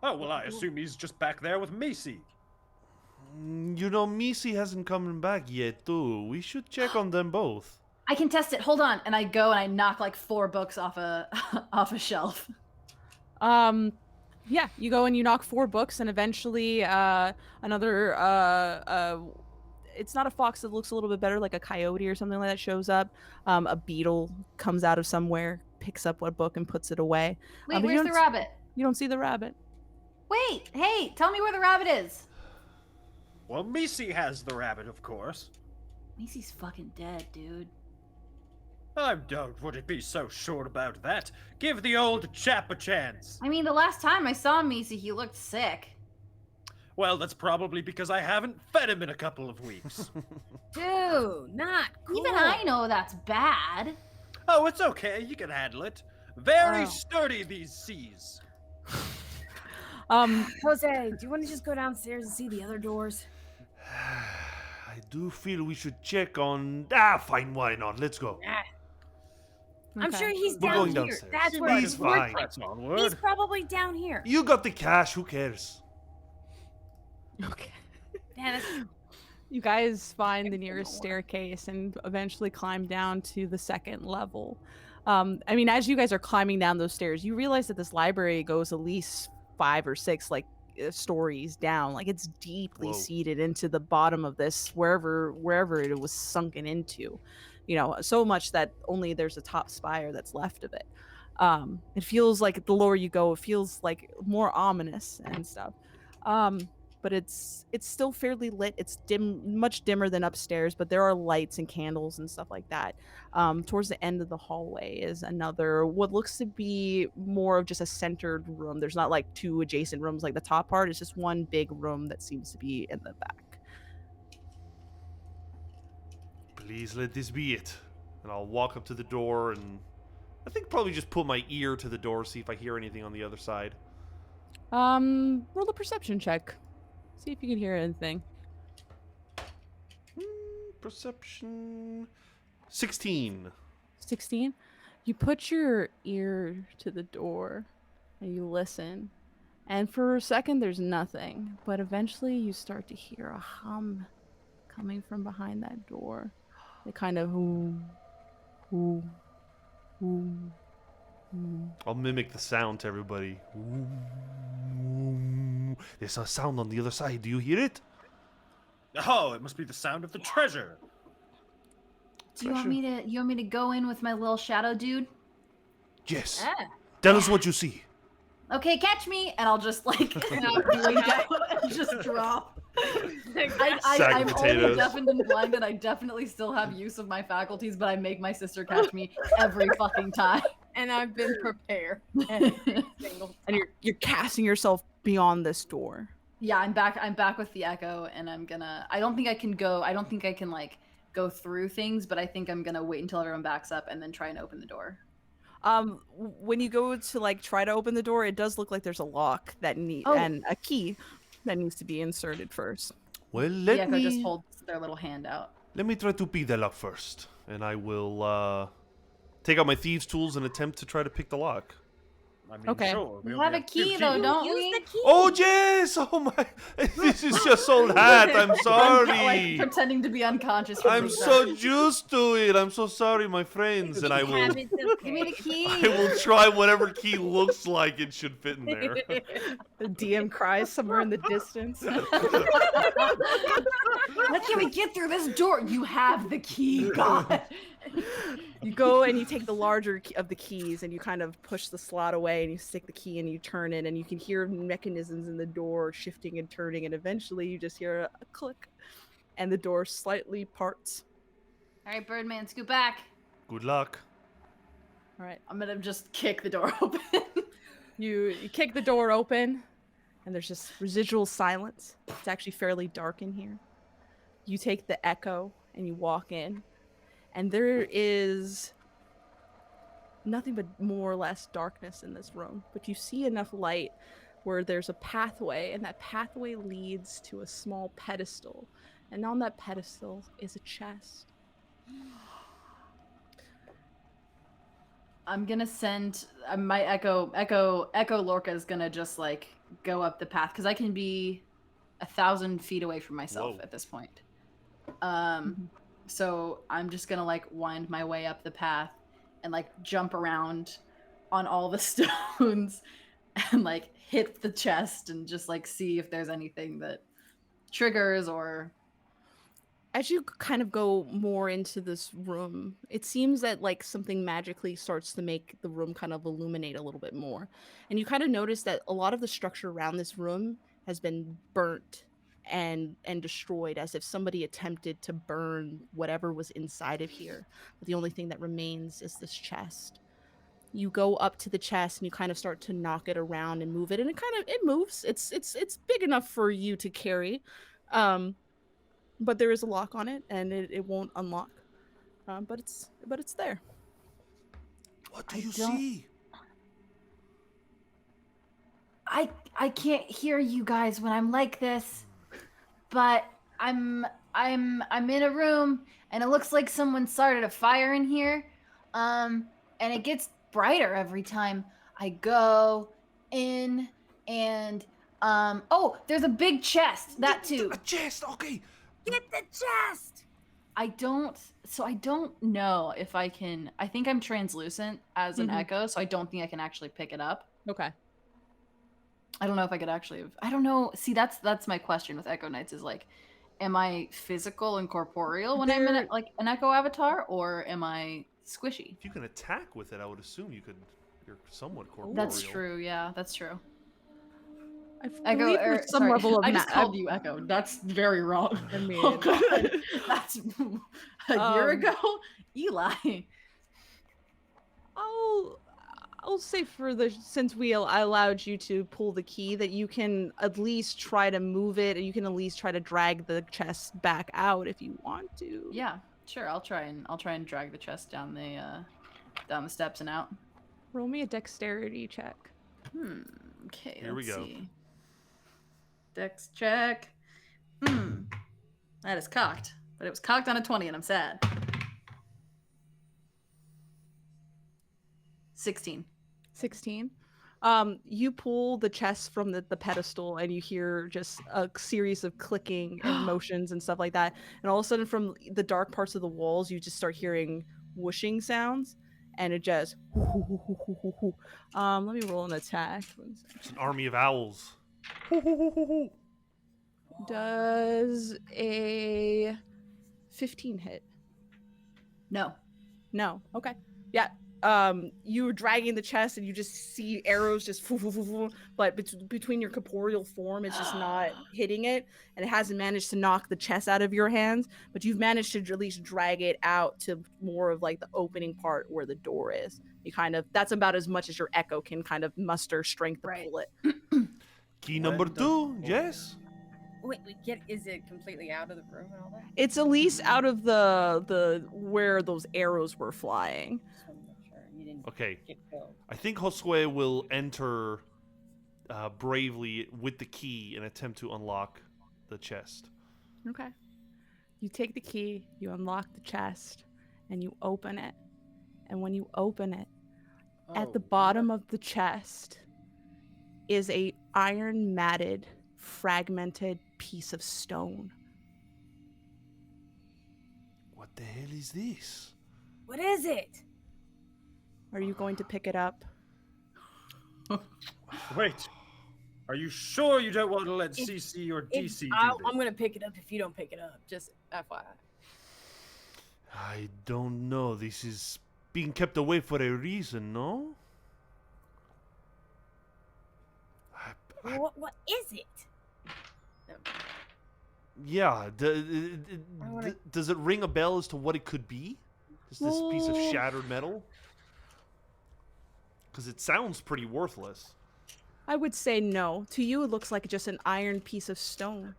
Oh well, I assume he's just back there with Misi. You know, Misi hasn't come back yet, too. We should check on them both. I can test it. Hold on. And I go and I knock like 4 books off a off a shelf. Yeah, you go and you knock 4 books, and eventually another it's not a fox, that looks a little bit better, like a coyote or something like that shows up. A beetle comes out of somewhere, picks up one book and puts it away. Wait, But you where's the don't- rabbit? You don't see the rabbit. Wait, hey, tell me where the rabbit is. Well, Misi has the rabbit, of course. Macy's fucking dead, dude. Would it be so short about that? Give the old chap a chance. I mean, the last time I saw Macy, he looked sick. Well, that's probably because I haven't fed him in a couple of weeks. Dude, not cool. Even I know that's bad. Oh, it's okay. You can handle it. Very Oh. sturdy, these seas. Jose, do you want to just go downstairs and see the other doors? I do feel we should check on... fine, why not? Let's go. I'm Okay. sure he's We're down going here. downstairs. That's You where might he's as well fine. press onward. He's probably down here. You got the cash, who cares? Okay. Yeah, that's You guys find the nearest staircase and eventually climb down to the 2nd level. I mean, as you guys are climbing down those stairs, you realize that this library goes at least 5 or 6 stories down. Like, it's deeply Whoa. seated into the bottom of this, wherever it was sunken into. You know, so much that only there's a top spire that's left of it. It feels like the lower you go, it feels like more ominous and stuff. But it's still fairly lit. It's much dimmer than upstairs, but there are lights and candles and stuff like that. Towards the end of the hallway is another, what looks to be more of just a centered room. There's not like 2 adjacent rooms like the top part. It's just one big room that seems to be in the back. Please let this be it. And I'll walk up to the door and... I think probably just put my ear to the door, see if I hear anything on the other side. Roll a perception check. See if you can hear anything. Perception... 16. 16. You put your ear to the door and you listen. And for a second, there's nothing. But eventually, you start to hear a hum coming from behind that door. They kind of ooh, ooh, ooh, ooh. I'll mimic the sound to everybody. There's a sound on the other side. Do you hear it? Oh, it must be the sound of the treasure. Do you want me to go in with my little shadow dude? Yes. Ah. Tell us what you see. Okay, catch me, and I'll just like lay down and just drop. Sack I'm of only potatoes. deaf and blind, and I definitely still have use of my faculties, but I make my sister catch me every fucking time. And I've been prepared. Every single time. And you're casting yourself beyond this door. Yeah, I'm back with the echo, and I don't think I can like go through things, but I think I'm gonna wait until everyone backs up and then try and open the door. When you go to like try to open the door, it does look like there's a lock that and a key that needs to be inserted first. Well, The echo just holds their little hand out. let me try to pick the lock first, and I will take out my thieves' tools and attempt to try to pick the lock. I mean, Okay. sure. We we have only a key two though, keys. don't Use we? the key. Oh yes! Oh my! This is just old hat. I'm Like sorry. pretending to be unconscious. for I'm big so time. used to it. I'm so sorry, my friends, and I will. Have it, it's Give me the okay. key. I will try whatever key looks like it should fit in there. The DM cries somewhere in the distance. How can we get through this door? You have the key, God. You go and you take the larger of the keys and you kind of push the slot away and you stick the key and you turn it and you can hear mechanisms in the door shifting and turning and eventually you just hear a click and the door slightly parts. All right, Birdman, scoot back. Good luck. All right. I'm gonna just kick the door open. You kick the door open and there's just residual silence. It's actually fairly dark in here. You take the echo and you walk in and there is nothing but more or less darkness in this room, but you see enough light where there's a pathway and that pathway leads to a small pedestal and on that pedestal is a chest. I'm gonna send my Echo Lorca is gonna just like go up the path because I can be 1,000 feet away from myself Whoa. at this point. So I'm just gonna like wind my way up the path and like jump around on all the stones and like hit the chest and just like see if there's anything that triggers or As you kind of go more into this room, it seems that like something magically starts to make the room kind of illuminate a little bit more. And you kind of notice that a lot of the structure around this room has been burnt and destroyed as if somebody attempted to burn whatever was inside of here. But the only thing that remains is this chest. You go up to the chest and you kind of start to knock it around and move it and it moves. It's big enough for you to carry. But there is a lock on it, and it won't unlock. But it's there. What do I you don't- see? I can't hear you guys when I'm like this, but I'm in a room and it looks like someone started a fire in here, and it gets brighter every time I go in and oh, there's a big chest that too. A chest. Okay. Get the chest. I don't know if I can. I think I'm translucent as an Mhm. echo, so I don't think I can actually pick it up. Okay. I don't know if I could actually. I don't know. See, that's my question with Echo Knights is like, am I physical and corporeal when I'm in There- like an Echo avatar, or am I squishy? If you can attack with it, I would assume you're somewhat corporeal. That's true. Yeah, that's true. I Echo, believe there's some sorry, level of I just ma- called you Echo. That's very wrong. I mean, Oh god, that's a year Um, ago, Eli. I'll say since I allowed you to pull the key that you can at least try to move it, and you can at least try to drag the chest back out if you want to. Yeah, sure. I'll try and drag the chest down the steps and out. Roll me a dexterity check. Okay. Here we let's go. See. Dex check. That is cocked, but it was cocked on a 20, and I'm sad. 16. 16. You pull the chest from the pedestal and you hear just a series of clicking and motions and stuff like that. And all of a sudden from the dark parts of the walls, you just start hearing whooshing sounds and it just let me roll an attack. It's an army of owls. Does a 15 hit? No. No. Okay. Yeah. you were dragging the chest and you just see arrows just but between your corporeal form it's just not hitting it, and it hasn't managed to knock the chest out of your hands, but you've managed to at least drag it out to more of like the opening part where the door is. You kind of, that's about as much as your echo can kind of muster strength to Right. pull it. Key number 2, yes. Wait, is it completely out of the room and all that? It's at least out of the where those arrows were flying. Just want to make sure you didn't Okay. get killed. I think Josue will enter bravely with the key and attempt to unlock the chest. Okay. You take the key, you unlock the chest, and you open it. And when you open it, at the bottom of the chest is a iron matted, fragmented piece of stone. What the hell is this? What is it? Are you going to pick it up? Wait. Are you sure you don't want to let If- CC or If- DC do I'm this? gonna pick it up if you don't pick it up. Just FYI. I don't know. This is being kept away for a reason, no? What is it? Yeah. wanna- Does it ring a bell as to what it could be? Just this piece of Well- shattered metal? Because it sounds pretty worthless. I would say no. To you, it looks like just an iron piece of stone.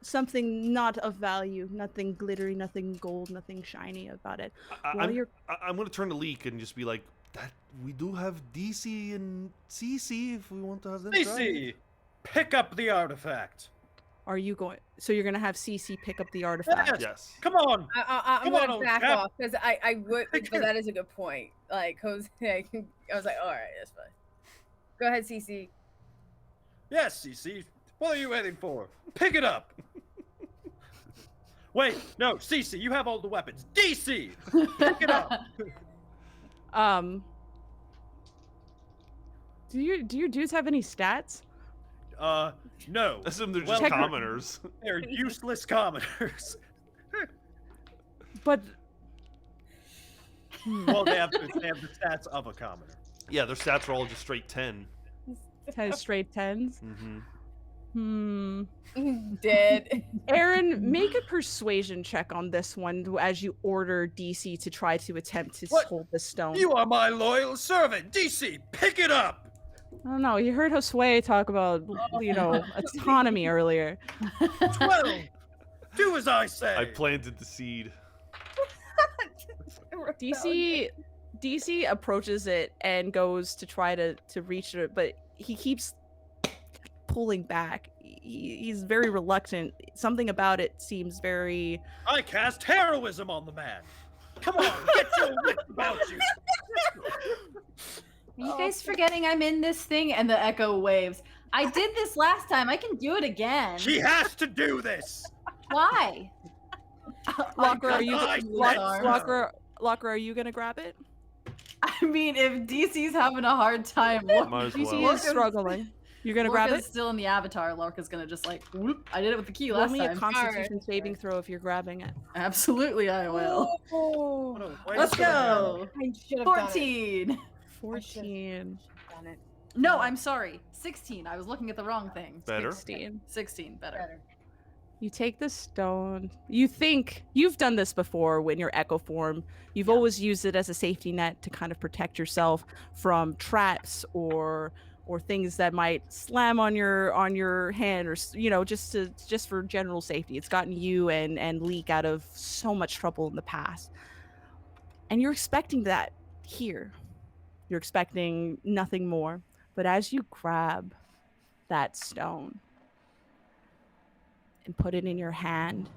Something not of value, nothing glittery, nothing gold, nothing shiny about it. While I'm, you're I'm going to turn to Leek and just be like, that we do have DC and CC if we want to have them try it." CC, pick up the artifact. Are you going? So you're gonna have CC pick up the artifact. Yes. Come on. I'm Come gonna on, back Cap. off because I would, but that is a good point. Like Jose, I was like, all right, that's fine. Go ahead, CC. Yes, CC. What are you waiting for? Pick it up. Wait, no, CC, you have all the weapons. DC, pick it up. Do your dudes have any stats? No. I assume they're Well, just commoners. They're useless commoners. But Well, they have the stats of a commoner. Yeah, their stats are all just straight 10. 10 straight tens. Mm-hmm. Dead. Aaron, make a persuasion check on this one as you order DC to try to attempt to What? hold the stone. You are my loyal servant. DC, pick it up. I don't know. You heard Josue talk about, autonomy earlier. 12. Do as I say. I planted the seed. DC approaches it and goes to try to reach it, but he keeps pulling back. He's very reluctant. Something about it seems very. I cast heroism on the man. Come on, get your wits about you. Are you guys forgetting I'm in this thing? And the echo waves. I did this last time. I can do it again. She has to do this. Why? Locker, are you I Locker, are you gonna grab it? I mean, if DC's having a hard time, Lorca's Might as DC well. is struggling. You're gonna grab it? still in the avatar. Lorca's gonna just like, whoop. I did it with the key Roll last me a time. Constitution Alright. saving throw if you're grabbing it. Absolutely, I will. Oh, What a waste Let's of a go. I should have done it. 14. 14, Done it. No, I'm sorry. 16. I was looking at the wrong thing. Better. 16. 16. Better. You take the stone. You think you've done this before when you're echo form. You've Yeah. always used it as a safety net to kind of protect yourself from traps or things that might slam on your hand, or just for general safety. It's gotten you and Leek out of so much trouble in the past. And you're expecting that here. You're expecting nothing more. But as you grab that stone and put it in your hand,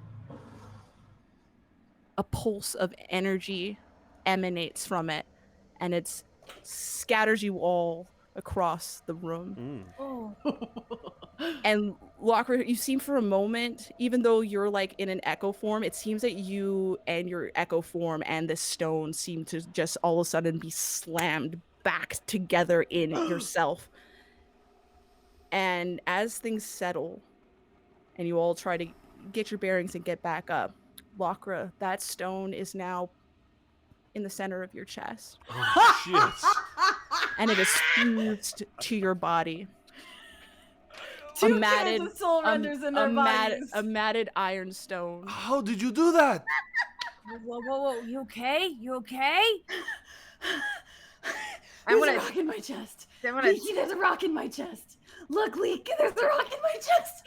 a pulse of energy emanates from it, and it scatters you all across the room. Mm. Oh, And Locker, you seem for a moment, even though you're like in an echo form, it seems that you and your echo form and this stone seem to just all of a sudden be slammed back together in yourself. And as things settle and you all try to get your bearings and get back up, Lokra, that stone is now in the center of your chest, Oh, shit. and it is fused to your body. Two cans of soul renders in their bodies. A matted iron stone. How did you do that? Whoa. You okay? You okay? There's a rock in my chest. Leaky, there's a rock in my chest. Look, Leak, there's a rock in my chest.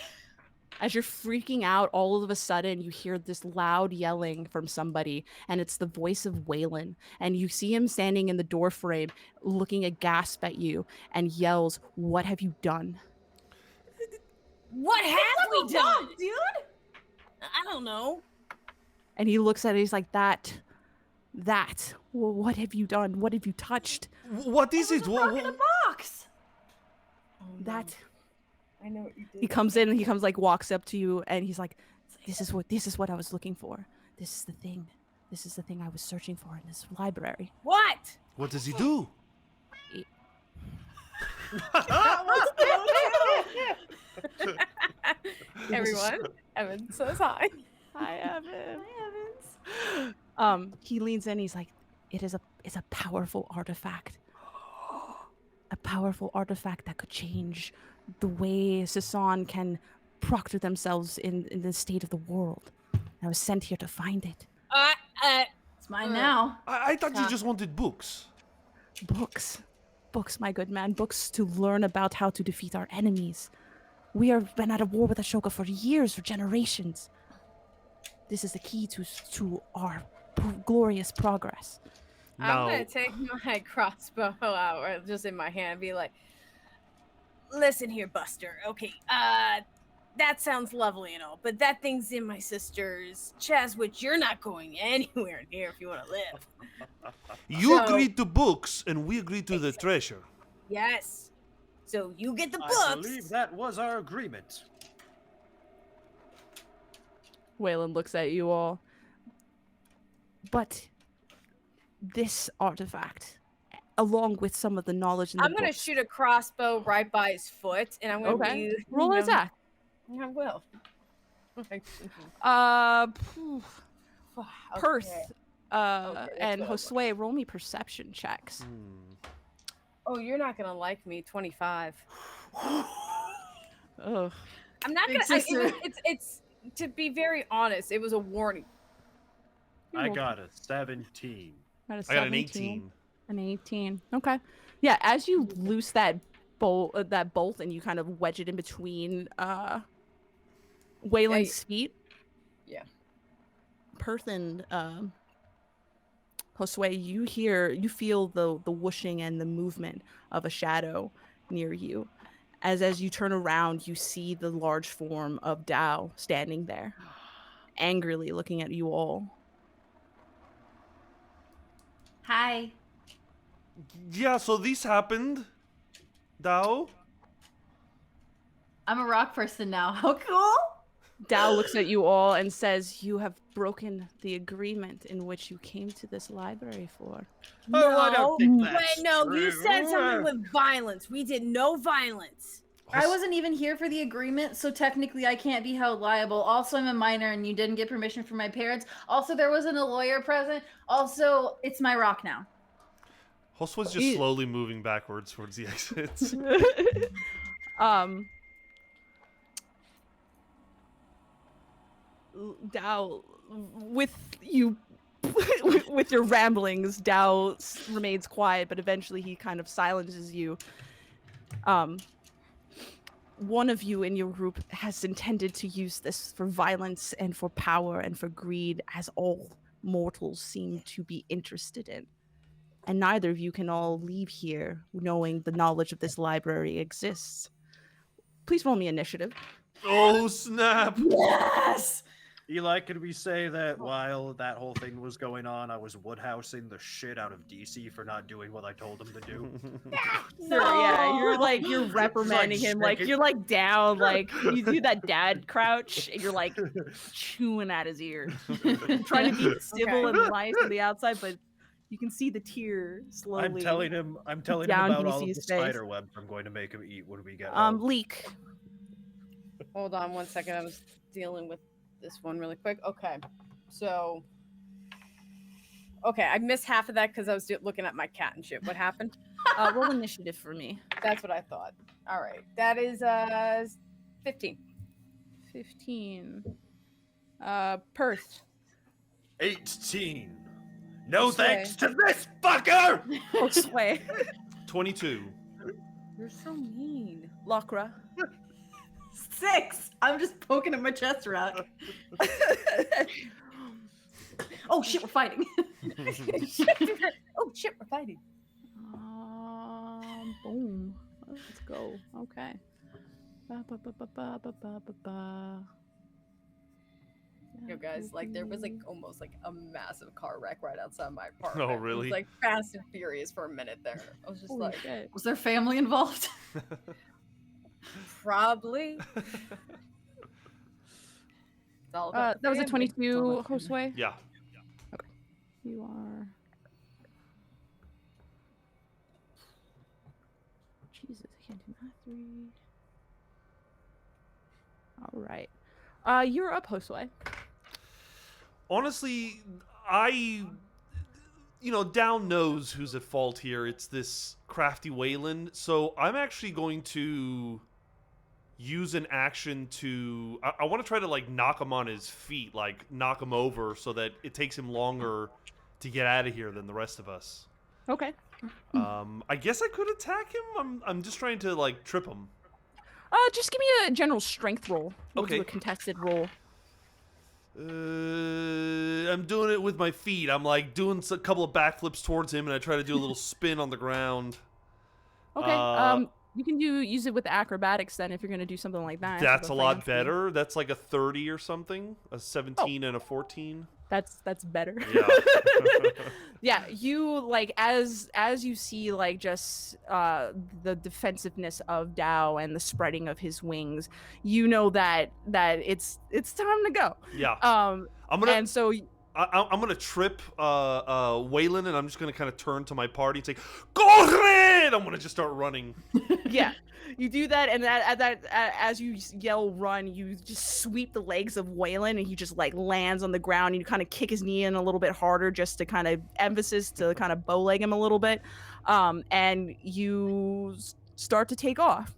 As you're freaking out, all of a sudden you hear this loud yelling from somebody, and it's the voice of Waylon. And you see him standing in the doorframe, looking aghast at you, and yells, "What have you done?" What have we done? Dude? I don't know. And he looks at it, he's like, that. Well, what have you done? What have you touched? What is it? Rock in a box. That. I know what you did. He comes in and walks up to you, and he's like, this is what I was looking for. This is the thing. This is the thing I was searching for in this library. What? What does he do? Everyone, Evan says hi. Hi, Evan. He leans in. He's like, it's a powerful artifact. A powerful artifact that could change the way Sasan can proctor themselves in the state of the world. I was sent here to find it. It's mine now. I thought you just wanted books. Books, my good man. Books to learn about how to defeat our enemies. We have been at a war with Ashoka for years, for generations. This is the key to our glorious progress. I'm gonna take my crossbow out, or just in my hand, and be like, Listen here, Buster. Okay, that sounds lovely and all, but that thing's in my sister's chest, which you're not going anywhere near if you want to live. You So- agreed to books, and we agreed to the treasure. Yes. So you get the I books. believe that was our agreement. Waylon looks at you all. But this artifact, along with some of the knowledge in the I'm gonna books, shoot a crossbow right by his foot, and I'm gonna Okay. be Roll an attack. I will. Perth, Okay. and that's what Josue, roll me perception checks. Oh, you're not gonna like me. 25. Ugh. I'm not Big gonna. sister. It's to be very honest. It was a warning. I got a 17. Got a I got an 17. 18. An 18. Okay. Yeah, as you loose that bolt, and you kind of wedge it in between Waylon's feet. Yeah. Perth and Josue, you feel the whooshing and the movement of a shadow near you. As you turn around, you see the large form of Dao standing there, angrily looking at you all. Hi. Yeah, so this happened. Dao? I'm a rock person now. How cool. Dao looks at you all and says, "You have broken the agreement in which you came to this library for." Oh, I don't think Wait, that's no, you said true. something with violence. We did no violence. I wasn't even here for the agreement, so technically I can't be held liable. Also, I'm a minor and you didn't get permission from my parents. Also, there wasn't a lawyer present. Also, it's my rock now. Josue's just slowly moving backwards towards the exits. Dao, with you, with your ramblings, Dao remains quiet, but eventually he kind of silences you. One of you in your group has intended to use this for violence and for power and for greed, as all mortals seem to be interested in. And neither of you can all leave here knowing the knowledge of this library exists. Please roll me initiative. Oh, snap. Yes. Eli, could we say that while that whole thing was going on, I was woodhousing the shit out of DC for not doing what I told him to do? Sure, yeah, you're reprimanding him, you're down, you do that dad crouch, and you're chewing at his ear, trying to be civil and nice on the outside, but you can see the tear slowly. I'm telling him down about all of the DC's face. spider webs I'm going to make him eat when we get home. Leak. Hold on 1 second. I was dealing with this one really quick. Okay, so Okay, I missed half of that because I was looking at my cat and shit. What happened? Roll initiative for me. That's what I thought. All right, that is 15. 15. Perth. 18. No This way. thanks to this fucker! Josue. 22. You're so mean. Lakra. 6. I'm just poking at my chest rock. Oh shit, we're fighting. Oh shit, we're fighting. Boom. Let's go. Okay. Ba, ba, ba, ba, ba, ba, ba, ba, ba. Yo, guys, like there was like almost like a massive car wreck right outside my apartment. Oh, It really? was like Fast and Furious for a minute there. I was just Holy like, shit. Was there family involved? probably. It's all about That was a family. 22, Josue. Yeah. You are. Jesus, I can't do math. 3. All right. You're up, Josue. Honestly, Down knows who's at fault here. It's this crafty Wayland. So I'm actually going to use an action to. I want to try to like knock him on his feet, like knock him over, so that it takes him longer to get out of here than the rest of us. Okay. I guess I could attack him. I'm just trying to like trip him. Just give me a general strength roll. We'll do Okay. a contested roll. I'm doing it with my feet. I'm like doing a couple of backflips towards him, and I try to do a little spin on the ground. Okay. You can use it with acrobatics then if you're gonna do something like that. That's a lot fancy. better. That's like a 30 or something. A 17 and a 14. That's better. Yeah. Yeah, you like as you see like just the defensiveness of Dao and the spreading of his wings, you know that it's time to go. Yeah. Um I'm gonna and so I'm gonna trip Wayland, and I'm just gonna kind of turn to my party and say, "Corre!" I'm gonna just start running. yeah, you do that, and as you yell run, you just sweep the legs of Waylon, and he just like lands on the ground, and you kind of kick his knee in a little bit harder just to kind of emphasis to kind of bow leg him a little bit, and you start to take off.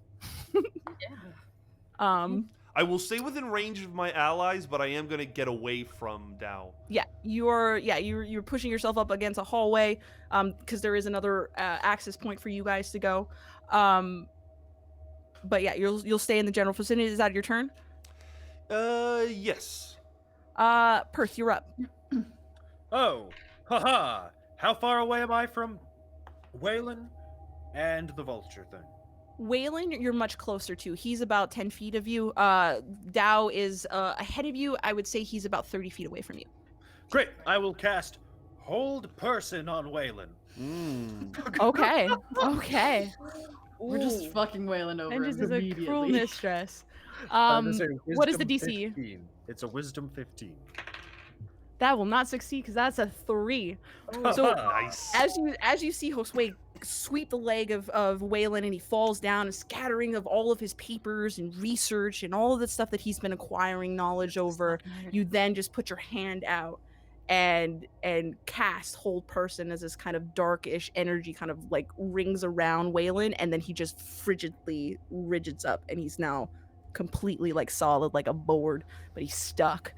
I will stay within range of my allies, but I am gonna get away from Dao. Yeah, you're pushing yourself up against a hallway, because there is another access point for you guys to go. But yeah, you'll stay in the general vicinity. Is that your turn? Yes. Perth, you're up. Oh, haha. How far away am I from Waylon and the vulture thing? Waylon, you're much closer to. He's about 10 feet of you. Dao is ahead of you. I would say he's about 30 feet away from you. Great. I will cast Hold Person on Waylon. Okay. Okay. We're just fucking wailing over And him just as a immediately. cruel mistress. I'm saying What is the wisdom DC? 15. It's a wisdom 15. That will not succeed because that's a 3. So Nice. as you see Josue sweep the leg of Waylon, and he falls down, a scattering of all of his papers and research and all of the stuff that he's been acquiring knowledge over, you then just put your hand out and cast Hold Person as this kind of darkish energy kind of like rings around Waylon, and then he just rigids up, and he's now completely like solid like a board, but he's stuck,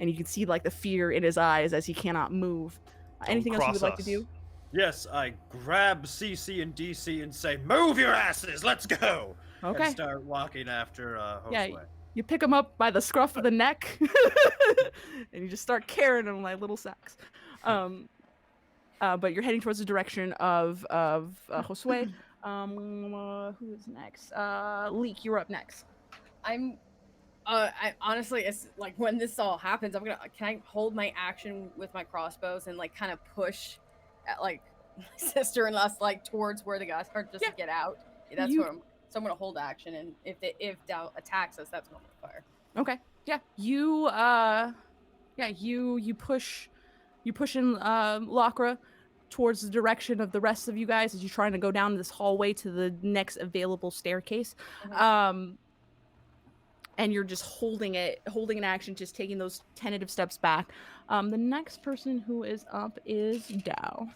and you can see like the fear in his eyes as he cannot move. Anything else you cross would like to us. do? Yes, I grab CC and DC and say, "Move your asses, let's go!" Okay. And start walking after Josue. Yeah, you pick him up by the scruff of the neck, and you just start carrying him like little sacks. But you're heading towards the direction of Josue. Who is next? Leek, you're up next. I honestly, it's like when this all happens, can I hold my action with my crossbows and like kind of push at like my sister and us like towards where the guys are just to get out? Yeah, that's what so I'm gonna hold action, and if Dao attacks us, that's when I'm gonna fire. Okay. Yeah. You push in Lakra towards the direction of the rest of you guys as you're trying to go down this hallway to the next available staircase. and you're just holding an action, just taking those tentative steps back. The next person who is up is Dao.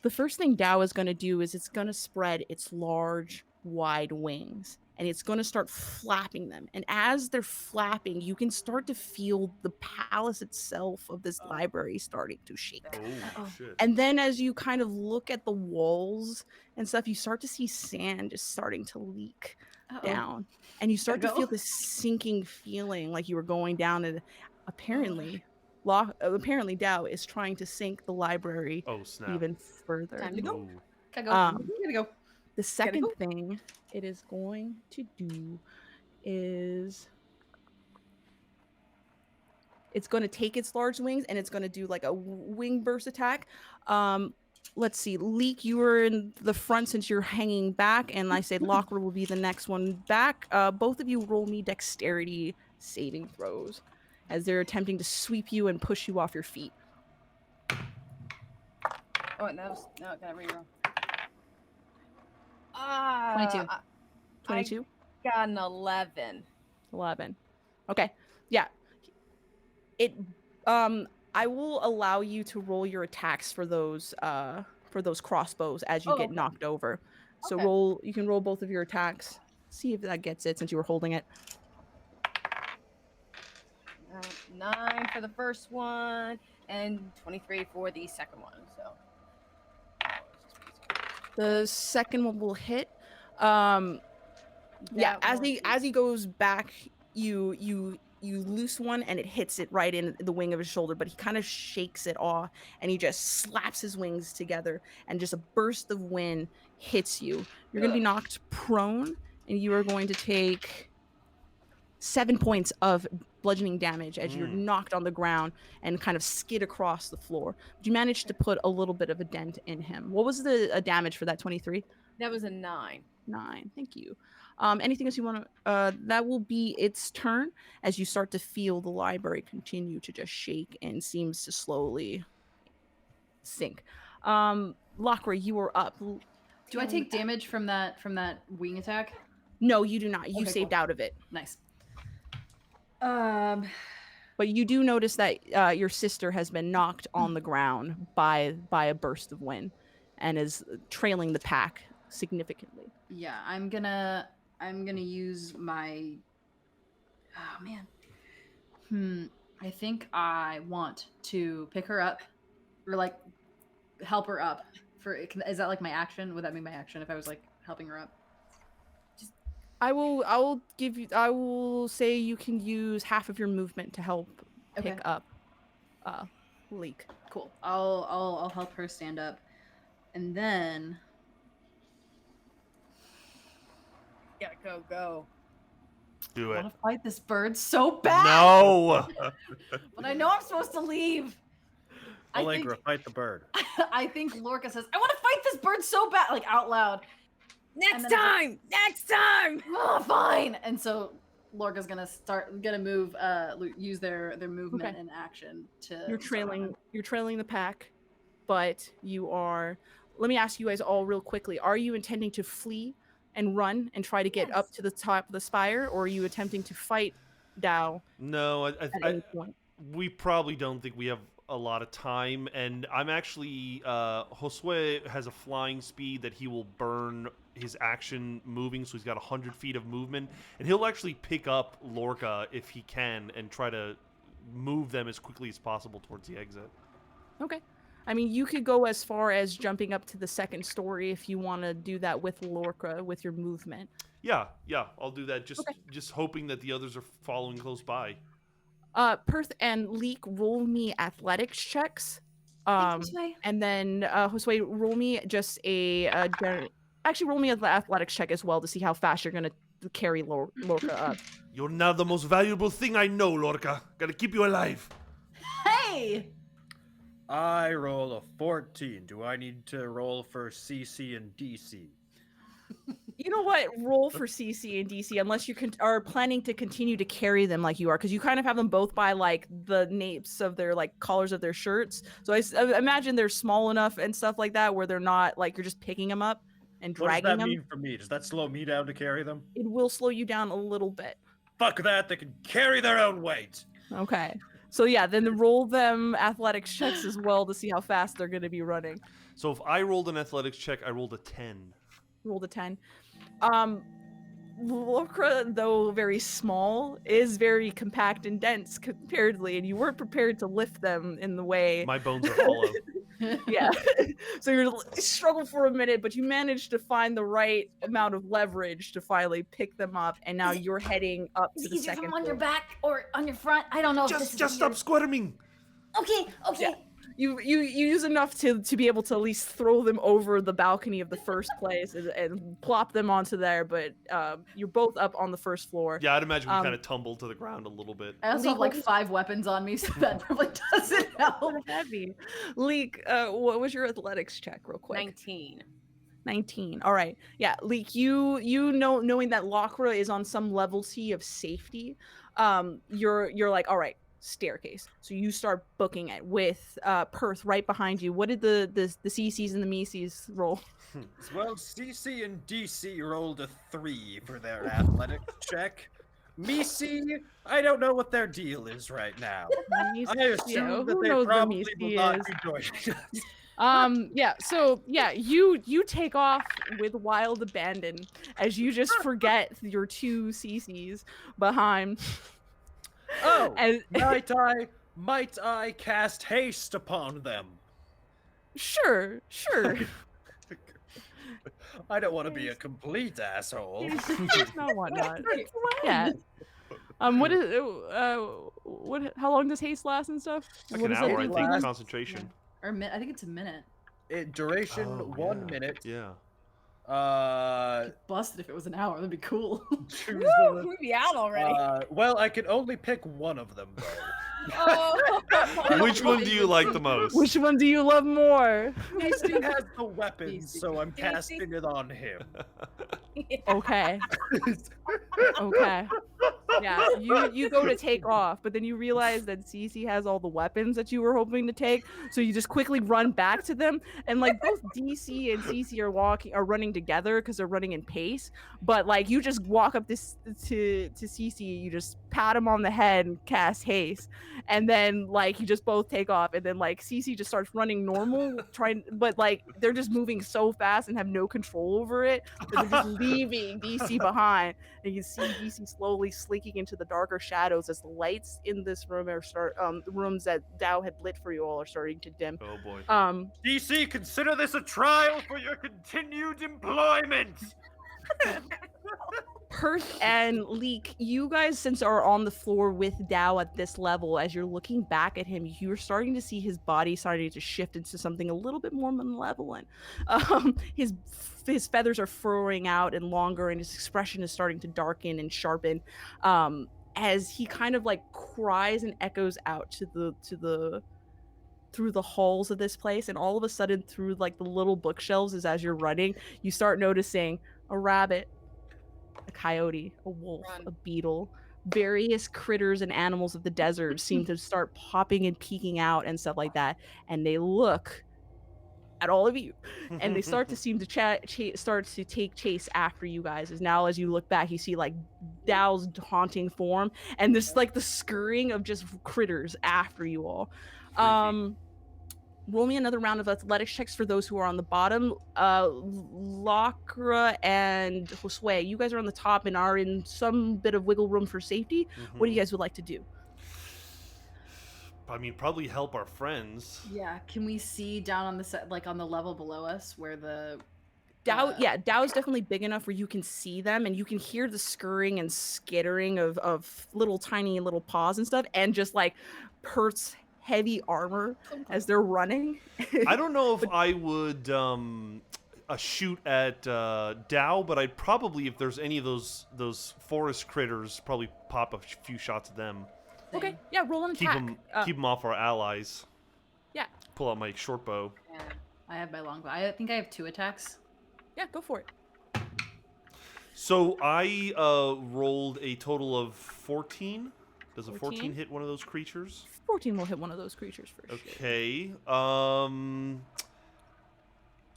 The first thing Dao is going to do is it's going to spread its large, wide wings, and it's going to start flapping them. And as they're flapping, you can start to feel the palace itself of this library starting to shake. Oh shit. And then as you kind of look at the walls and stuff, you start to see sand just starting to leak down. And you start to feel this sinking feeling like you were going down. And apparently, apparently Dao is trying to sink the library Oh snap. even further. Time to go. Ooh. Gotta go. Gotta go. The second thing it is going to do is it's going to take its large wings and it's going to do like a wing burst attack. Let's see, Leek, you were in the front since you're hanging back, and I said Locker will be the next one back. Both of you roll me dexterity saving throws as they're attempting to sweep you and push you off your feet. Oh, that was no. Gotta reroll. 22. 22? Got an 11. 11. Okay. Yeah. I will allow you to roll your attacks for those crossbows as you get knocked over. So you can roll both of your attacks. See if that gets it since you were holding it. 9 for the first one and 23 for the second one. So the second one will hit. Yeah, as he goes back, you loose one and it hits it right in the wing of his shoulder, but he kind of shakes it off and he just slaps his wings together and just a burst of wind hits you. You're going to be knocked prone and you are going to take 7 points of bludgeoning damage as you're knocked on the ground and kind of skid across the floor. But you managed to put a little bit of a dent in him. What was the damage for that 23? that was a 9. 9. Thank you. Anything else you want to? That will be its turn as you start to feel the library continue to just shake and seems to slowly sink. Lockra, you are up. Do I take damage from that wing attack? No, you do not. You Okay, saved cool. out of it. Nice. But you do notice that your sister has been knocked on the ground by a burst of wind and is trailing the pack significantly. Yeah, I'm gonna use my. Oh man. I think I want to pick her up, or like help her up. Is that like my action? Would that be my action if I was like helping her up? I will say you can use half of your movement to help pick up Leek. Cool. I'll help her stand up, and then. Yeah, go. Do I it. want to fight this bird so bad. No. But I know I'm supposed to leave. Allegra, fight the bird. I think Lorca says, "I want to fight this bird so bad," like out loud. Next time. Oh, fine. And so Lorca's gonna move, use their movement and action to. You're trailing the pack, but you are. Let me ask you guys all real quickly: are you intending to flee and run and try to get up to the top of the spire, or are you attempting to fight Dao? No, at any point? We probably don't think we have a lot of time, and I'm actually Josue has a flying speed that he will burn his action moving, so he's got 100 feet of movement, and he'll actually pick up Lorca if he can and try to move them as quickly as possible towards the exit. Okay. I mean, you could go as far as jumping up to the second story if you want to do that with Lorca with your movement. Yeah, I'll do that. Just hoping that the others are following close by. Perth and Leek, roll me athletics checks. And then Josue, roll me just actually roll me an athletics check as well to see how fast you're gonna carry Lorca up. You're now the most valuable thing I know, Lorca. Gotta keep you alive. Hey. I roll a 14. Do I need to roll for CC and DC? You know what? Roll for CC and DC unless you are planning to continue to carry them like you are, because you kind of have them both by like the napes of their like collars of their shirts. So I imagine they're small enough and stuff like that where they're not like you're just picking them up and dragging them. What does that mean for me? Does that slow me down to carry them? It will slow you down a little bit. Fuck that, they can carry their own weight. Okay. So yeah, then roll them athletics checks as well to see how fast they're going to be running. So if I rolled an athletics check, I rolled a 10. Rolled a 10. Lokra, though very small, is very compact and dense comparatively, and you weren't prepared to lift them in the way. My bones are hollow. Yeah. So you struggle for a minute, but you manage to find the right amount of leverage to finally pick them up, and now you're heading up to Is it the easier second from on your floor. back or on your front? I don't know. if this Just is stop weird. squirming. Okay. Yeah. You use enough to be able to at least throw them over the balcony of the first place and plop them onto there, but you're both up on the first floor. Yeah, I'd imagine we kind of tumbled to the ground a little bit. I also have like 5 weapons on me, so that probably doesn't help. Heavy. Leek, what was your athletics check real quick? 19. 19. All right. Yeah, Leek, you know, knowing that Lokra is on some level C of safety, you're like, all right, staircase. So you start booking it with Perth right behind you. What did the CCs and the Mises roll? Well, CC and DC rolled a 3 for their athletics check. Misi, I don't know what their deal is right now. I assume that who they knows what probably will Misi not is? be joining us. Yeah, so yeah, you take off with wild abandon as you just forget your 2 CCs behind. Oh, And might I cast haste upon them? sure. I don't want to be a complete asshole. No, whatnot. Yeah. What is what? How long does haste last and stuff? Like What an does that hour, I do? think, last? concentration. Or I think it's a minute. Duration Oh, 1 yeah. minute. Yeah. Busted if it was an hour. That'd be cool. choose Woo, the- we'd be out already. well, I can only pick one of them though. Oh. Which one do you like the most? Which one do you love more? DC has the weapons, so I'm DC? casting it on him. Okay. Okay. Yeah, you go to take off, but then you realize that Cece has all the weapons that you were hoping to take, so you just quickly run back to them, and like both DC and Cece are running together because they're running in pace, but like you just walk up to Cece, you just pat him on the head and cast haste, and then like you just both take off, and then like Cece just starts running normal, but like they're just moving so fast and have no control over it that they're just leaving DC behind. And you can see DC slowly slinking into the darker shadows as the lights in this room the rooms that Dow had lit for you all are starting to dim. Oh boy. DC, consider this a trial for your continued employment. Perth and Leek, you guys, since are on the floor with Dow at this level, as you're looking back at him, you're starting to see his body starting to shift into something a little bit more malevolent. His feathers are furrowing out and longer, and his expression is starting to darken and sharpen, as he kind of like cries and echoes out through the halls of this place. And all of a sudden, through like the little bookshelves, as you're running, you start noticing a rabbit, a coyote, a wolf, Run. a beetle, various critters and animals of the desert seem to start popping and peeking out and stuff like that, and they look at all of you, and they start to seem to start to take chase after you guys. As you look back, you see like Dow's haunting form, and this like the scurrying of just critters after you all. Roll me another round of athletics checks for those who are on the bottom. Lokra and Josue, you guys are on the top and are in some bit of wiggle room for safety. What do you guys would like to do? I mean, probably help our friends. Yeah, can we see down on the set, like on the level below us, where the Dow, yeah, Dow is definitely big enough where you can see them and you can hear the scurrying and skittering of little tiny little paws and stuff, and just like Pert's heavy armor as they're running. I don't know if I would shoot at Dow, but I'd probably, if there's any of those forest critters, probably pop a few shots at them. Okay, yeah, roll an Keep attack. them off our allies. Yeah. Pull out my short bow. Yeah, I have my longbow. I think I have 2 attacks. Yeah, go for it. So I rolled a total of 14. Does a 14 14? hit one of those creatures? 14 will hit one of those creatures for sure. Okay.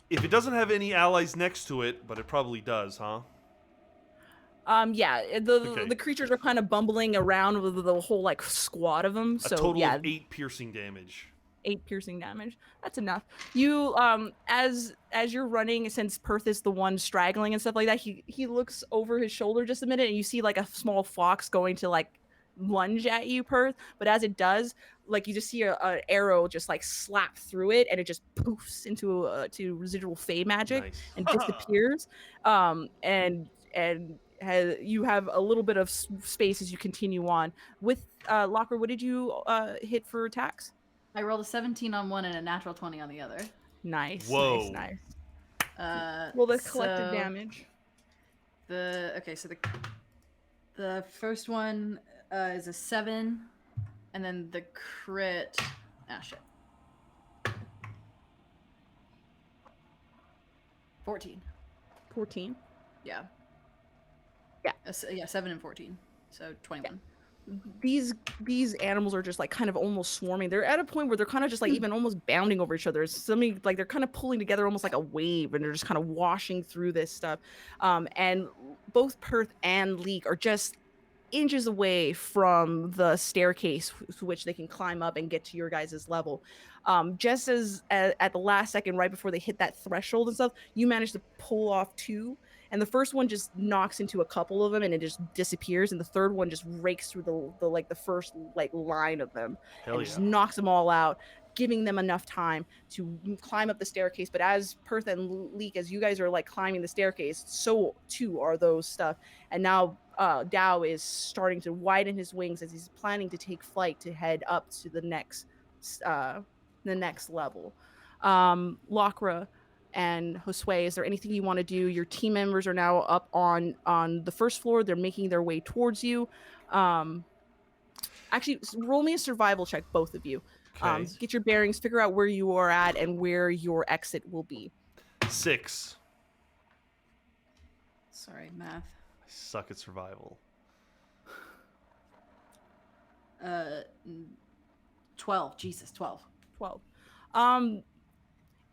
If it doesn't have any allies next to it, but it probably does, huh? Yeah, Okay. the creatures are kind of bumbling around with the whole like squad of them. A So total yeah, of 8 piercing damage. 8 piercing damage. That's enough. You as you're running, since Perth is the one straggling and stuff like that, he looks over his shoulder just a minute, and you see like a small fox going to like lunge at you, Perth. But as it does, like you just see a arrow just like slap through it, and it just poofs into to residual fey magic Nice. and disappears. And you have a little bit of space as you continue on. With Locker, what did you hit for attacks? I rolled a 17 on one and a natural 20 on the other. Nice, Whoa. nice. Uh, Well, the collective so damage. So the first one is a 7, and then the crit. Ah, shit. 14. 14. Yeah. Yeah. Yeah, 7 and 14. So 21. These animals are just like kind of almost swarming. They're at a point where they're kind of just like even almost bounding over each other. It's something like they're kind of pulling together almost like a wave, and they're just kind of washing through this stuff. And both Perth and Leek are just inches away from the staircase to which they can climb up and get to your guys' level. Just as at the last second, right before they hit that threshold and stuff, you manage to pull off 2, and the first one just knocks into a couple of them and it just disappears, and the third one just rakes through the first like line of them Hell and yeah. just knocks them all out, giving them enough time to climb up the staircase. But as Perth and Leek, as you guys are like climbing the staircase, so too are those stuff. And now Dow is starting to widen his wings as he's planning to take flight to head up to the next level. Lakra and Josue, is there anything you want to do? Your team members are now up on the first floor. They're making their way towards you. Actually, roll me a survival check, both of you. Okay. Get your bearings, figure out where you are at and where your exit will be. 6. Sorry, math. I suck at survival. 12. Jesus, 12. 12.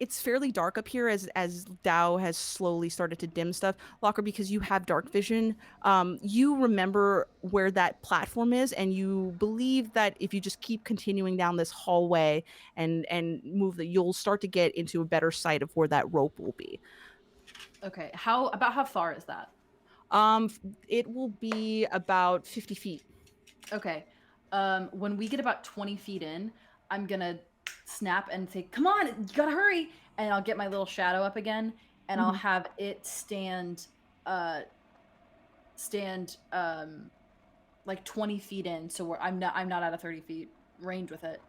It's fairly dark up here as Dow has slowly started to dim stuff. Locker, because you have dark vision, you remember where that platform is, and you believe that if you just keep continuing down this hallway and move, that you'll start to get into a better sight of where that rope will be. Okay. How far is that? It will be about 50 feet. Okay. When we get about 20 feet in, I'm gonna snap and say, "Come on, you gotta hurry!" And I'll get my little shadow up again, and I'll have it stand like 20 feet in, so where I'm not out of 30 feet range with it,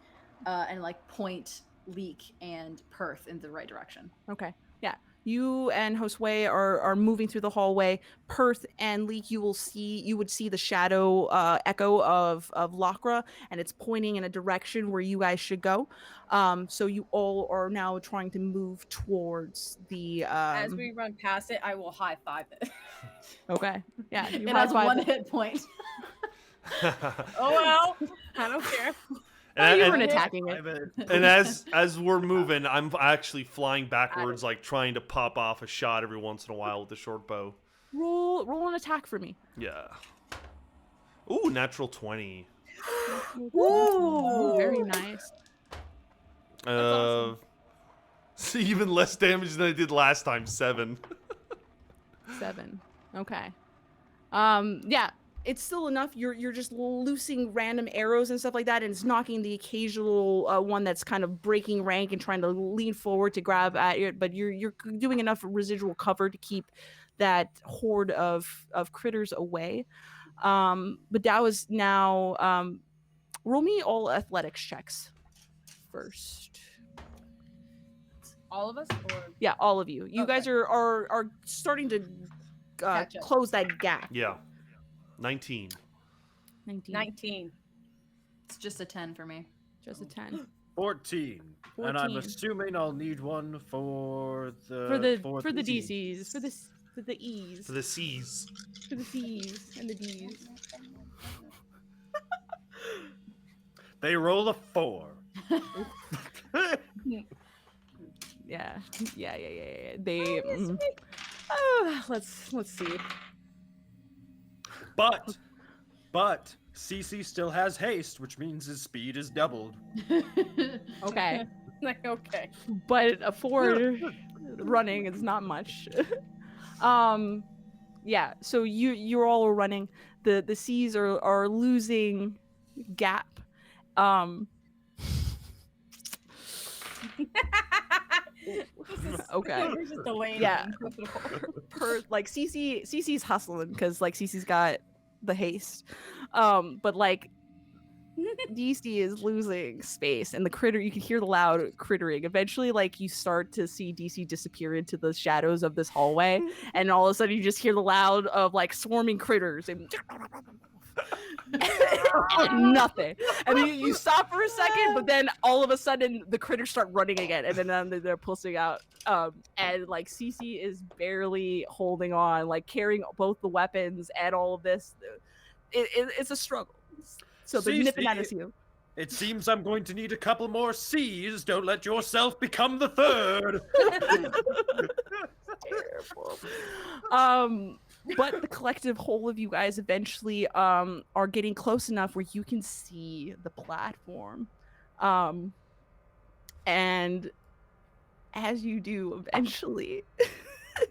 and like point Leek and Perth in the right direction. Okay. Yeah. You and Josue are moving through the hallway. Perth and Leek, you would see the shadow echo of Lakra, and it's pointing in a direction where you guys should go. So you all are now trying to move towards the. As we run past it, I will high five it. Okay. Yeah. You It has high-five 1 it. hit point. Oh well, I don't care. Oh, you weren't and, attacking it. and as we're moving, I'm actually flying backwards, like trying to pop off a shot every once in a while with the short bow. Roll an attack for me. Yeah. Ooh, natural 20. Ooh, very nice. Awesome. See, even less damage than I did last time. 7. 7. Okay. Yeah, it's still enough. You're just loosing random arrows and stuff like that, and it's knocking the occasional one that's kind of breaking rank and trying to lean forward to grab at it, but you're doing enough residual cover to keep that horde of critters away. But Dow is now roll me all athletics checks first. All of us, or Yeah, all of you. You guys are starting to Catch up. close that gap. Yeah. 19. 19. It's just a 10 for me. Just a 10. 14. And I'm 14. assuming I'll need one for the For the DCs, for the E's, For the C's. for the C's and the D's. They roll a 4. Yeah. They let's see. But CC still has haste, which means his speed is doubled. Okay. Like, okay. But a 4 running is not much. Yeah, so you're all running. The C's are losing gap. Okay. We're just delaying. Yeah. it. Like CC's hustling because like CC's got the haste. But like DC is losing space, and the critter, you can hear the loud crittering. Eventually, like you start to see DC disappear into the shadows of this hallway, and all of a sudden you just hear the loud of like swarming critters and nothing. And then you stop for a second, but then all of a sudden the critters start running again, and then they're pulsing out. And like CC is barely holding on, like carrying both the weapons and all of this. It's a struggle. So they're nipping at us you. It seems I'm going to need a couple more C's. Don't let yourself become the third. Terrible. But the collective whole of you guys eventually are getting close enough where you can see the platform. And as you do, eventually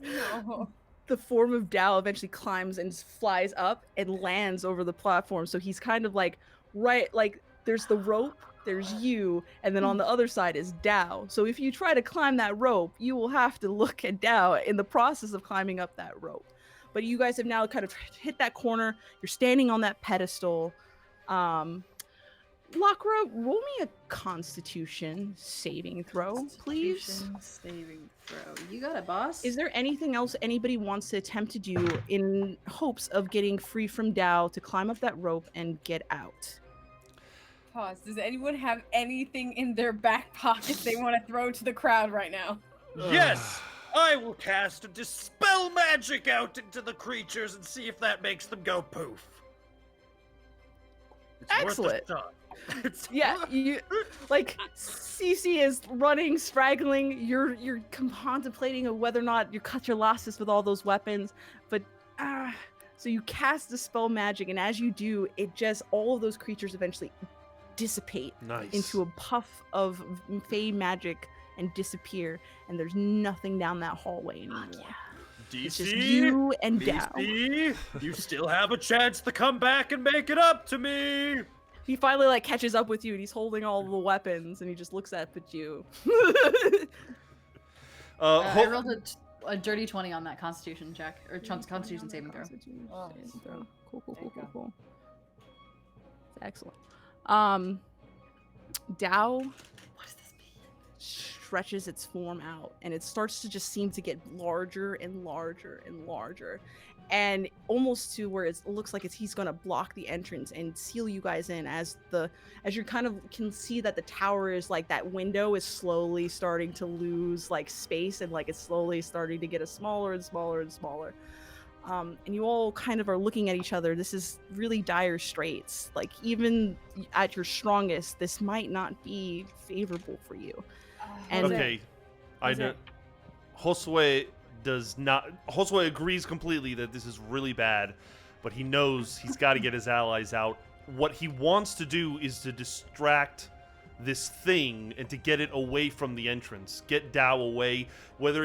No. the form of Dao eventually climbs and flies up and lands over the platform. So he's kind of like right, like there's the rope, there's you, and then on the other side is Dao. So if you try to climb that rope, you will have to look at Dao in the process of climbing up that rope. But you guys have now kind of hit that corner. You're standing on that pedestal. Lakra, roll me a Constitution saving throw, please. Constitution saving throw. You got it, boss. Is there anything else anybody wants to attempt to do in hopes of getting free from Dao to climb up that rope and get out? Pause. Does anyone have anything in their back pocket they want to throw to the crowd right now? Yes, I will cast a dispel magic out into the creatures and see if that makes them go poof. It's Excellent. Worth a shot. Yeah, you like CC is running, straggling. You're contemplating of whether or not you cut your losses with all those weapons, but so you cast the spell magic, and as you do, it just all of those creatures eventually dissipate into a puff of fey magic and disappear, and there's nothing down that hallway anymore. It's just DC, you and Dao. DC, you still have a chance to come back and make it up to me. He finally like catches up with you, and he's holding all the weapons, and he just looks up at you. I rolled a dirty 20 on that Constitution check or Constitution saving throw. Cool. Excellent. Dao, What does this mean? stretches its form out, and it starts to just seem to get larger and larger and larger, and almost to where it looks like he's gonna block the entrance and seal you guys in as you kind of can see that the tower is like that window is slowly starting to lose like space, and like it's slowly starting to get a smaller and smaller and smaller. And you all kind of are looking at each other. This is really dire straits. Like even at your strongest, this might not be favorable for you. And Okay, I know. Josue Josue agrees completely that this is really bad, but he knows he's got to get his allies out. What he wants to do is to distract this thing and to get it away from the entrance, get Dao away. Whether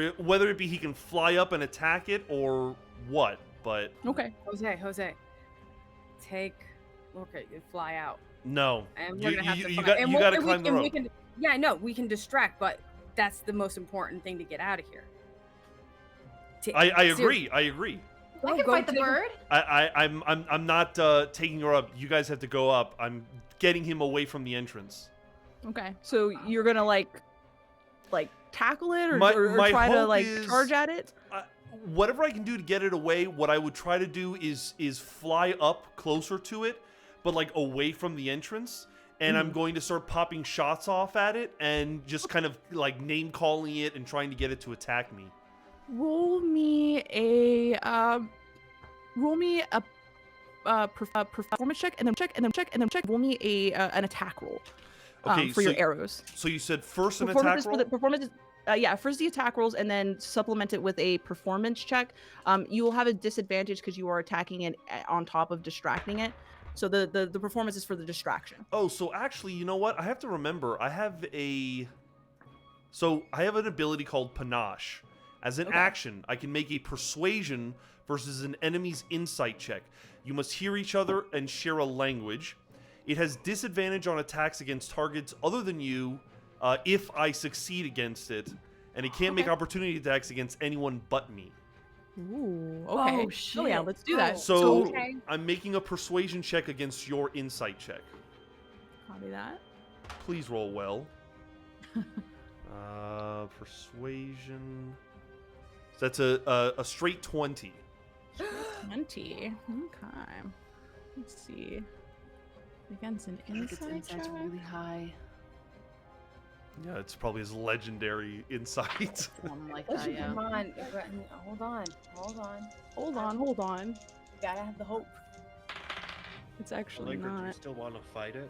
it be he can fly up and attack it or what, but okay. Jose, take Lorca and fly out. no, And you we're gonna have to you find- got and you we'll- got to and climb the and rope. Yeah, I know we can distract, but that's the most important thing to get out of here. I agree. I agree. I can fight the bird. I'm not taking her up. You guys have to go up. I'm getting him away from the entrance. Okay. So you're gonna like tackle it or, My or try to hope like is- charge at it? Whatever I can do to get it away, what I would try to do is fly up closer to it, but like away from the entrance. And I'm going to start popping shots off at it and just kind of like name calling it and trying to get it to attack me. Roll me a performance check and then check. Roll me an attack roll. Okay, for your arrows. So you said first an attack roll? Performance first the attack rolls, and then supplement it with a performance check. You will have a disadvantage because you are attacking it on top of distracting it. So the performance is for the distraction. Oh, so actually, you know what? I have to remember. I have an ability called Panache. As an action, I can make a persuasion versus an enemy's insight check. You must hear each other and share a language. It has disadvantage on attacks against targets other than you if I succeed against it, and it can't make opportunity attacks against anyone but me. Ooh, okay. Oh, shit. Yeah, let's do that. So Okay. I'm making a persuasion check against your insight check. Copy that. Please roll well. Persuasion. So that's a straight 20. 20. Okay. Let's see. Against an I think its insight insight's check. really high. Yeah, it's probably his legendary insight. Something like Listen, that, yeah. come on. Hold on. Hold on. You gotta have the hope. It's actually Laker, do you not. still want to fight it?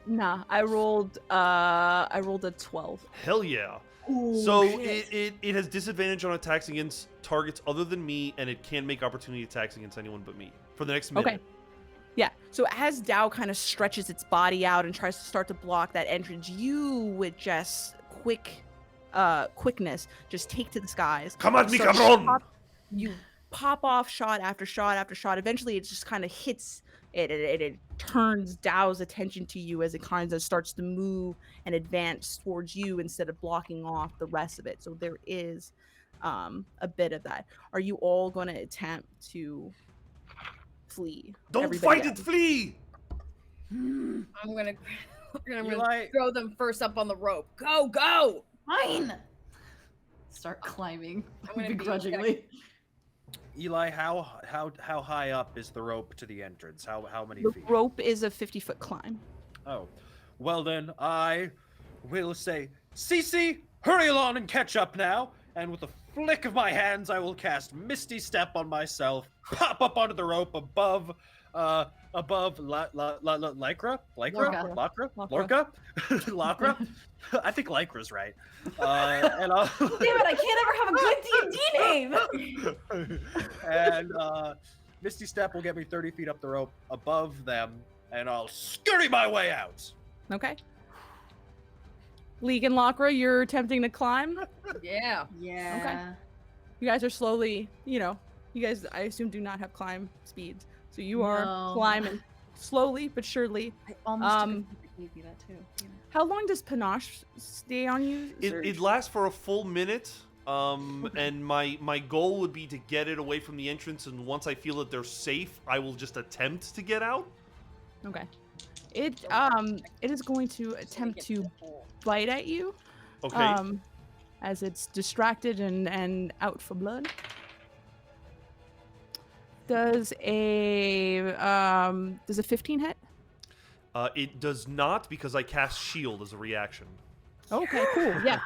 Nah, I rolled a 12. Hell yeah. Ooh, So shit. it has disadvantage on attacks against targets other than me, and it can make opportunity attacks against anyone but me for the next minute. Okay. Yeah. So as Dao kind of stretches its body out and tries to start to block that entrance, you with just quickness just take to the skies. Come at me, Start cabron! You pop off shot after shot after shot. Eventually, it just kind of hits it. It turns Dao's attention to you as it kind of starts to move and advance towards you instead of blocking off the rest of it. So there is a bit of that. Are you all going to attempt to flee? Don't Everybody fight it, else? flee! I'm gonna Eli, throw them first up on the rope. Go! Fine! Start climbing I'm gonna be begrudgingly. Eli, how high up is the rope to the entrance? How many The feet? rope is a 50-foot climb. Oh, well then I will say, Cece, hurry along and catch up now. And with a flick of my hands, I will cast Misty Step on myself, pop up onto the rope above Lycra? Lorca? I think Lycra's right. And I'll Damn it, I can't ever have a good D&D name! and Misty Step will get me 30 feet up the rope above them, and I'll scurry my way out. Okay. League and Lakra, you're attempting to climb. Yeah. Yeah. You guys are slowly, you guys, I assume, do not have climb speeds. So you are No. climbing slowly but surely. I almost Um, gave you that too. Yeah. How long does Panache stay on you? It Serge? lasts for a full minute. And my goal would be to get it away from the entrance, and once I feel that they're safe, I will just attempt to get out. Okay. It is going to attempt to bite at you. Okay. As it's distracted and out for blood. Does a 15 hit? It does not, because I cast shield as a reaction. Okay, cool. Yeah.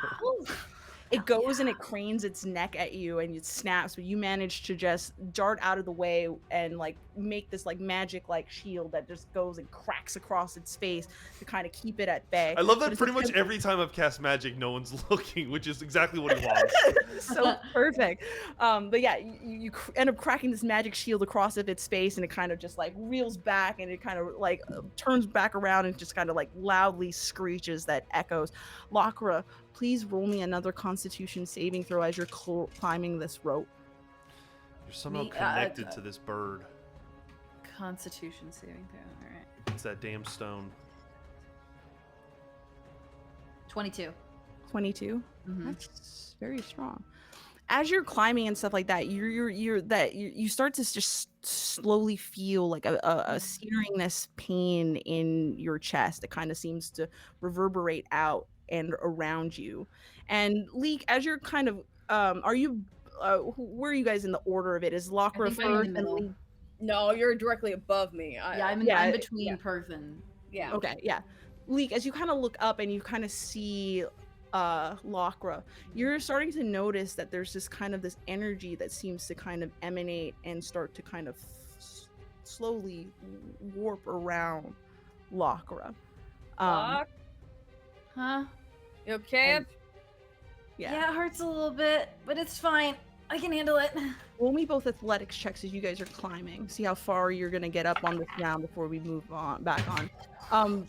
It goes and it cranes its neck at you and it snaps, but you manage to just dart out of the way and like make this like magic like shield that just goes and cracks across its face to kind of keep it at bay. I love But that it's pretty much attempt- every time I've cast magic, no one's looking, which is exactly what he wants. So perfect. But yeah, you end up cracking this magic shield across of its face, and it kind of just like reels back, and it kind of like turns back around and just kind of like loudly screeches that echoes. Lakra, please roll me another Constitution saving throw as you're climbing this rope. You're somehow Me- connected to this bird. Constitution saving throw. All right. It's that damn stone. 22. 22. Mhm. That's very strong. As you're climbing and stuff like that, you start to just slowly feel like a searingness pain in your chest. It kind of seems to reverberate out and around you. And Leek, as you're kind of are you where are you guys in the order of it? Is Lakra think I'm in the first and middle. Leek? No, you're directly above me. Yeah, I'm Yeah, in between yeah. Perth and Yeah. Okay, yeah. Leek, as you kind of look up and you kind of see Lakra, you're starting to notice that there's this kind of this energy that seems to kind of emanate and start to kind of slowly warp around Lakra. Lock. Huh? You okay? Yeah, it hurts a little bit, but it's fine. I can handle it. Roll me both athletics checks as you guys are climbing. See how far you're gonna get up on this ground before we move on back on.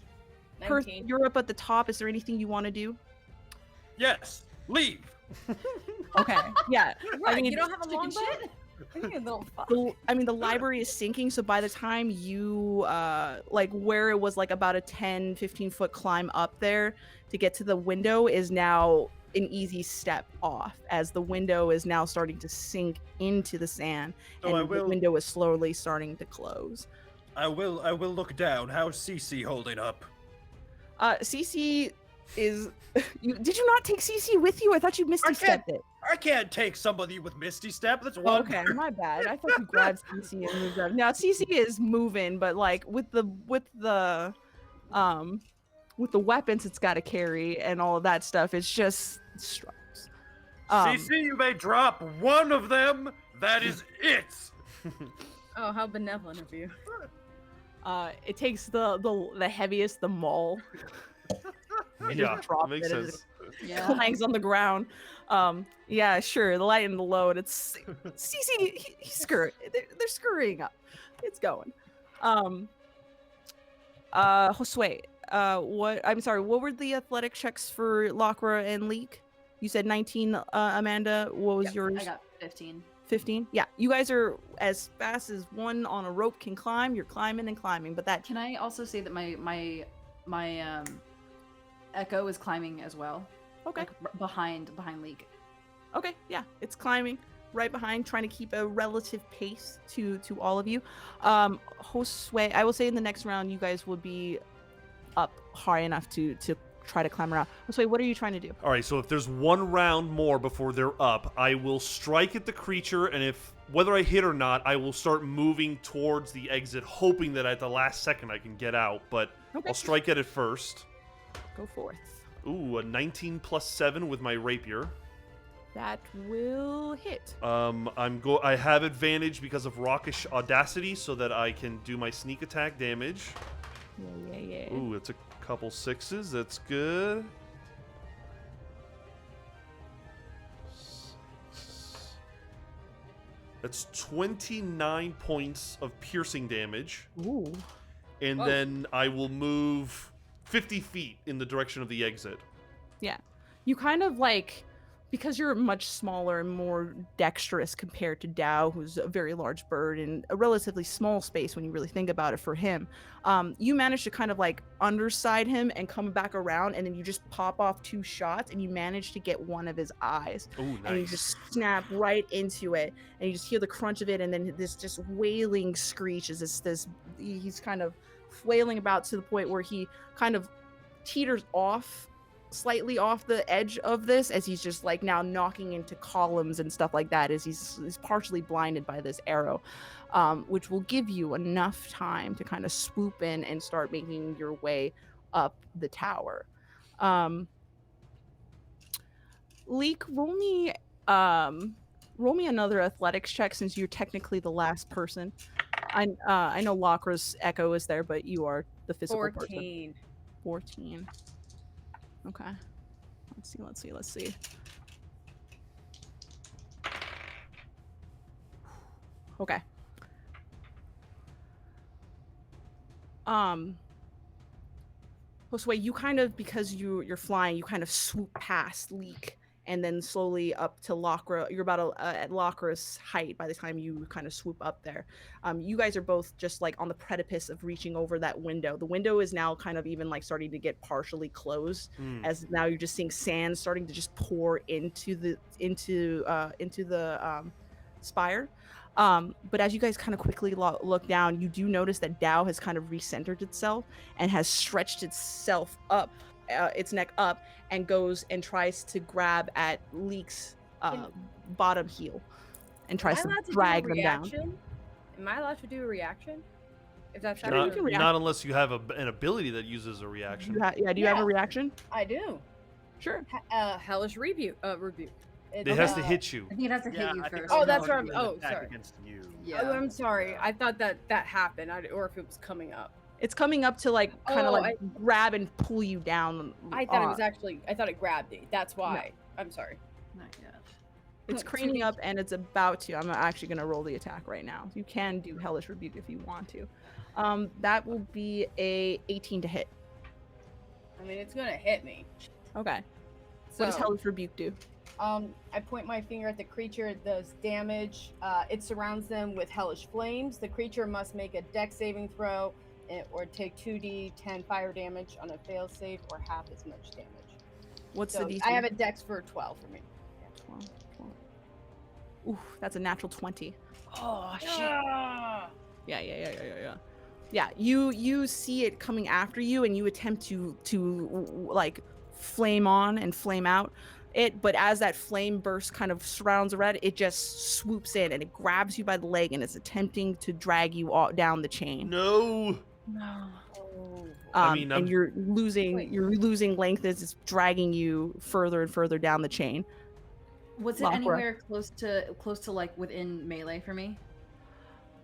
Perth, 19. you're up at the top. Is there anything you want to do? Yes. Leave. Okay. Yeah. What? I mean, you don't have a Chicken longbow? shit. You little fuck. the library is sinking, so by the time you like where it was like about a 10-15 foot climb up there to get to the window is now an easy step off, as the window is now starting to sink into the sand, So and I the will- window is slowly starting to close. I will look down. How's Cece holding up? Cece is did you not take Cece with you? I thought you misty stepped it. I can't take somebody with Misty Step. That's Oh, one. okay, my bad. I thought you grabbed Cece and moved up. Now Cece is moving, but like with the weapons it's got to carry and all of that stuff, it's just struggles. Cece, you may drop one of them. That is it. Oh, how benevolent of you. It takes the heaviest, the maul. And Yeah, just drops makes it and sense. Yeah. clangs on the ground. Yeah, sure. The light and the load. It's Cece. He's scurrying. They're scurrying up. It's going. Josue. What? I'm sorry. What were the athletic checks for Lakra and Leek? You said 19. Amanda. What was Yep, yours? I got 15. 15. Yeah, you guys are as fast as one on a rope can climb. You're climbing and climbing, but that Can I also say that my Echo is climbing as well? okay. Like behind Leek. Okay, yeah, it's climbing right behind, trying to keep a relative pace to all of you. Josue, I will say in the next round, you guys will be up high enough to try to climb around. Josue, what are you trying to do? All right, so if there's one round more before they're up, I will strike at the creature, and if whether I hit or not, I will start moving towards the exit, hoping that at the last second I can get out. But Okay. I'll strike at it first. Go forth. Ooh, a 19 plus 7 with my rapier. That will hit. I have advantage because of rockish audacity, so that I can do my sneak attack damage. Yeah. Ooh, it's a couple sixes. That's good. That's 29 points of piercing damage. Ooh. And Whoa. then I will move 50 feet in the direction of the exit. Yeah. You kind of like, because you're much smaller and more dexterous compared to Dao, who's a very large bird in a relatively small space when you really think about it for him. You manage to kind of like underside him and come back around, and then you just pop off 2 shots, and you manage to get one of his eyes. Ooh, And you nice. just snap right into it, and you just hear the crunch of it, and then this just wailing screech as he's kind of flailing about to the point where he kind of teeters off slightly off the edge of this, as he's just like now knocking into columns and stuff like that, as he's partially blinded by this arrow, which will give you enough time to kind of swoop in and start making your way up the tower. Leek, roll me another athletics check, since you're technically the last person. I know Lakra's Echo is there, but you are the physical person. 14. 14. Okay. Let's see. Okay. Josue, you kind of, because you're flying, you kind of swoop past Leek and then slowly up to Lakra. You're about at Lakra's height by the time you kind of swoop up there. You guys are both just like on the precipice of reaching over that window. The window is now kind of even like starting to get partially closed, as now you're just seeing sand starting to just pour into the spire. But as you guys kind of quickly look down, you do notice that Dao has kind of recentered itself and has stretched itself up, its neck up, and goes and tries to grab at Leek's bottom heel and tries to drag them down. Am I allowed to do a reaction? If that's Sure, how you can react. Not unless you have an ability that uses a Do reaction. you have a Yeah. reaction? I do. Sure. Hellish rebuke. It has to hit you. I think it has to hit you I think first. Oh, I'll that's do right. an Oh, attack sorry. Against you. Yeah. Oh, I'm sorry. I thought that happened, or if it was coming up. It's coming up to like kind of Oh, like grab and pull you down. I thought it was actually. I thought it grabbed me. That's No. why. I'm sorry. Not yet. It's craning up and it's about to. I'm actually gonna roll the attack right now. You can do Hellish Rebuke if you want to. That will be a 18 to hit. I mean, it's gonna hit me. Okay. So, What does Hellish Rebuke do? I point my finger at the creature. It does damage. It surrounds them with hellish flames. The creature must make a dex saving throw or take 2d10 fire damage on a fail save or half as much damage. What's So the DC? I have a dex for 12 for me. 12. Ooh, that's a natural 20. Oh shit. Ah! Yeah, you see it coming after you and you attempt to like flame on and flame out it, but as that flame burst kind of surrounds around, it just swoops in and it grabs you by the leg and is attempting to drag you all down the chain. No. No. Oh. I mean, and you're losing Wait. length as it's dragging you further and further down the chain. Was it Lockra. anywhere close to like within melee for me?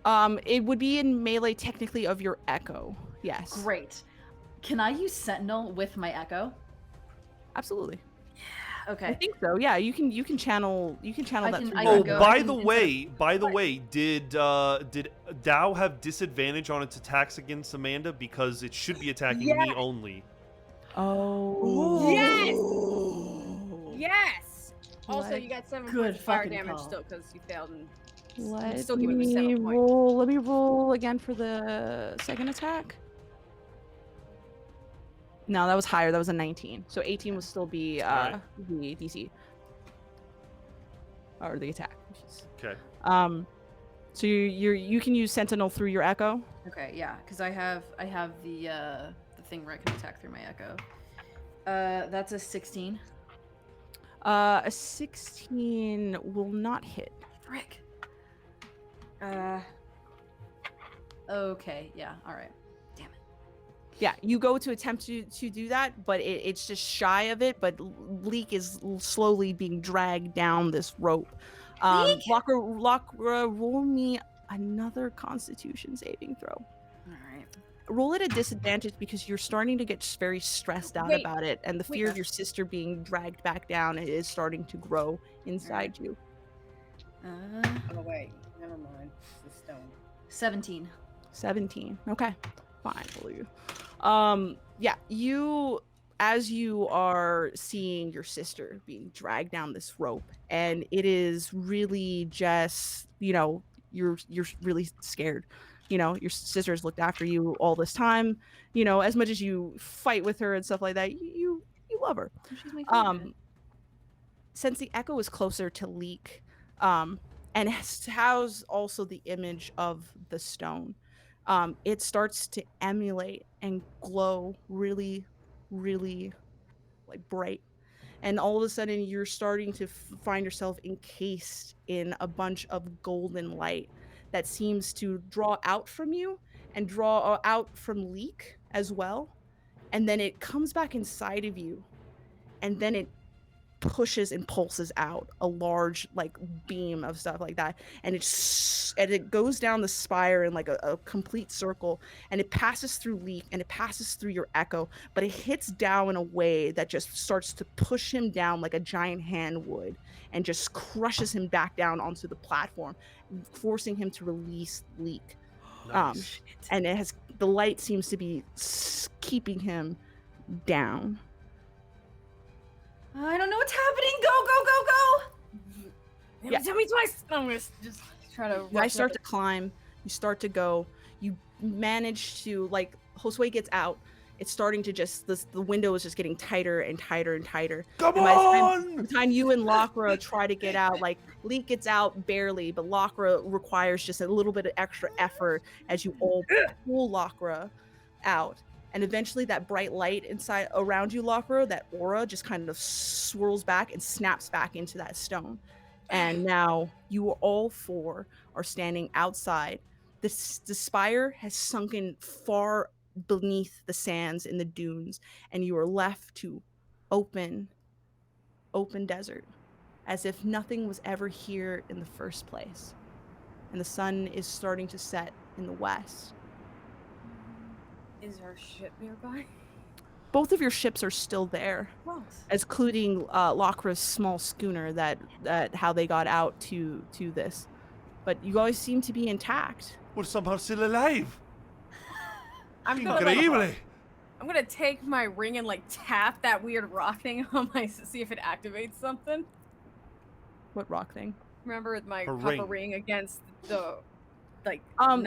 It would be in melee technically of your echo. Yes. Great. Can I use Sentinel with my echo? Absolutely. I Okay. think so. Yeah, you can channel that through I your Oh, can echo. go- by can the instead of- way, did Dow have disadvantage on its attacks against Amanda because it should be attacking me Yes! only? Oh. Yes. Also, Let- you got 7 Good points of fire fucking damage call. still because you failed and Let still giving me me 7 points. roll. Let me roll again for the second attack. No, that was higher. That was a 19. So 18 will still be Alright. the DC or the attack. Jeez. Okay. So you can use Sentinel through your echo. Okay, yeah, because I have the thing where I can attack through my echo. That's a 16. A 16 will not hit. Frick. Okay, yeah, all right. Damn it. Yeah, you go to attempt to do that, but it's just shy of it. But Leek is slowly being dragged down this rope. Leek? Lockra, roll me another Constitution saving throw. All right. Roll at a disadvantage because you're starting to get very stressed out Wait, about it, and the fear of your sister being dragged back down is starting to grow inside you. Oh wait, never mind. It's the stone. 17. 17. Okay, fine. Believe you. Yeah, as you are seeing your sister being dragged down this rope, and it is really just, you're really scared. Your sister's looked after you all this time. As much as you fight with her and stuff like that, you love her. She's my favorite. Since the echo is closer to Leek, and has also the image of the stone, it starts to emulate and glow really, really like bright. And all of a sudden you're starting to find yourself encased in a bunch of golden light that seems to draw out from you and draw out from Leek as well. And then it comes back inside of you, and then it pushes and pulses out a large like beam of stuff like that, and it goes down the spire in like a complete circle, and it passes through Leek and it passes through your echo, but it hits down in a way that just starts to push him down like a giant hand would, and just crushes him back down onto the platform, forcing him to release Leek. Nice. And the light seems to be keeping him down. I don't know what's happening. Go. Yeah. Tell me twice. I'm gonna just try to. You guys start to climb, you start to go, you manage to, like, Josue gets out. It's starting to just, the window is just getting tighter and tighter and tighter. Come And by on! the time you and Lockra try to get out, like, Leek gets out barely, but Lockra requires just a little bit of extra effort as you all pull Lockra out. And eventually that bright light inside around you, Lockra, that aura just kind of swirls back and snaps back into that stone. And now you all four are standing outside. The spire has sunken far beneath the sands in the dunes, and you are left to open desert, as if nothing was ever here in the first place. And the sun is starting to set in the west. Is our ship nearby? Both of your ships are still there, Close. including Lockra's small schooner that how they got out to this. But you guys seem to be intact. We're somehow still alive. I'm gonna like, Increíble. I'm gonna take my ring and like tap that weird rock thing on my see if it activates something. What rock thing? Remember my Her copper ring. ring against the like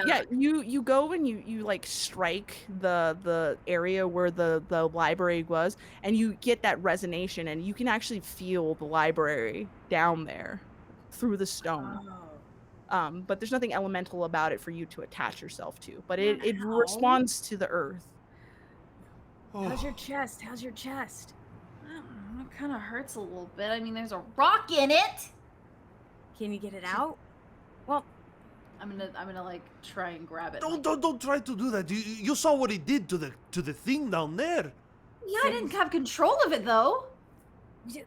Yeah, you go and you like strike the area where the library was, and you get that resonation, and you can actually feel the library down there through the stone. Oh. But there's nothing elemental about it for you to attach yourself to, but it Wow. responds to the earth. How's your chest? How's your chest? I don't know, it kind of hurts a little bit. I mean, there's a rock in it. Can you get it out? Well, I'm gonna like try and grab it. Don't try to do that. You saw what it did to the thing down there. Yeah, I didn't have control of it though. y-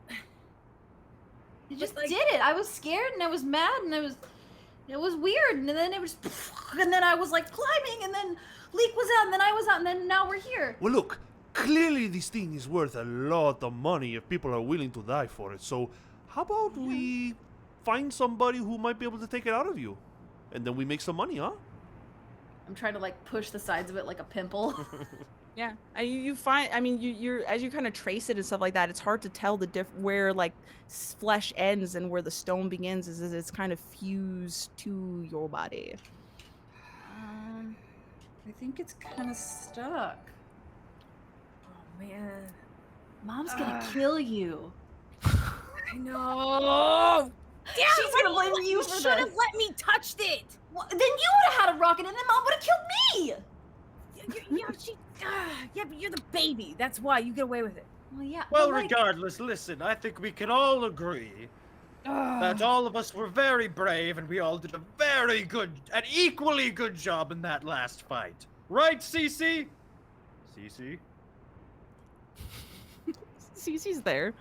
It just like- did it. I was scared and I was mad and it was weird. And then it was, and then I was like climbing, and then Leek was out, and then I was out, and then now we're here. Well, look, clearly this thing is worth a lot of money if people are willing to die for it. So, how about we find somebody who might be able to take it out of you? And then we make some money, huh? I'm trying to like push the sides of it like a pimple. Yeah, you find. I mean, you're as you kind of trace it and stuff like that. It's hard to tell the where like flesh ends and where the stone begins. Is it's kind of fused to your body. I think it's kind of stuck. oh man, Mom's gonna kill you. I know. Damn, She's gonna blame you for should have this. let me touch it. Well, then you would have had a rocket, and then Mom would have killed me. Yeah, but you're the baby. That's why you get away with it. Well, yeah. Well, but, like, regardless, listen, I think we can all agree that all of us were very brave and we all did a very good, an equally good job in that last fight. Right, Cece? Cece? Cece's there,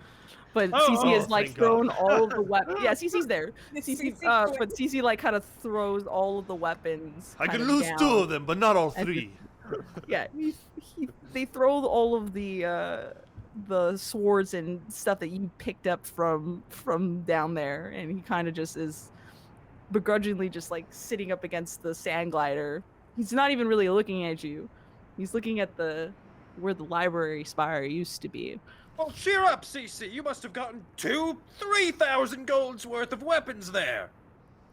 but Oh, Cece has oh, like thank thrown God. all of the weapons. Yeah, Cece's there. Cece But Cece like kind of throws all of the weapons. I kind can of lose down. 2 of them, but not all And 3. Yeah, they throw all of the swords and stuff that you picked up from down there, and he kind of just is begrudgingly just like sitting up against the sand glider. He's not even really looking at you. He's looking at where the library spire used to be. Well, cheer up, Cece. You must have gotten 3,000 gold's worth of weapons there.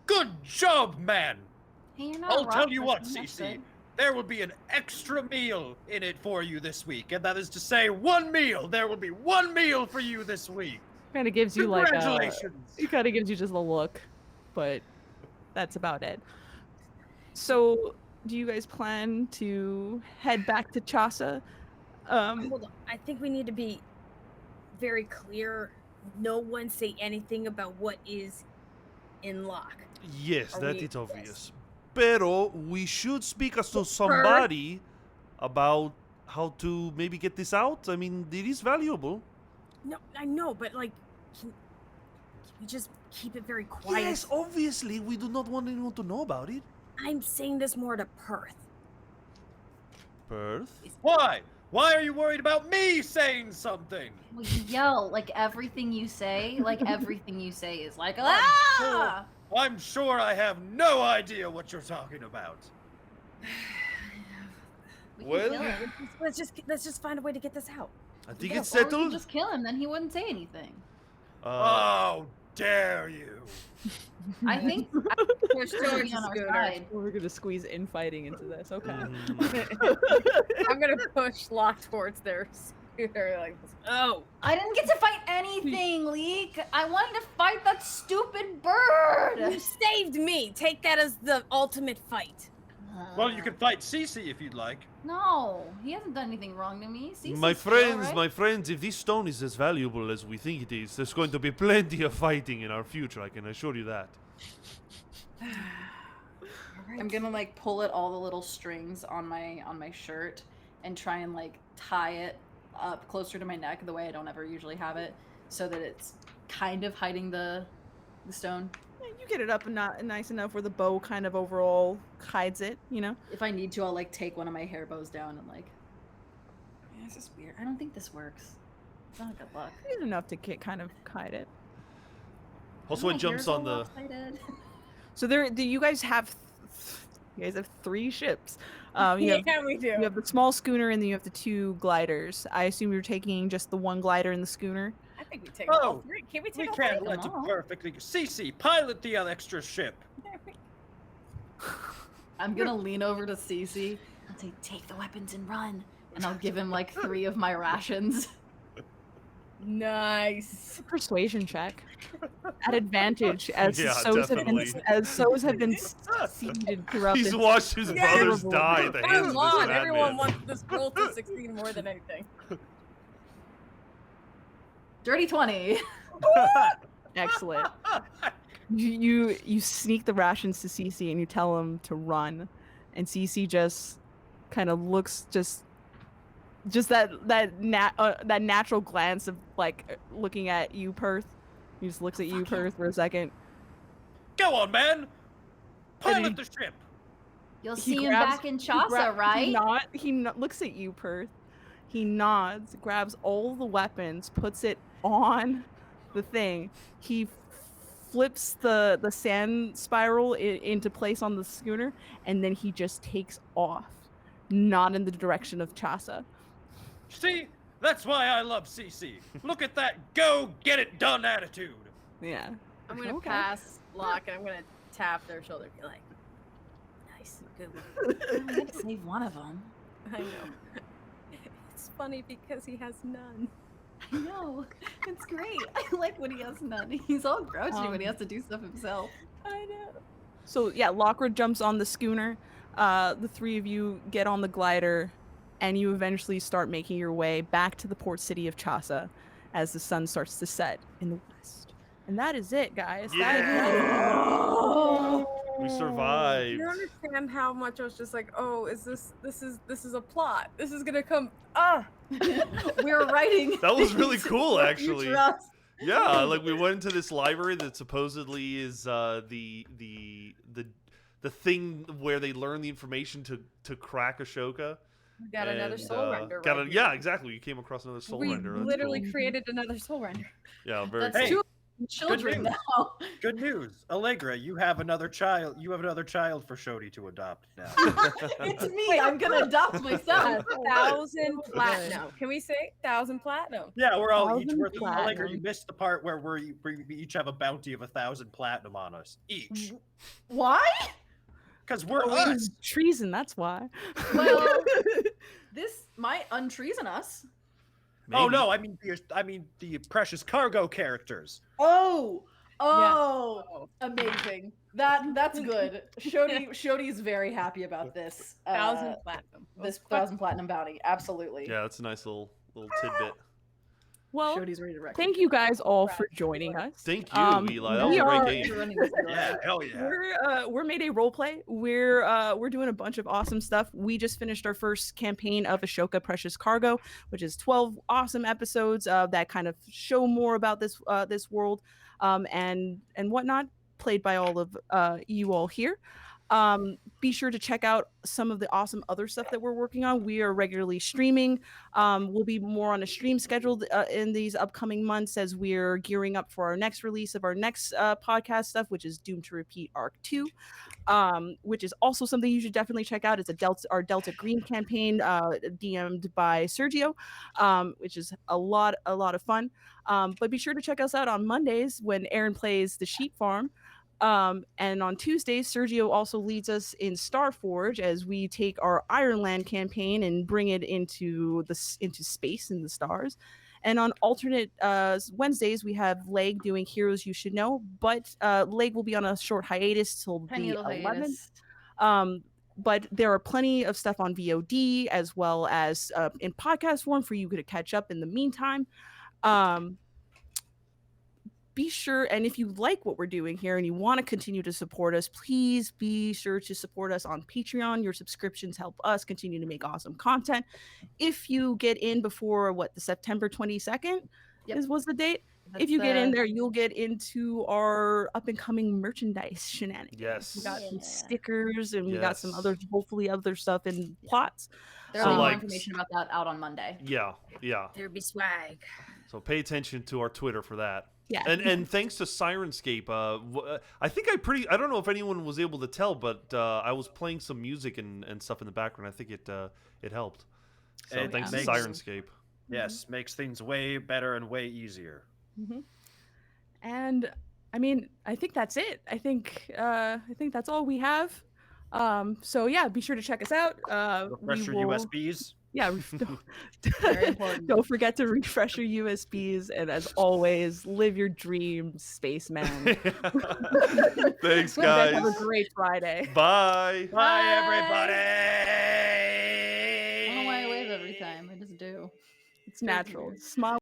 Good job, man. hey, you're not a I'll rock tell you what, person, that's Cece. good. There will be an extra meal in it for you this week, and that is to say, 1 meal. There will be 1 meal for you this week. Kind of gives you like Congratulations. he kind of gives you just a look, but that's about it. So, do you guys plan to head back to Chasa? Hold on. I think we need to be very clear. No one say anything about what is in lock. Yes, Are that we- is obvious. Pero we should speak as to somebody about how to maybe get this out. I mean, it is valuable. No, I know, but like, can we just keep it very quiet? Yes, obviously, we do not want anyone to know about it. I'm saying this more to Perth. Perth? Why? Why are you worried about me saying something? Well, you yell like everything you say. Like everything you say is like I'm ah. I'm sure I have no idea what you're talking about. We can Well, kill him. Let's just find a way to get this out. I think Yeah, it's or we can settled. just kill him, then he wouldn't say anything. Oh, dare you. I think Push he's gonna towards be the on our scooter. side. We're gonna squeeze infighting into this. Okay. mm, I'm gonna push Lock towards their scooter like this. Oh, I didn't get to fight anything, Leek. I wanted to fight that stupid bird. You saved me. Take that as the ultimate fight. Well, you can fight Cece if you'd like. No, he hasn't done anything wrong to me. Cece's my chill, friends, right? my friends, if this stone is as valuable as we think it is, there's going to be plenty of fighting in our future, I can assure you that. I'm gonna like pull at all the little strings on my shirt and try and like tie it up closer to my neck the way I don't ever usually have it, so that it's kind of hiding the stone. you get it up and not nice enough where the bow kind of overall hides it, you know? If I need to, I'll like take one of my hair bows down and like. Yeah, this is weird. I don't think this works. It's not good luck. It's enough to kind of hide it. Also, it jumps on the. So you guys have 3 ships. You have, we do. you have the small schooner and then you have the 2 gliders. I assume you're taking just the 1 glider in the schooner. I think we take all Oh, 3. Can we We take all can't 3? let you all. perfectly. Cece, pilot the extra ship. I'm gonna lean over to Cece and say, "Take the weapons and run." And I'll give him like 3 of my rations. Nice. Persuasion check at advantage as Yeah, sows definitely. have been seeded throughout He's this. watched his Yeah. brothers die at the hands of Come on, this everyone madman. wants this roll to succeed more than anything. Dirty 20. Excellent. You sneak the rations to Cece and you tell him to run, and Cece just kind of looks just that natural glance of like looking at you, Perth. He just looks at you, Perth, for a second. Go on, man. Pilot he- the ship. You'll He see him grabs- back in he Chaucer, right? He looks at you, Perth. He nods, grabs all the weapons, puts it on the thing. He flips the sand spiral into place on the schooner, and then he just takes off, not in the direction of Chaucer. See, that's why I love Cece. Look at that go get it done attitude. Yeah. I'm gonna Okay. pass Locke and I'm gonna tap their shoulder and be like, nice, good one. I had to save one of them. I know. It's funny because he has none. I know. It's great. I like when he has none. He's all grouchy when he has to do stuff himself. I know. So yeah, Lockwood jumps on the schooner. The 3 of you get on the glider, and you eventually start making your way back to the port city of Chaucer as the sun starts to set in the west. And that is it, guys. That is We You survived. don't understand how much I was just like, oh, this is a plot. This is gonna come. Ah, We're writing. That was things really for cool, future actually. us. Yeah, like we went into this library that supposedly is the thing where they learn the information to crack Ashoka. we got another And, soul render. got right a- yeah, here. exactly. You came across another soul We render. That's literally cool. created another soul render. Yeah, very That's cool. 2 children news. now. Good news, Allegra. You have another child. You have another child for Shodi to adopt now. It's me. I'm gonna adopt myself. 1,000 platinum. Can we say 1,000 platinum? Yeah, we're all each 1,000 worth. Allegra, platinum. you missed the part where we each have a bounty of 1,000 platinum on us each, Why? because we're it us. was treason, that's why. Well, this might untreason us. Oh Maybe. no, I mean the precious cargo characters. Oh, Oh. amazing. That's good. Shodi's very happy about this. 1,000 platinum. This 1,000 platinum bounty. Absolutely. Yeah, that's a nice little tidbit. Well, Shodi's ready to wreck. thank you guys all for joining us. Thank you, Eli. That was we a are- great game. Yeah, hell yeah. We're Mayday Roleplay. We're doing a bunch of awesome stuff. We just finished our first campaign of Ashoka Precious Cargo, which is 12 awesome episodes that kind of show more about this world and whatnot, played by all of you all here. Be sure to check out some of the awesome other stuff that we're working on. We are regularly streaming. We'll be more on a stream scheduled in these upcoming months as we're gearing up for our next release of our next podcast stuff, which is Doomed to Repeat Arc 2, which is also something you should definitely check out. It's our Delta Green campaign, DM'd by Sergio, which is a lot of fun. But be sure to check us out on Mondays when Aaron plays the Sheep Farm. And on Tuesdays, Sergio also leads us in Starforge as we take our Ironland campaign and bring it into space and the stars. And on alternate Wednesdays, we have Leg doing Heroes You Should Know, but Leg will be on a short hiatus till Tiny the little 11th. hiatus. But there are plenty of stuff on VOD as well as in podcast form for you to catch up in the meantime. Be sure, and if you like what we're doing here and you want to continue to support us, please be sure to support us on Patreon. Your subscriptions help us continue to make awesome content. If you get in before the September 22nd Yep. was the date, if you get in That's, there, you'll get into our up and coming merchandise shenanigans. Yes. We got some Yeah. stickers and we got some Yes. other, hopefully other stuff in plots. There'll be So, more like, information about that out on Monday. Yeah, yeah. There be swag. So pay attention to our Twitter for that. Yeah. And thanks to Sirenscape, I think I don't know if anyone was able to tell, but I was playing some music and stuff in the background. I think it helped. So It thanks to makes- Sirenscape. Yes, makes things way better and way easier. And I mean, I think that's it. I think that's all we have. So yeah, be sure to check us out. Refresh your will- USBs. Yeah, Very important. don't forget to refresh your USBs, and as always, live your dreams, spaceman. Thanks, You guys have guys. a great Friday. Bye. Bye, everybody. I don't know why I wave every time. I just do. It's natural. Smile.